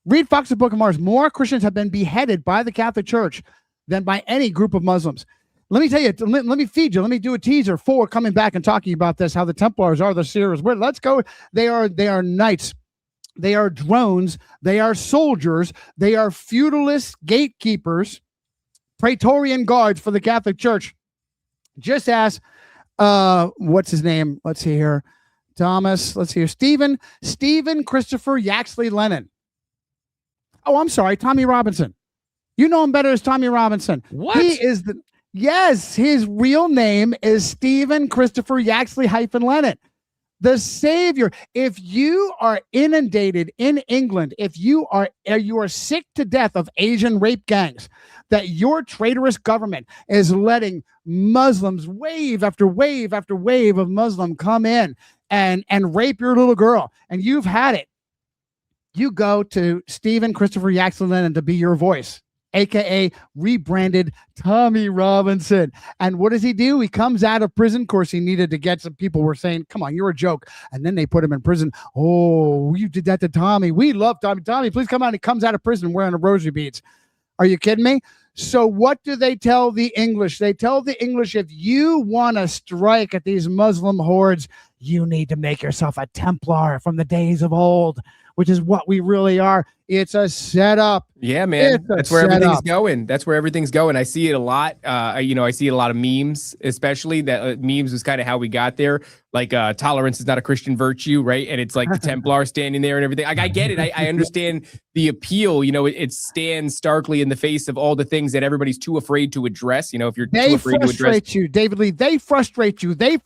E: Read Fox's Book of Martyrs. More Christians have been beheaded by the Catholic Church than by any group of Muslims. Let me tell you, let me feed you. Let me do a teaser for coming back and talking about this, how the Templars are the seers. Let's go. They are knights. They are drones. They are soldiers. They are feudalist gatekeepers, Praetorian guards for the Catholic Church. Just ask, what's his name? Let's see here. Thomas. Let's see here. Stephen Christopher Yaxley Lennon. Oh, I'm sorry. Tommy Robinson. You know him better as Tommy Robinson.
A: What?
E: Yes, his real name is Stephen Christopher Yaxley Lennon. The savior. If you are inundated in England, if you are sick to death of Asian rape gangs, that your traitorous government is letting Muslims, wave after wave after wave of Muslim come in and rape your little girl, and you've had it. You go to Stephen Christopher Yaxley Lennon to be your voice, aka rebranded Tommy Robinson. And what does he do? He comes out of prison. Of course, he needed to get some people were saying, come on, you're a joke. And then they put him in prison. Oh, you did that to Tommy. We love Tommy. Tommy, please come out. He comes out of prison wearing a rosary beads. Are you kidding me? So what do they tell the English? They tell the English, if you want to strike at these Muslim hordes, you need to make yourself a Templar from the days of old, which is what we really are. It's a setup.
D: Yeah, man. That's where everything's going. That's where everything's going. I see it a lot. I see a lot of memes, especially that memes was kind of how we got there. Like tolerance is not a Christian virtue, right? And it's like the Templar standing there and everything. Like, I get it. I understand the appeal. It stands starkly in the face of all the things that everybody's too afraid to address. If you're too afraid to address. They frustrate you, David Lee. They frustrate you. You,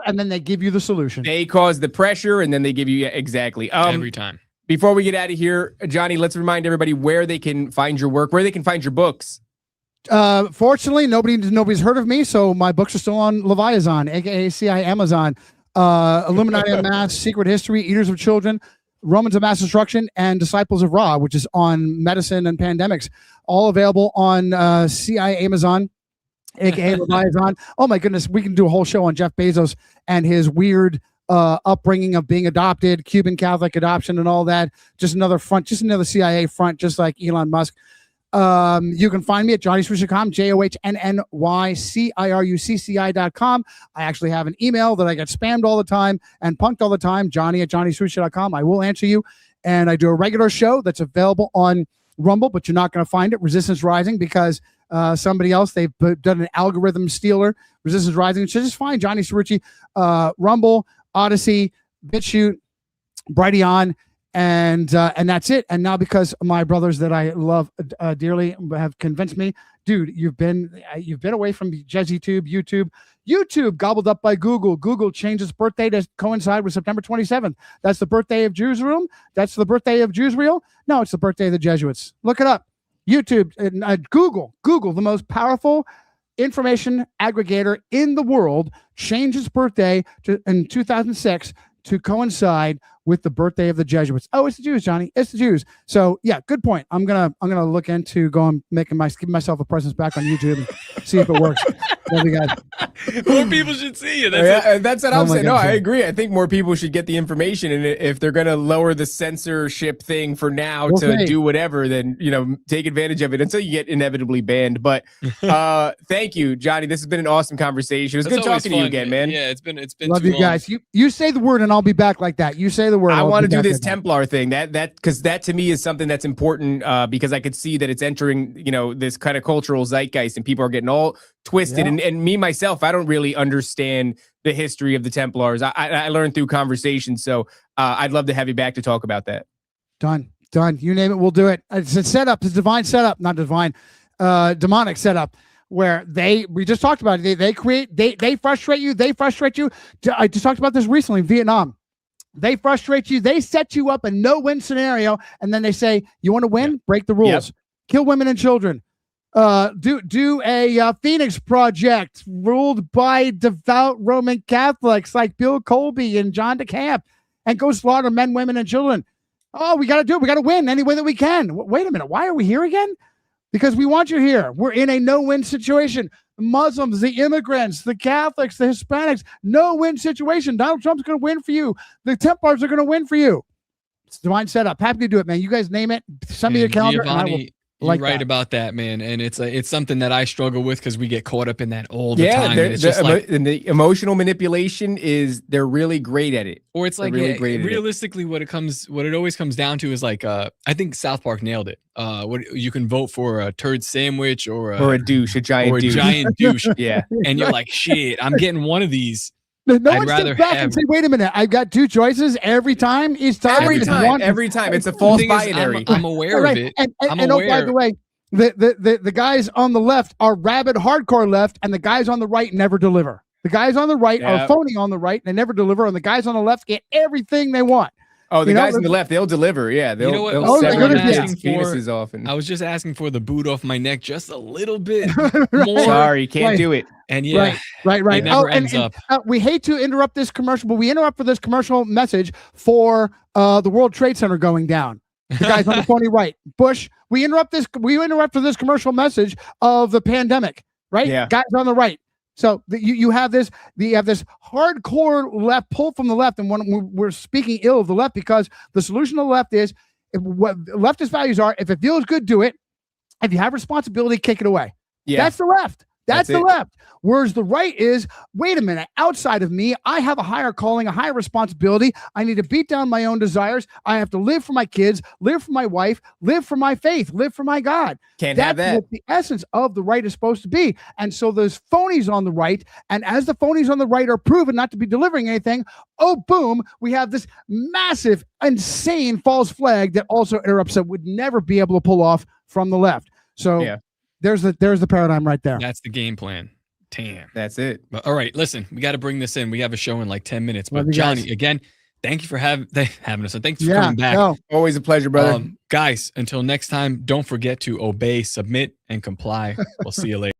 D: and then they give you the solution. They cause the pressure, and then they give you exactly
A: every time.
D: Before we get out of here, Johnny, let's remind everybody where they can find your work, where they can find your books.
E: Fortunately, nobody's heard of me, so my books are still on Leviathan, aka CI Amazon. Illuminati of Mass, Secret History, Eaters of Children, Romans of Mass Destruction, and Disciples of Ra, which is on medicine and pandemics. All available on CI Amazon, aka Leviathan. Oh my goodness, we can do a whole show on Jeff Bezos and his weird upbringing of being adopted, Cuban Catholic adoption and all that. Just another front, just another CIA front, just like Elon Musk. You can find me at JohnnyCirucci.com, JohnnyCirucci.com. I actually have an email that I get spammed all the time and punked all the time, Johnny@JohnnyCirucci.com. I will answer you. And I do a regular show that's available on Rumble, but you're not going to find it. Resistance Rising, because somebody else, they've done an algorithm stealer. Resistance Rising. So just find Johnny Cirucci, Rumble, Odysee, BitChute, Brighteon, and that's it. And now, because my brothers that I love dearly have convinced me, dude, you've been away from YouTube. YouTube gobbled up by Google. Google changed its birthday to coincide with September 27th. That's the birthday of Jerusalem. That's the birthday of Jewsreel. No, it's the birthday of the Jesuits. Look it up. YouTube, Google, the most powerful information aggregator in the world, changed its birthday in 2006 to coincide with the birthday of the Jesuits. Oh, it's the Jews, Johnny. It's the Jews. So yeah, good point. I'm gonna look into giving myself a presence back on YouTube and see if it works. Love you guys.
A: More people should see you.
D: That's what I'm saying. No,
E: God,
D: I agree. I think more people should get the information, and if they're going to lower the censorship thing for now to do whatever, then take advantage of it until you get inevitably banned. But thank you, Johnny. This has been an awesome conversation. It's good talking to you again, man.
A: Yeah, it's been.
E: Love you guys. You say the word, and I'll be back like that. You say the word.
D: I want to do this Templar thing. Because that to me is something that's important. Because I could see that it's entering this kind of cultural zeitgeist, and people are getting all twisted. And me myself, I don't really understand the history of the Templars. I learned through conversation. So I'd love to have you back to talk about that.
E: Done. You name it, we'll do it. It's a setup. It's a divine setup, not divine, demonic setup, where we just talked about it. They frustrate you. I just talked about this recently in Vietnam. They frustrate you. They set you up a no-win scenario, and then they say, "You want to win?
D: Yep.
E: Break the rules.
D: Yep.
E: Kill women and children. Do a Phoenix Project ruled by devout Roman Catholics like Bill Colby and John DeCamp, and go slaughter men, women, and children. Oh, we got to do it. We got to win any way that we can. Wait a minute. Why are we here again? Because we want you here. We're in a no-win situation. The Muslims, the immigrants, the Catholics, the Hispanics, no-win situation. Donald Trump's going to win for you. The Templars are going to win for you. It's divine setup. Happy to do it, man. You guys name it. Send me your calendar.
A: Giovanni, you're right about that, man. And it's something that I struggle with, because we get caught up in that all the time. And it's just
D: and the emotional manipulation they're really great at it.
A: Or it's like, really realistically, what it always comes down to is like, I think South Park nailed it. What you can vote for a turd sandwich or a
D: douche, a giant
A: douche.
D: Yeah.
A: And you're like, shit, I'm getting one of these.
E: No one steps back and say, wait a minute, I've got two choices every time.
D: Every time. It's a false binary.
A: I'm aware of it.
E: And by the way, the guys on the left are rabid hardcore left, and the guys on the right never deliver. The guys on the right are phony on the right, and they never deliver, and the guys on the left get everything they want.
D: Oh, the guys on the left, they'll deliver. Yeah, they'll sever their penises off.
A: I was just asking for the boot off my neck just a little bit more.
D: Sorry, can't do it.
A: And
E: right.
A: It never ends up.
E: We hate to interrupt this commercial, but we interrupt for this commercial message for the World Trade Center going down. The guys on the phony right. Bush. We interrupt for this commercial message of the pandemic. Right.
D: Yeah.
E: Guys on the right. So you have this hardcore left pull from the left, and when we're speaking ill of the left, because the solution to the left is, what leftist values are: if it feels good, do it. If you have responsibility, kick it away.
D: Yeah.
E: That's the left. That's the left. Whereas the right is, wait a minute, outside of me, I have a higher calling, a higher responsibility. I need to beat down my own desires. I have to live for my kids, live for my wife, live for my faith, live for my God.
D: That's have that.
E: That's what the essence of the right is supposed to be. And so those phonies on the right, and as the phonies on the right are proven not to be delivering anything, oh, boom, we have this massive, insane false flag that also interrupts, that would never be able to pull off from the left. So there's the paradigm right there.
A: That's the game plan. Damn.
D: That's it.
A: But all right, listen, we got to bring this in. We have a show in like 10 minutes. But Johnny, again, thank you for having us. And thanks for coming back.
D: No. Always a pleasure, brother.
A: Guys, until next time, don't forget to obey, submit, and comply. We'll see you later.